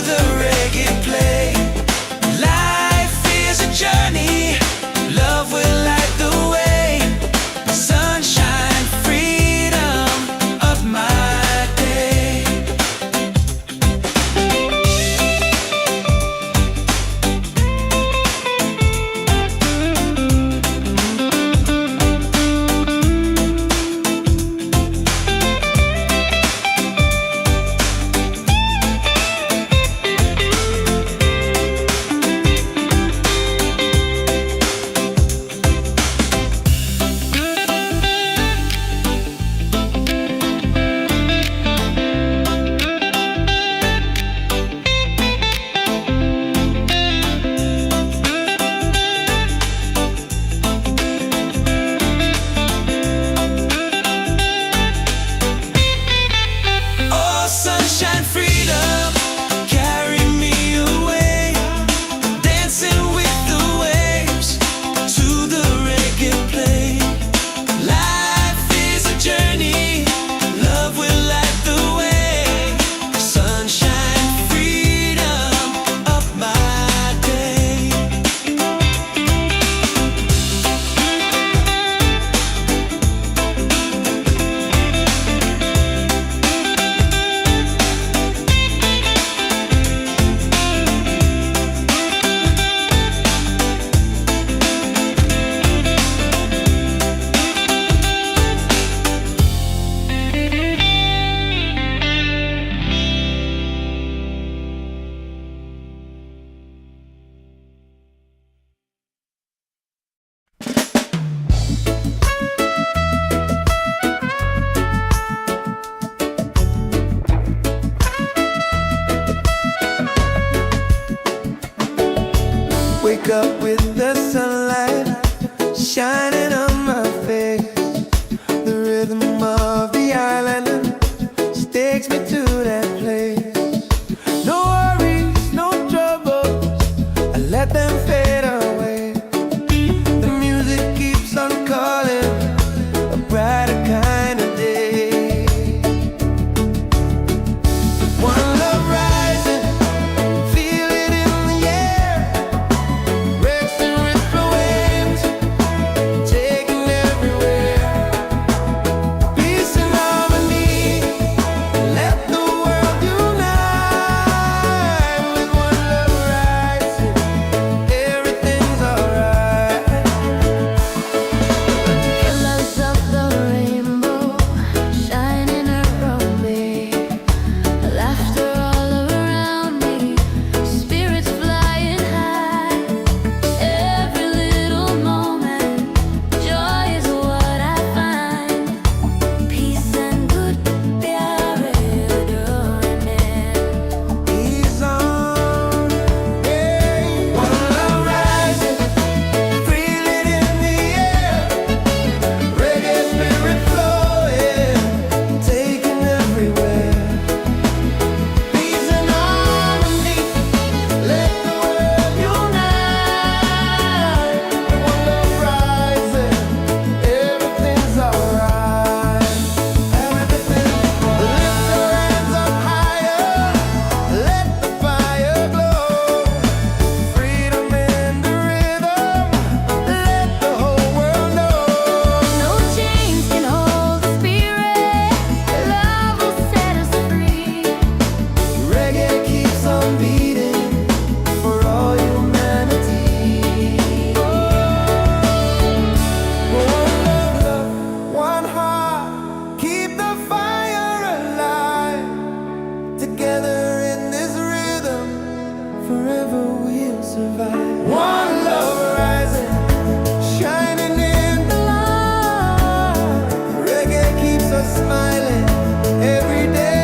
together in this rhythm, forever we'll survive. One love rising, shining in the light. Reggae keeps us smiling every day.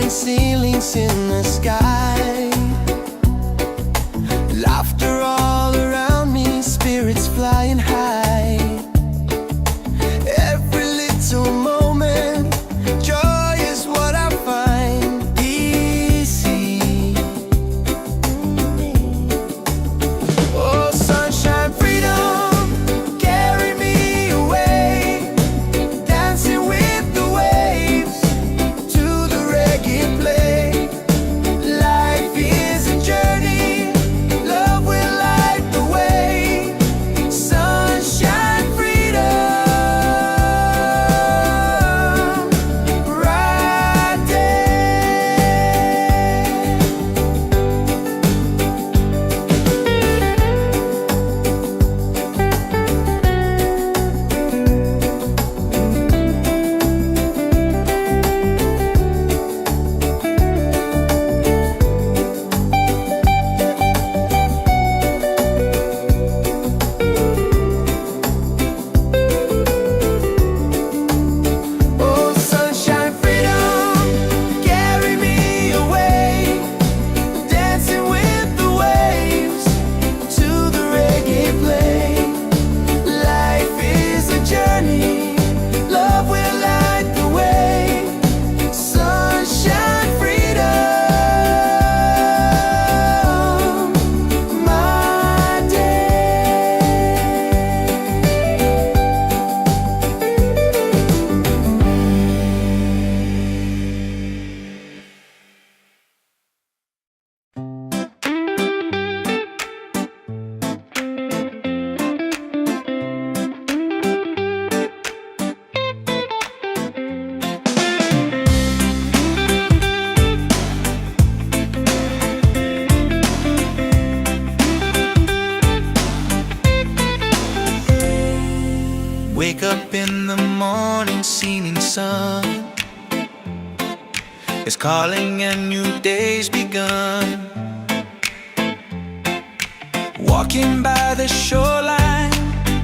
Ceilings in the sky, laughter all around me, spirits flying high. Every little moment, joy is what I find easy. Oh, sunshine, freedom, carry me away, dancing with the waves to the reggae play. Life is a journey, love will light the way. Sunshine, freedom, bright day. Oh, sunshine, freedom, carry me away, dancing with the waves to the reggae play. Life is a journey, love will light the way. Sunshine, freedom, my day. Wake up in the morning, seeing sun is calling and new day's begun. Walking by the shoreline,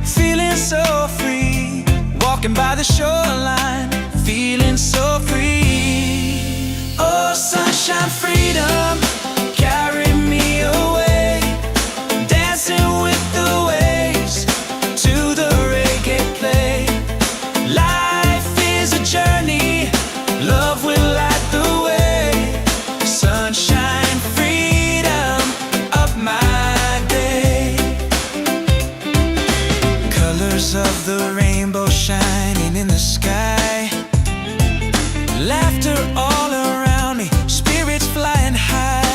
feeling so free. Walking by the shoreline, feeling so free. Oh, sunshine, freedom, carry me away, dancing with the waves to the reggae play. Life is a journey, love will light the way. Sunshine, freedom, up my day. Colors of the rainbow shining in the sky, laughter all around me, spirits flying high.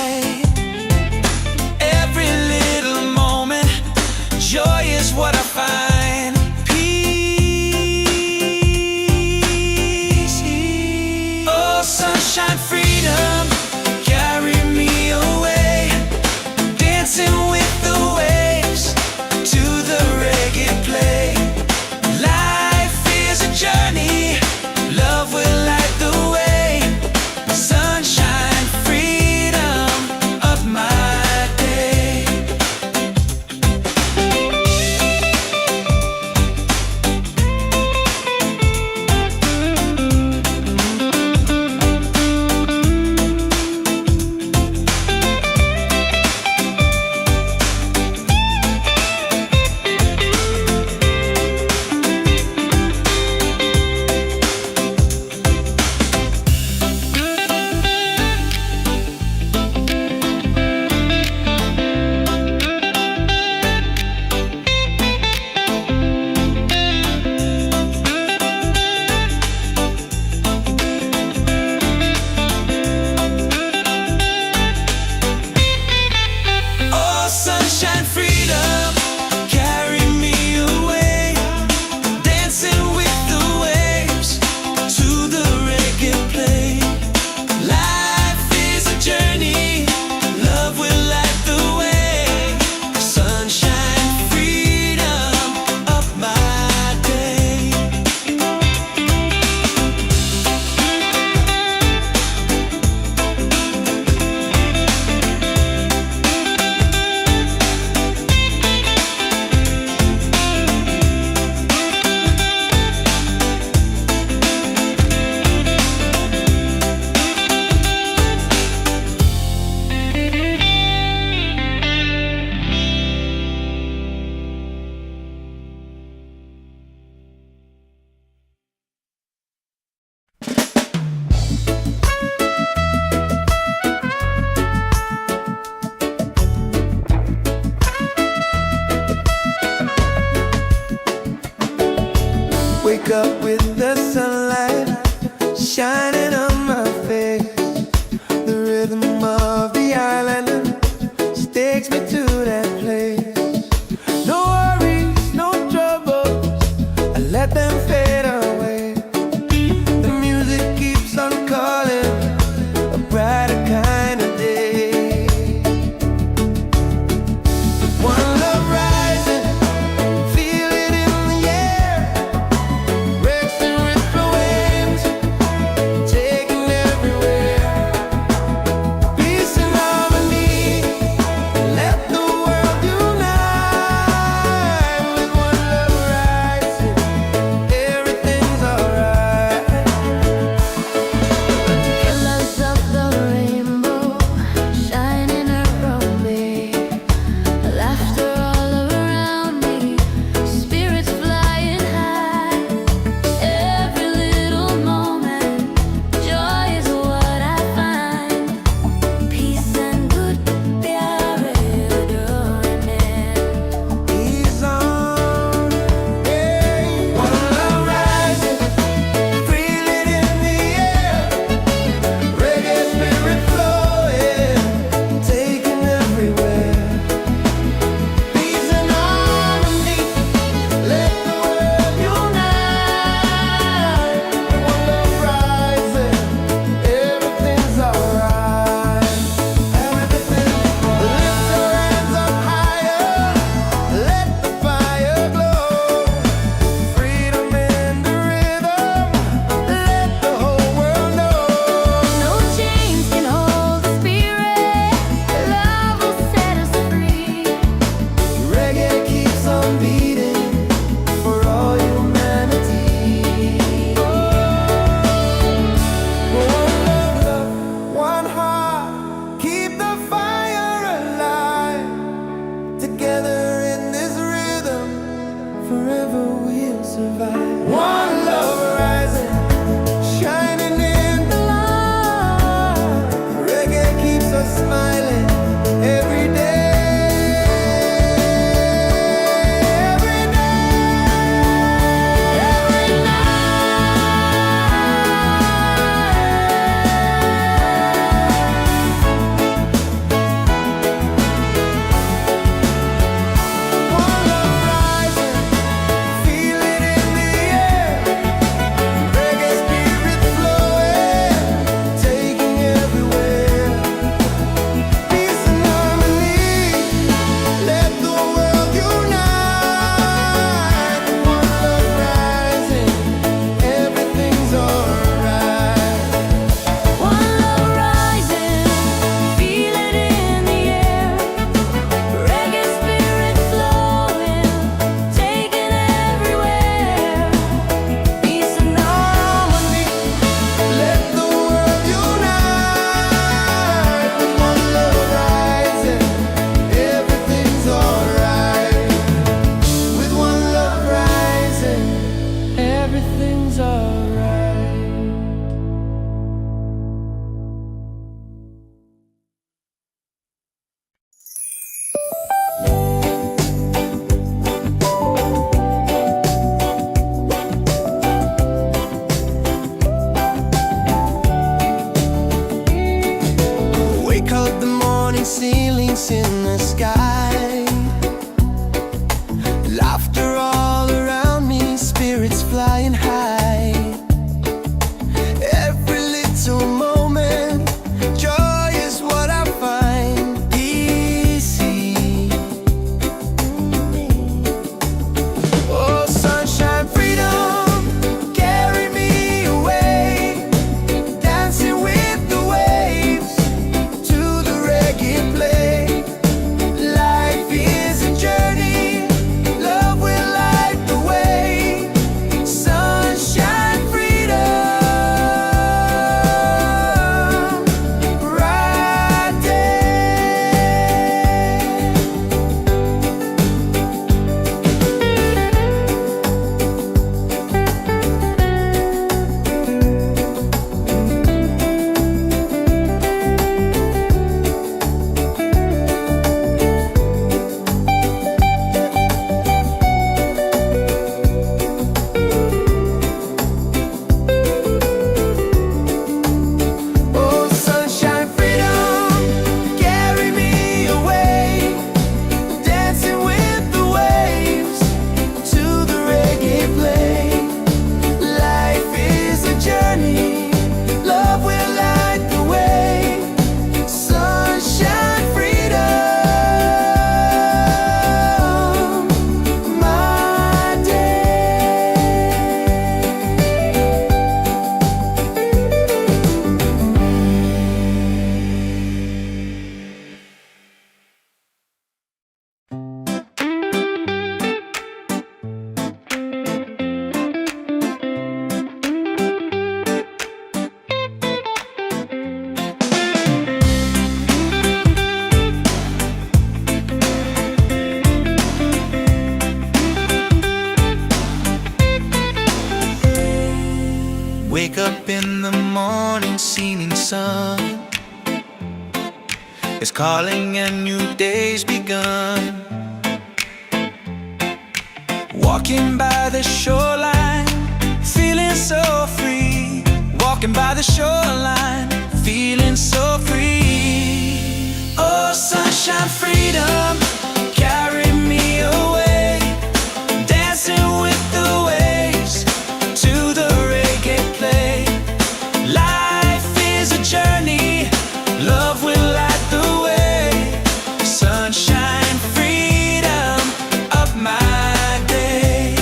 dance in the sky. Laughter all around me, spirits flying high. Every little moment, joy is what I find easy. Oh, sunshine, freedom, carry me away, dancing with the waves to the reggae play. Life is a journey, love will light the way. Sunshine, freedom, right there. Oh, sunshine, freedom, carry me away, dancing with the waves to the reggae play. Life is a journey, love will light the way. Sunshine, freedom, my day. Wake up in the morning, seeing sun is calling and new day's begun. Walking by the shoreline, feeling so free. Walking by the shoreline, feeling so free. Oh, sunshine, freedom, carry me away, dancing with the waves to the reggae play. Life is a journey, love will light the way. Sunshine, freedom, up my day.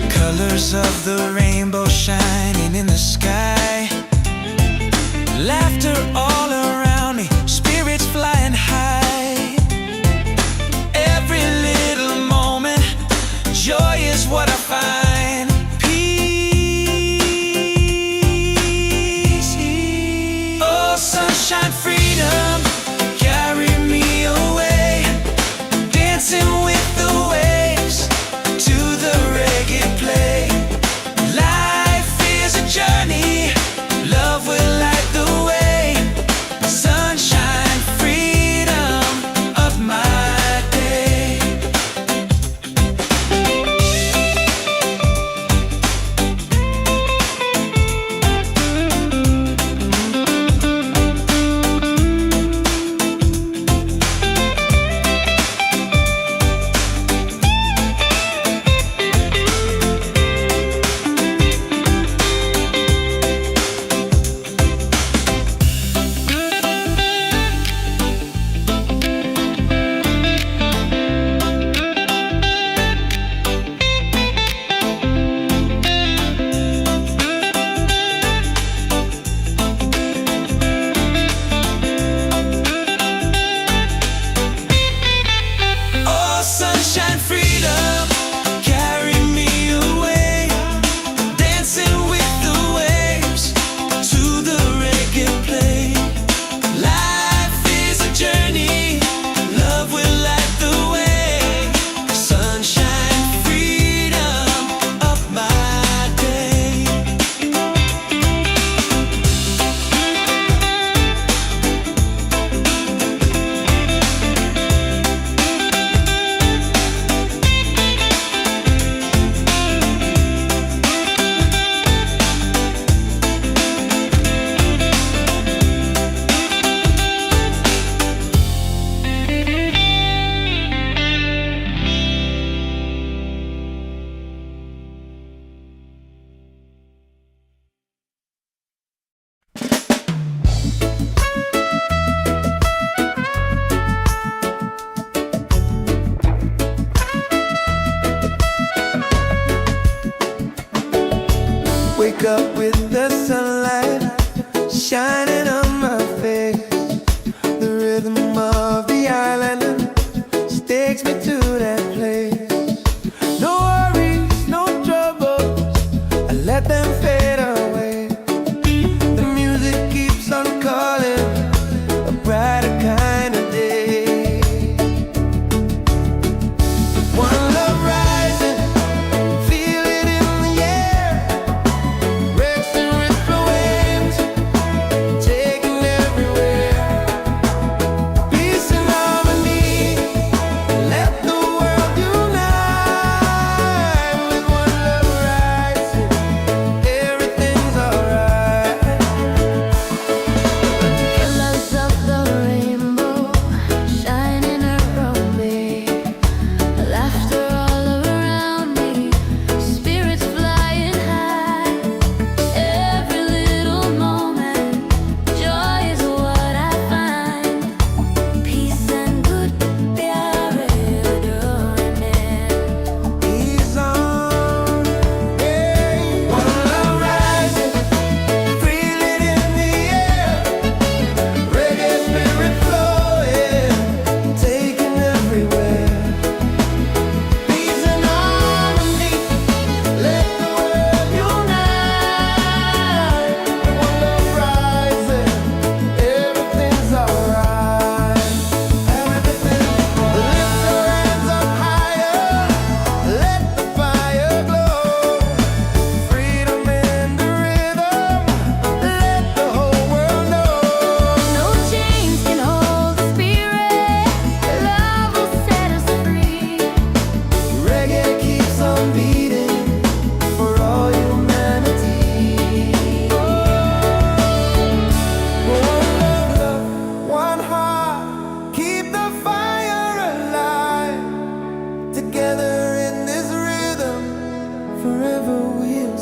Colors of the rainbow shining in the sky. Laughter all around me, spirits flying high.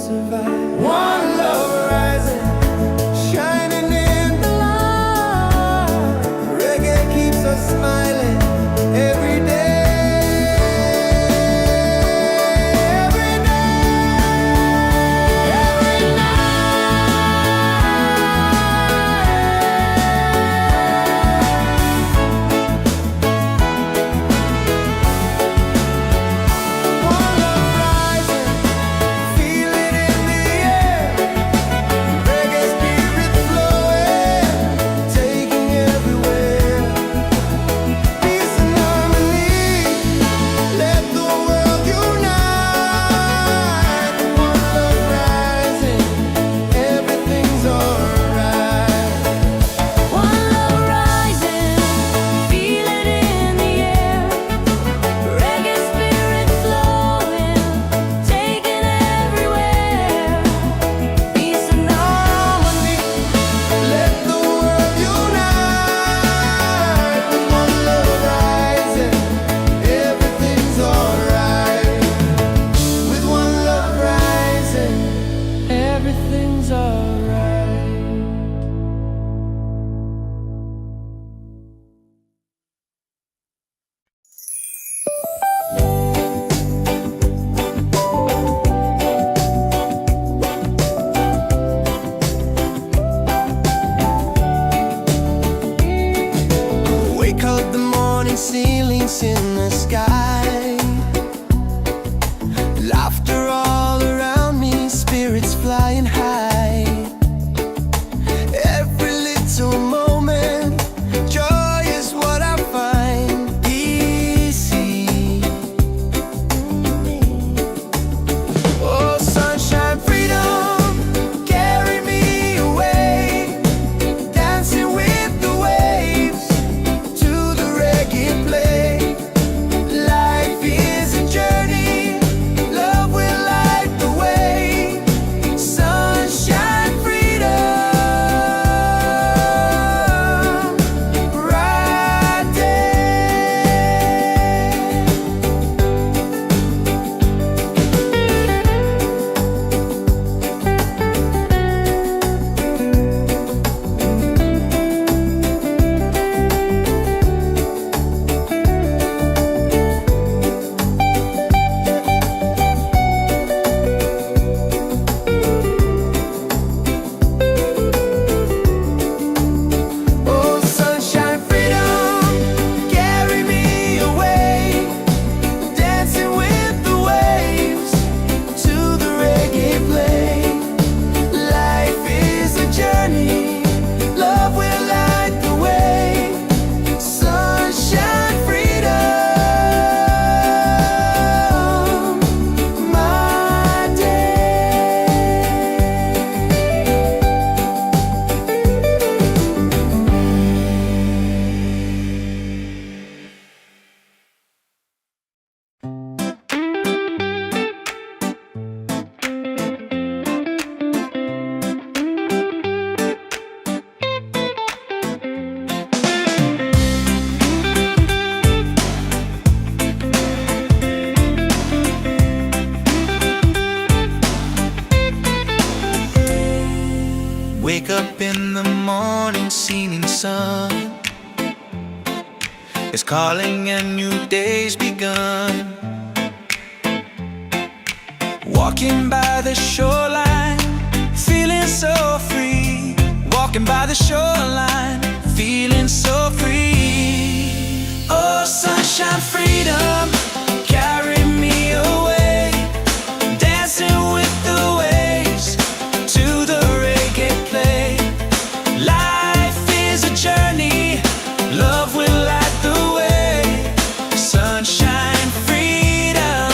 survive. One love rising, shining in the light. Reggae keeps us smiling every day. Ceilings in the sky, laughter all around me, spirits flying high. Every little moment, joy is what I find easy. Oh, sunshine, freedom, carry me away, dancing with the waves to the reggae play. Life is a journey, love will light the way. Sunshine, freedom, bright Oh, sunshine, freedom, carry me away, dancing with the waves to the reggae play. Life is a journey, love will light the way. Sunshine, freedom, my day. Wake up in the morning, seeing sun is calling and new day's begun. Walking by the shoreline, feeling so free. Walking by the shoreline, feeling so free. Oh, sunshine, freedom, carry me away, dancing with the waves to the reggae play. Life is a journey, love will light the way. Sunshine, freedom,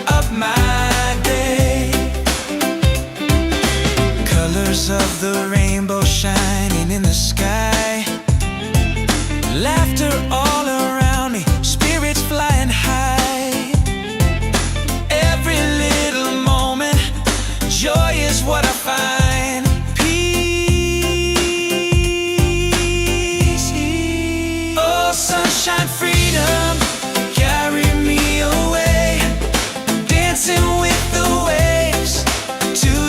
up my day. Colors of the rainbow shining in the sky, laughter all around me, spirits flying high. Every little moment, joy is what I find. Peace. Oh, sunshine, freedom, carry me away, dancing with the waves to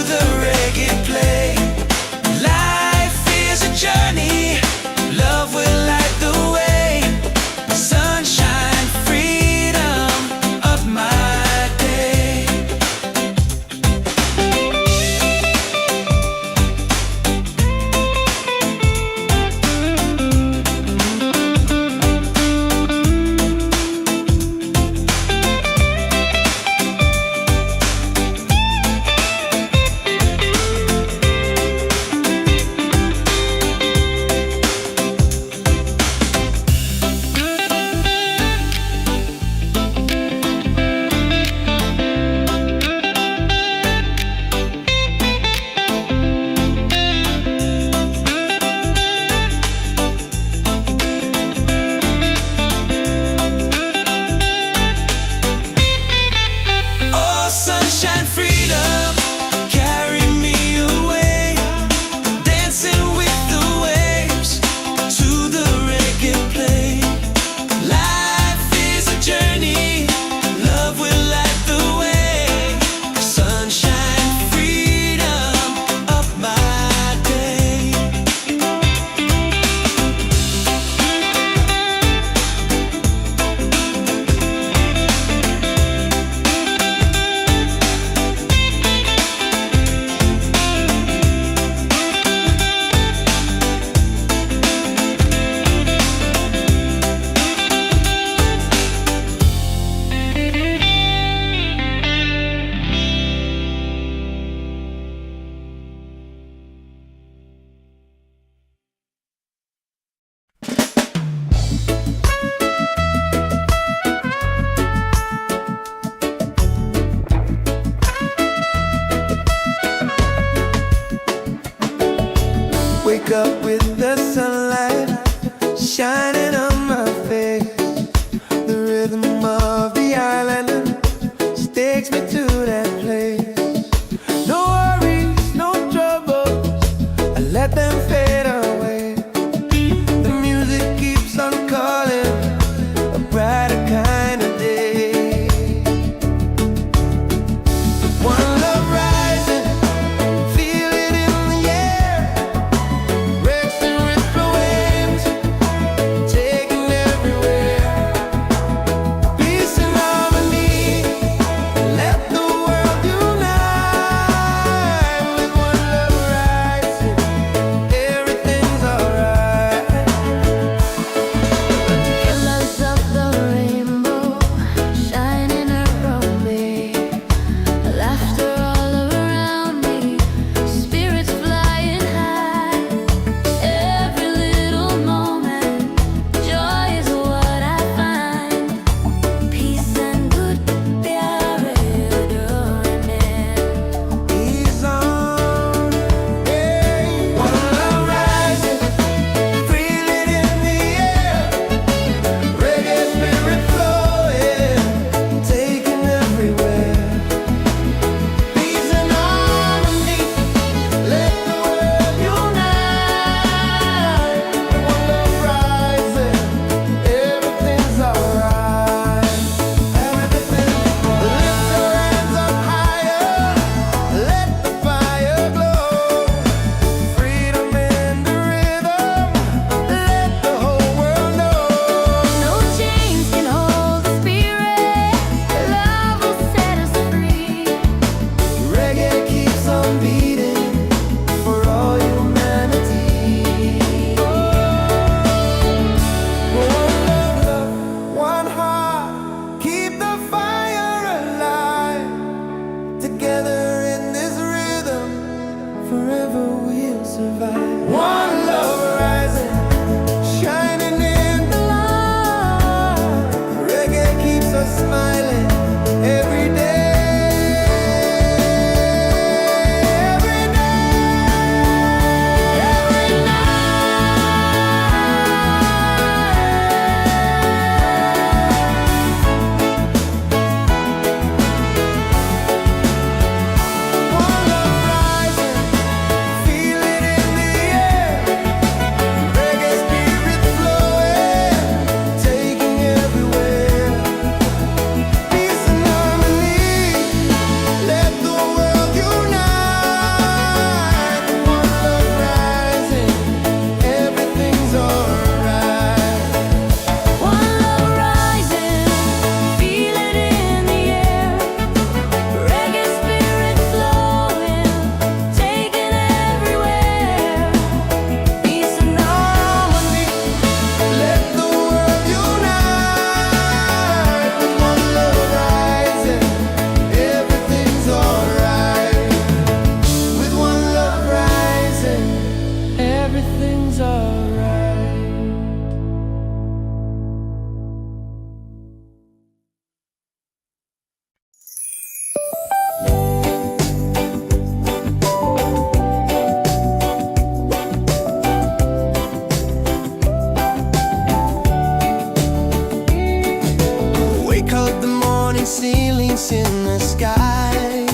falling ceilings in the sky.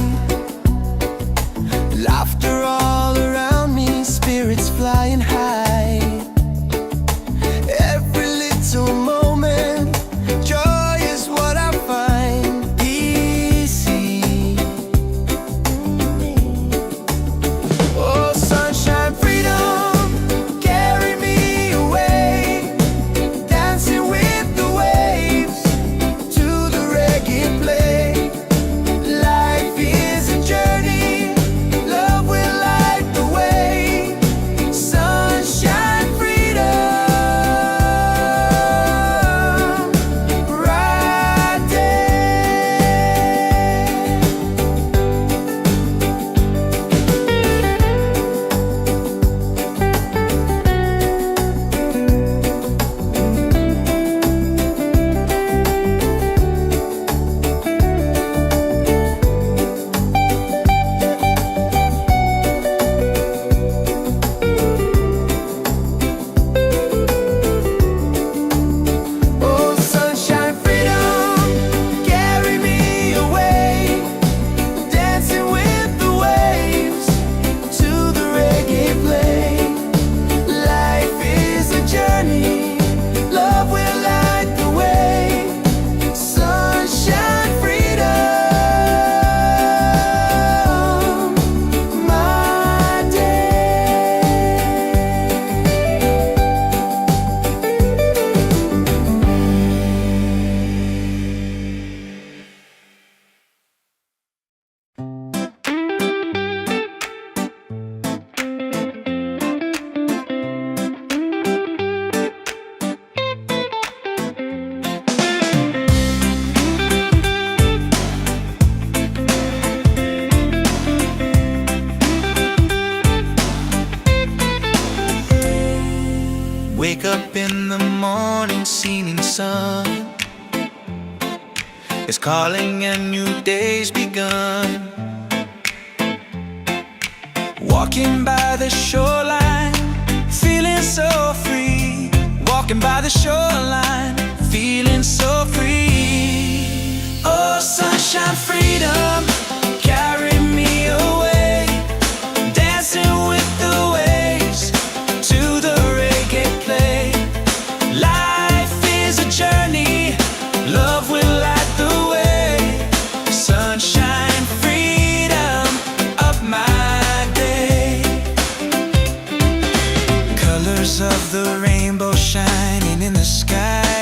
Laughter all around me, spirits flying high. Every little moment, joy is what I find easy. Oh, sunshine, freedom, carry me away, dancing with the waves to the reggae play. Life is a journey, love will light the way. Sunshine, freedom, right there. Oh, sunshine, freedom, carry me away, dancing with the waves to the reggae play. Life is a journey, love will light the way. Sunshine, freedom, my day. Wake up in the morning, seeing sun is calling and new day's begun. Walking by the shoreline, feeling so free. Walking by the shoreline, feeling so free. Oh, sunshine, freedom, carry me away, dancing with the waves to the reggae play. Life is a journey, love will light the way. Sunshine, freedom, up my day. Colors of the rainbow shining in the sky.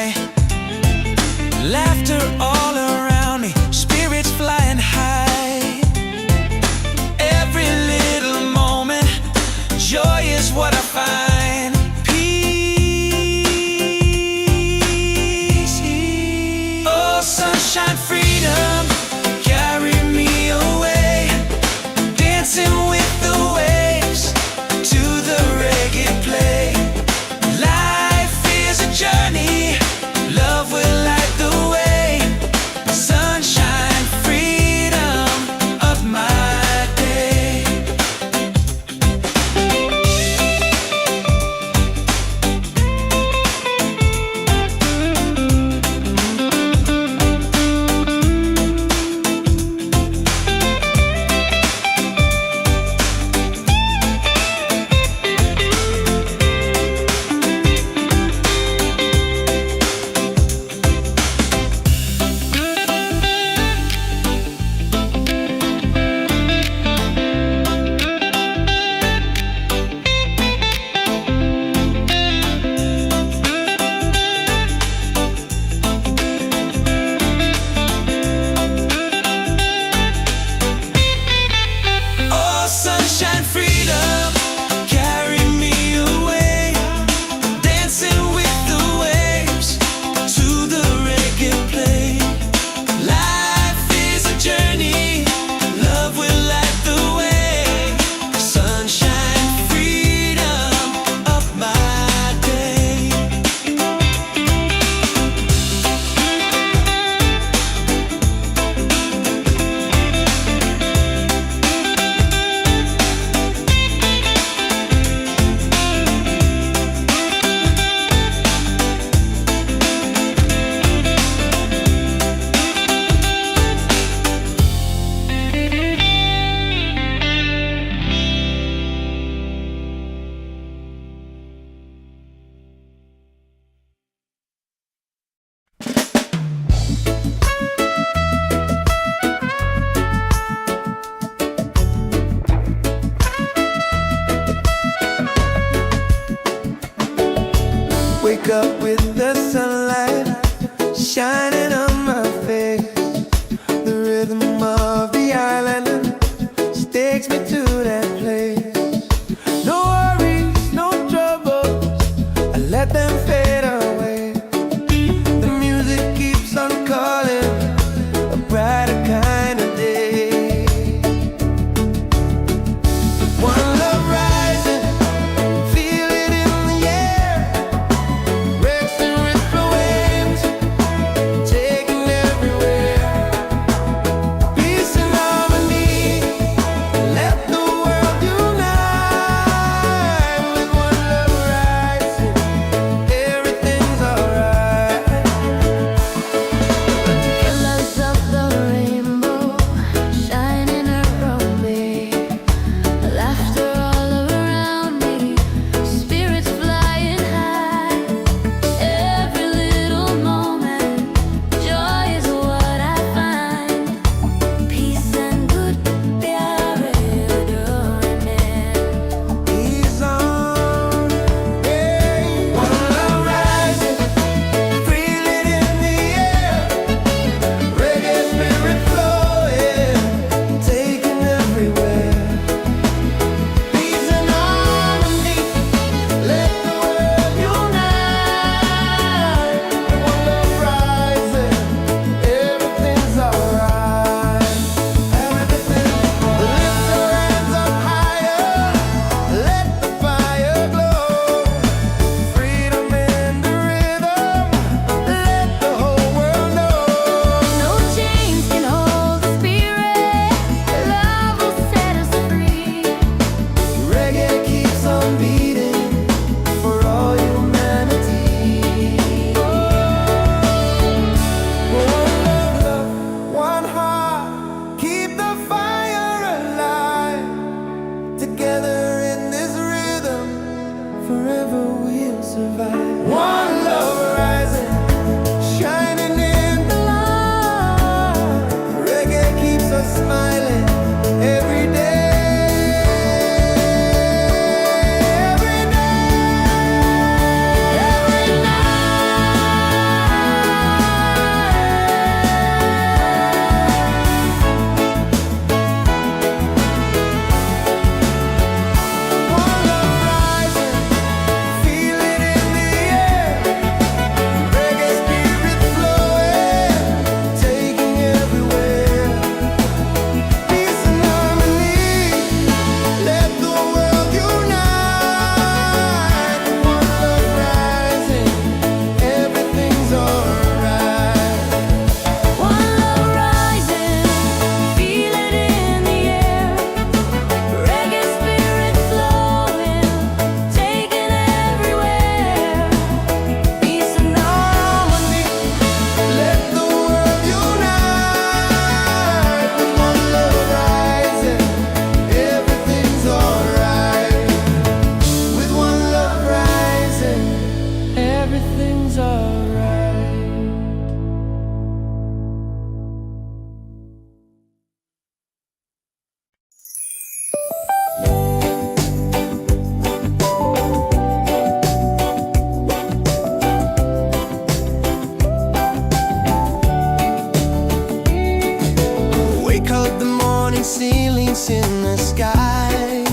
ceilings in the sky.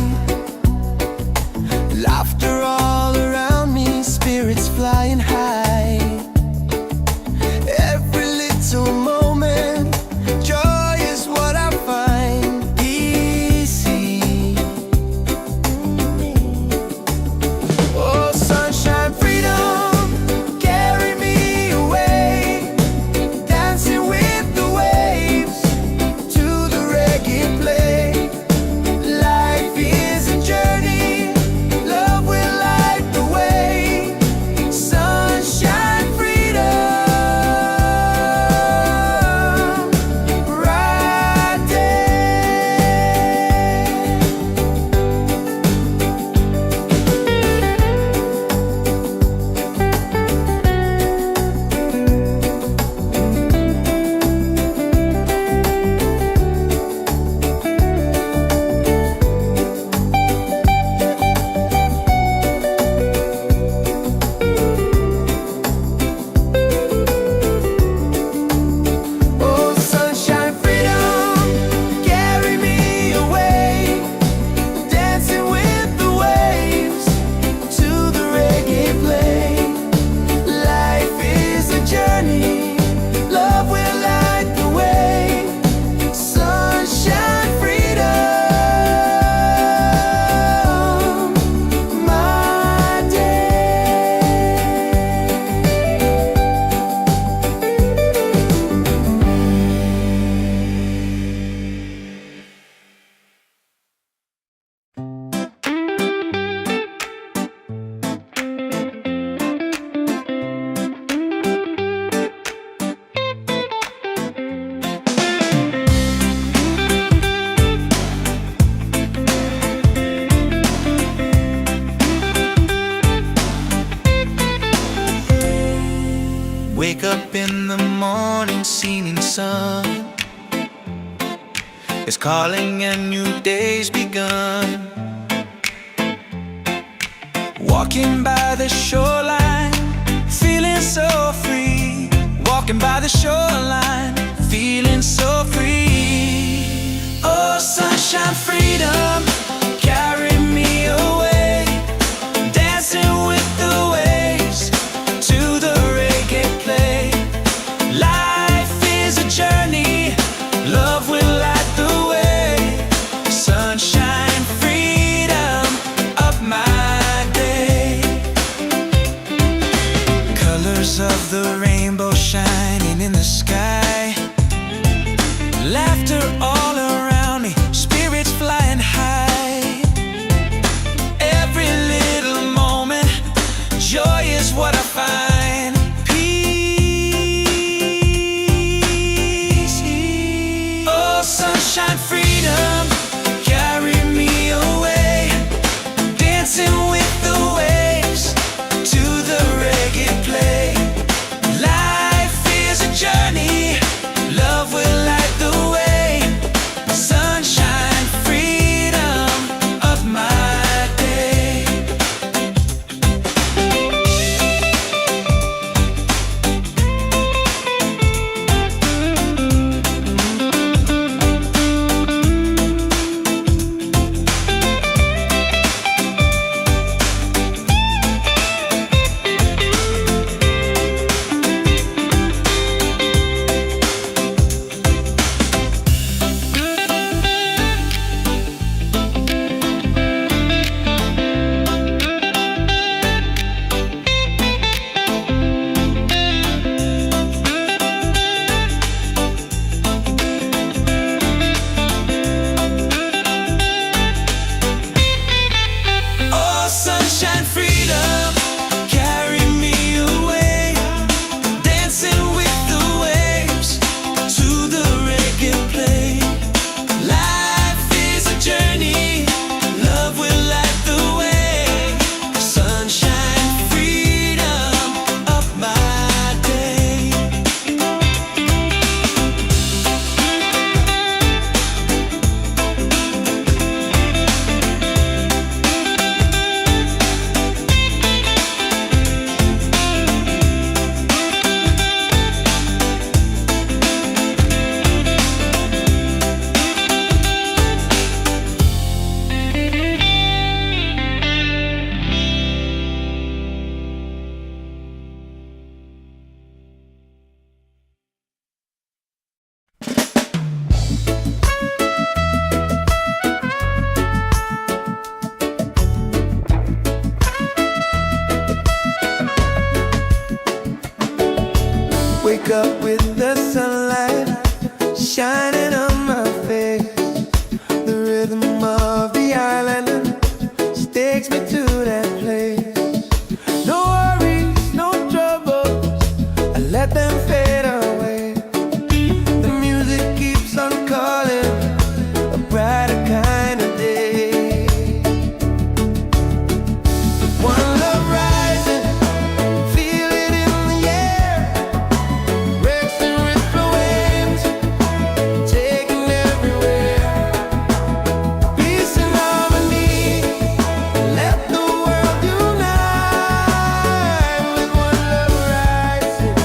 Laughter all around me, spirits flying high. Every little moment, joy is what I find easy. Oh, sunshine, freedom, carry me away, dancing with the waves to the reggae play. Life is a journey, love will light the way. Sunshine, freedom, right there. Oh, sunshine, freedom, carry me away, dancing with the waves to the reggae play. Life is a journey, love will light the way. Sunshine, freedom, my day. Wake up in the morning, seeing sun is calling and new day's begun. Walking by the shoreline, feeling so free. Walking by the shoreline, feeling so free. Oh, sunshine, freedom, carry me away, dancing with the waves to the reggae play. Life is a journey, love will light the way. Sunshine, freedom, up my day. Colors of the rainbow shining in the sky. Laughter all around me, spirits flying high. Every little moment, joy is what I find. Peace. Oh, sunshine, freedom, carry me away, dancing with the waves to the reggae play. Life wake up with the sunlight shining on my face. The rhythm of the island takes me to that place. No worries, no troubles, I let them fade away. The music keeps on calling, a brighter kind of day. One love rising, feel it in the air, racing with the waves, taking everywhere. Peace and harmony, let the world unite with one love rising.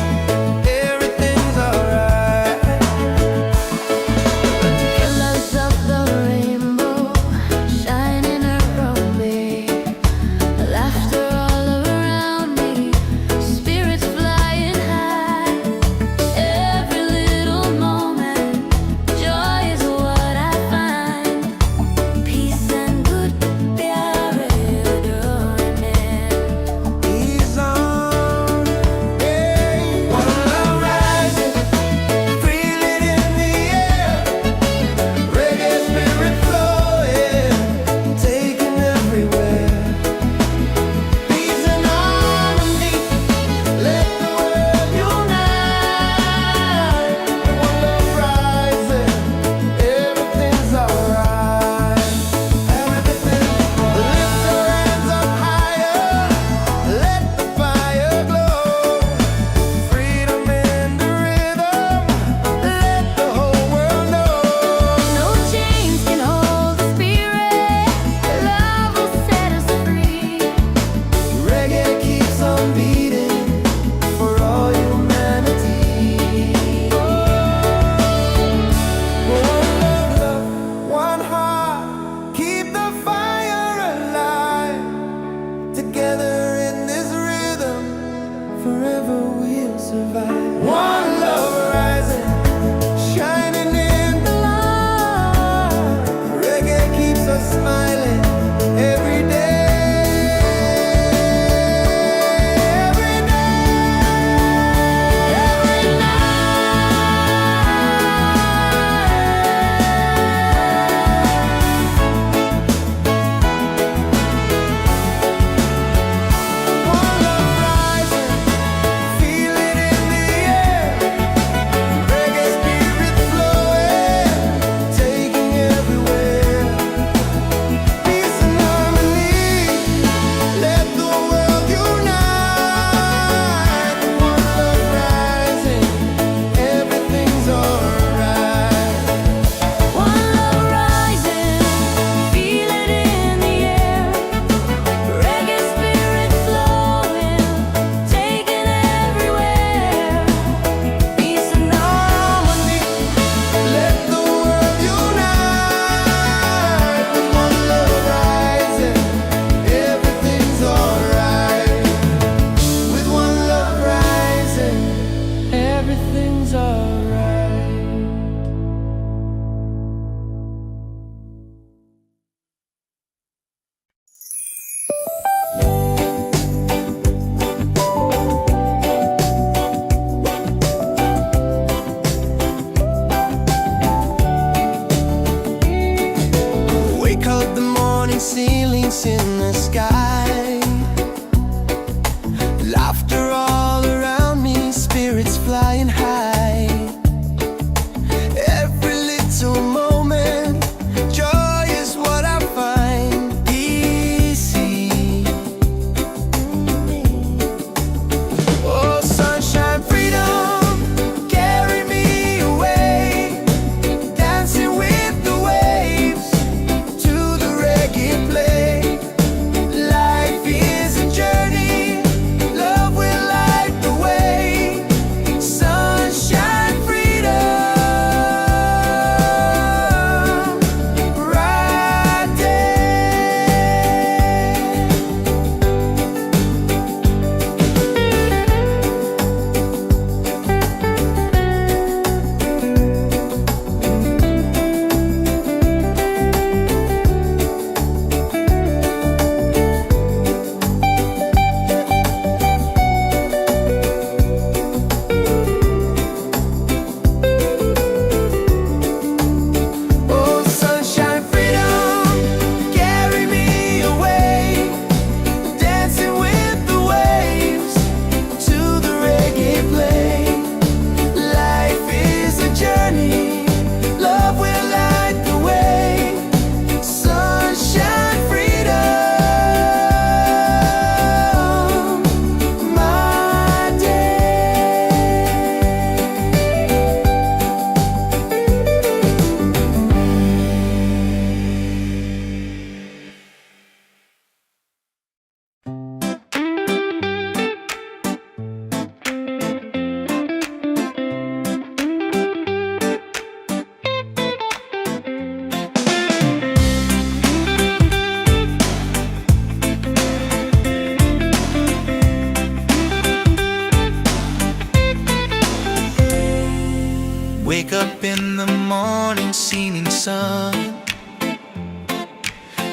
Wake up in the morning, seeing sun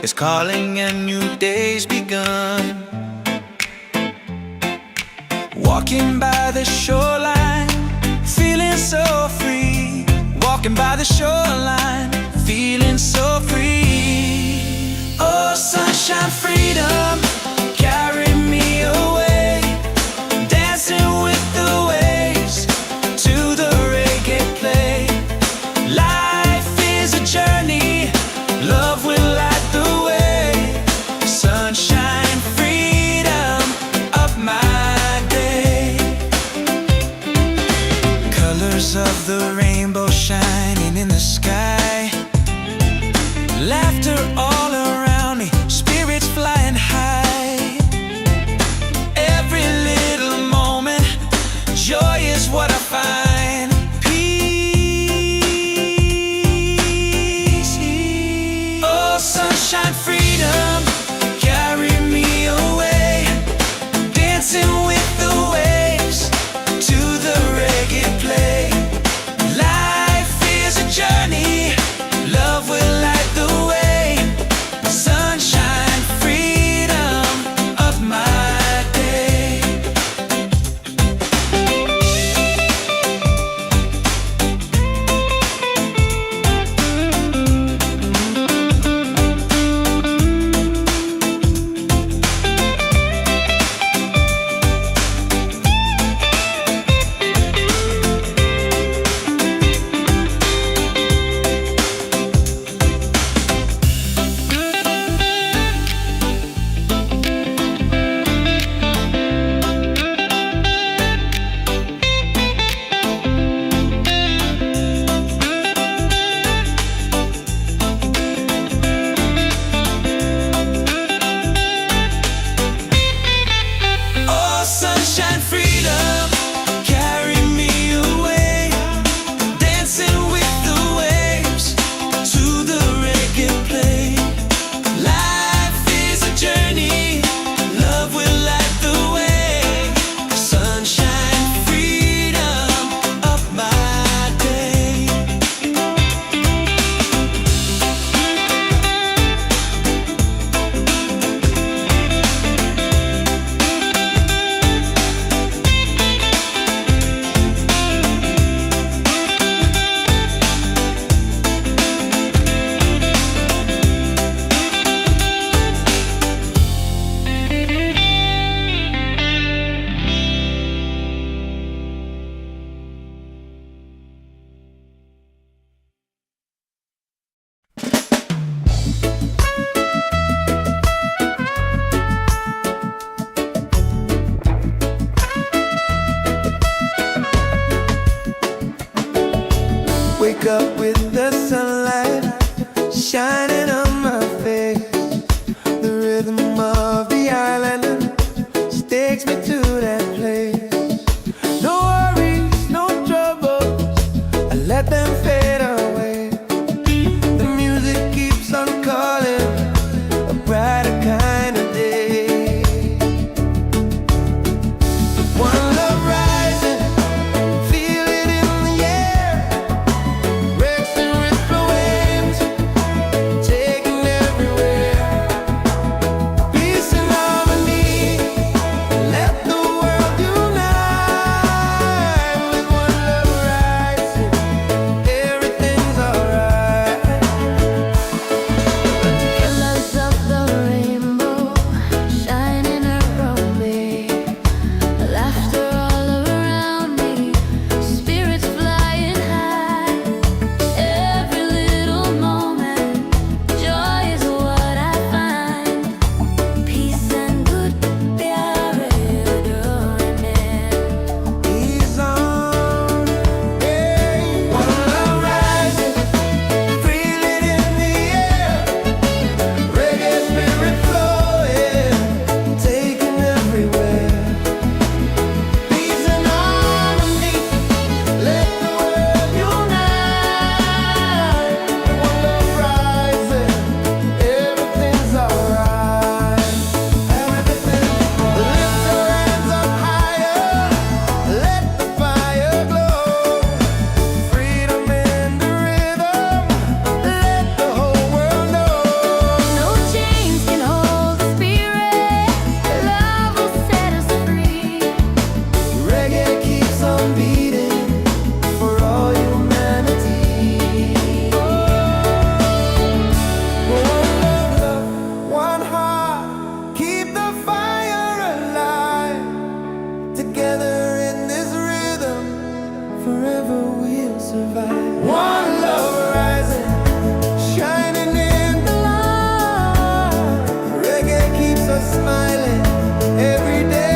is calling and new day's begun. Walking by the shoreline, feeling so free. Walking by the shoreline, feeling so free. Oh, sunshine, freedom, carry me away. Dancing with the waves to the reggae play. Life is a journey, love will light the way. Sunshine, freedom, up my day. Colors of the rainbow shining in the sky. Laughter all around me, spirits flying high. Every little moment, joy is what I find. Peace. Oh, sunshine, freedom, carry me away. Dancing with the waves to the reggae play. Life is a journey, love will light the way. Sunshine, freedom, of my day. survive. One love rising, shining in the light. Reggae keeps us smiling every day.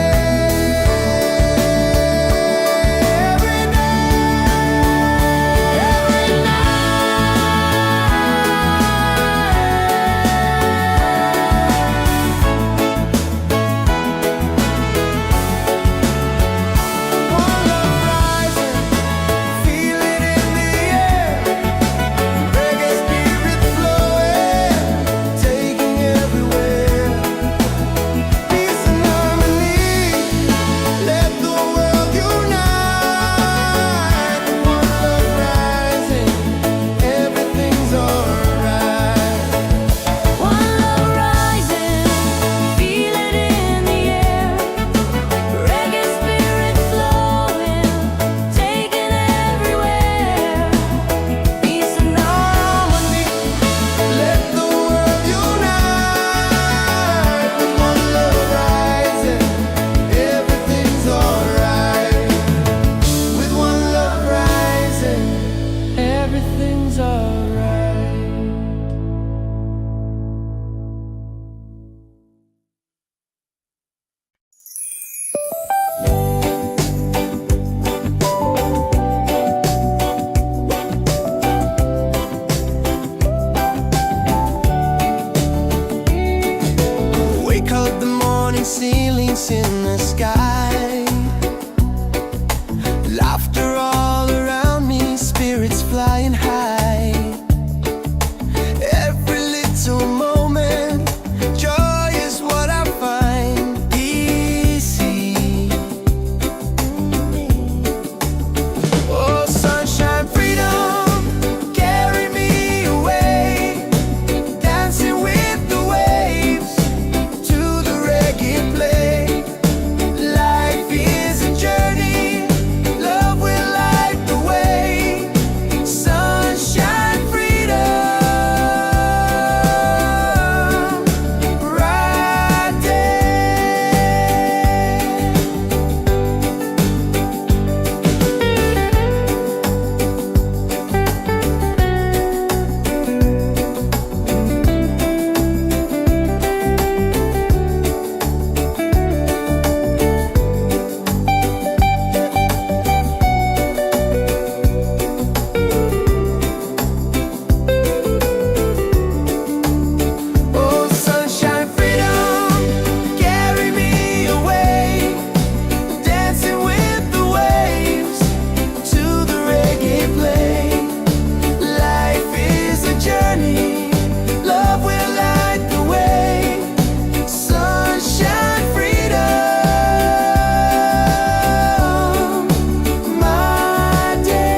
Ceilings in the sky, laughter all around me, spirits flying high. Every little moment, joy is what I find easy. Oh, sunshine, freedom, carry me away, dancing with the waves to the reggae play. Life is a journey, love will light the way. Sunshine, freedom, right there. Oh, sunshine, freedom, carry me away, dancing with the waves to the reggae play. Life is a journey, love will light the way. Sunshine, freedom, my day.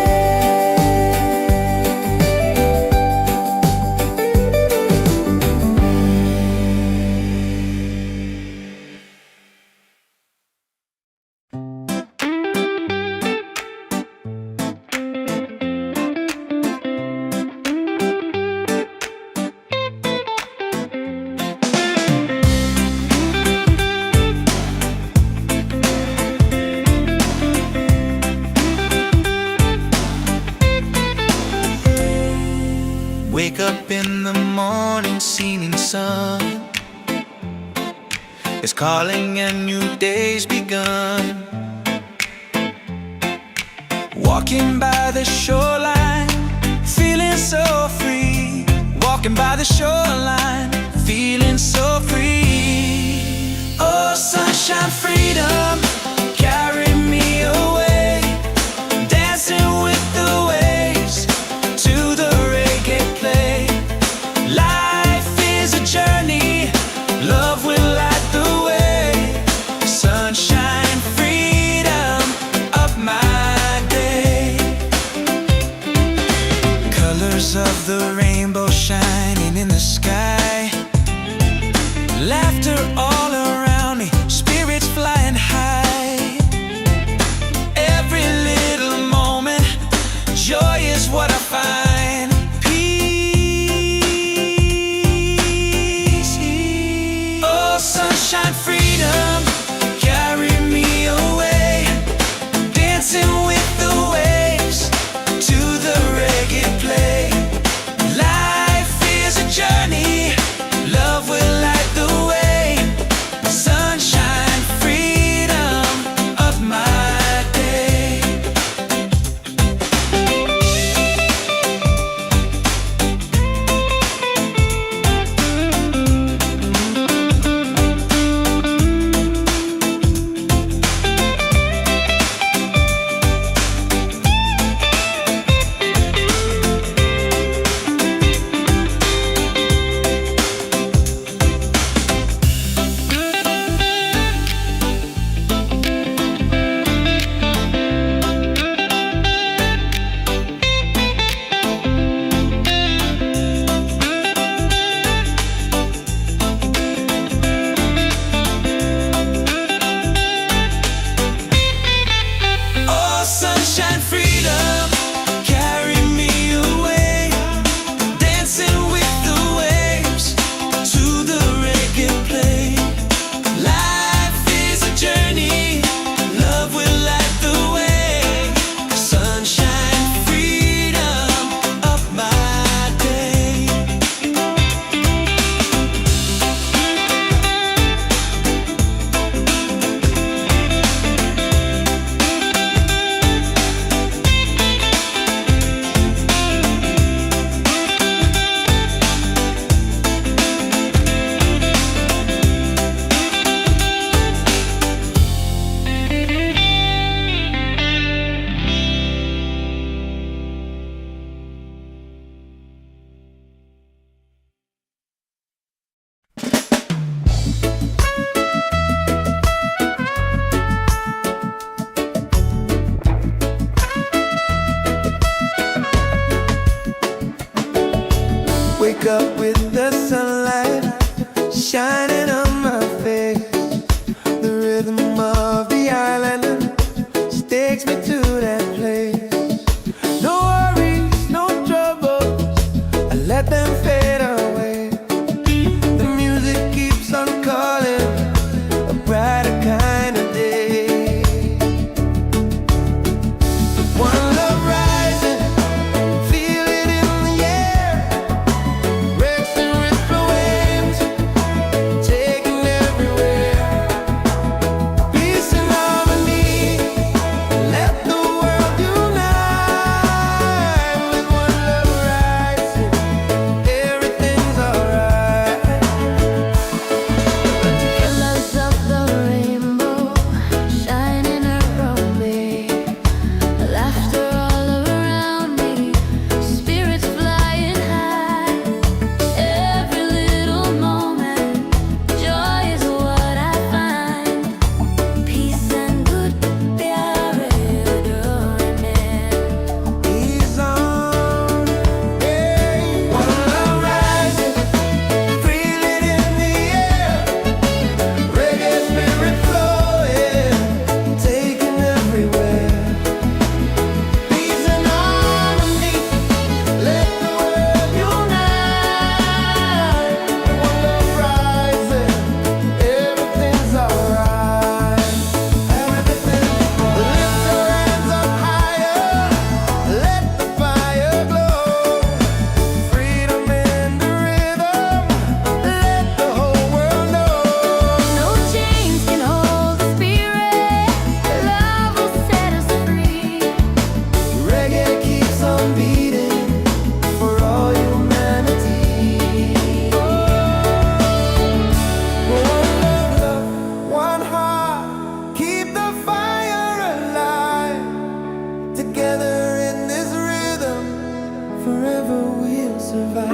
Wake up in the morning, seeing sun is calling and new day's begun. Walking by the shoreline, feeling so free. Walking by the shoreline, feeling so free. Oh, sunshine, freedom, carry me away, dancing with the waves to the reggae play. Life is a journey, love will light the way. Sunshine, freedom, up my day. Colors of the rainbow shining in the sky, laughter all around me, spirits flying high. Every little moment, joy is what I find. Peace. Oh, sunshine, freedom, carry me away, dancing with the waves to survive.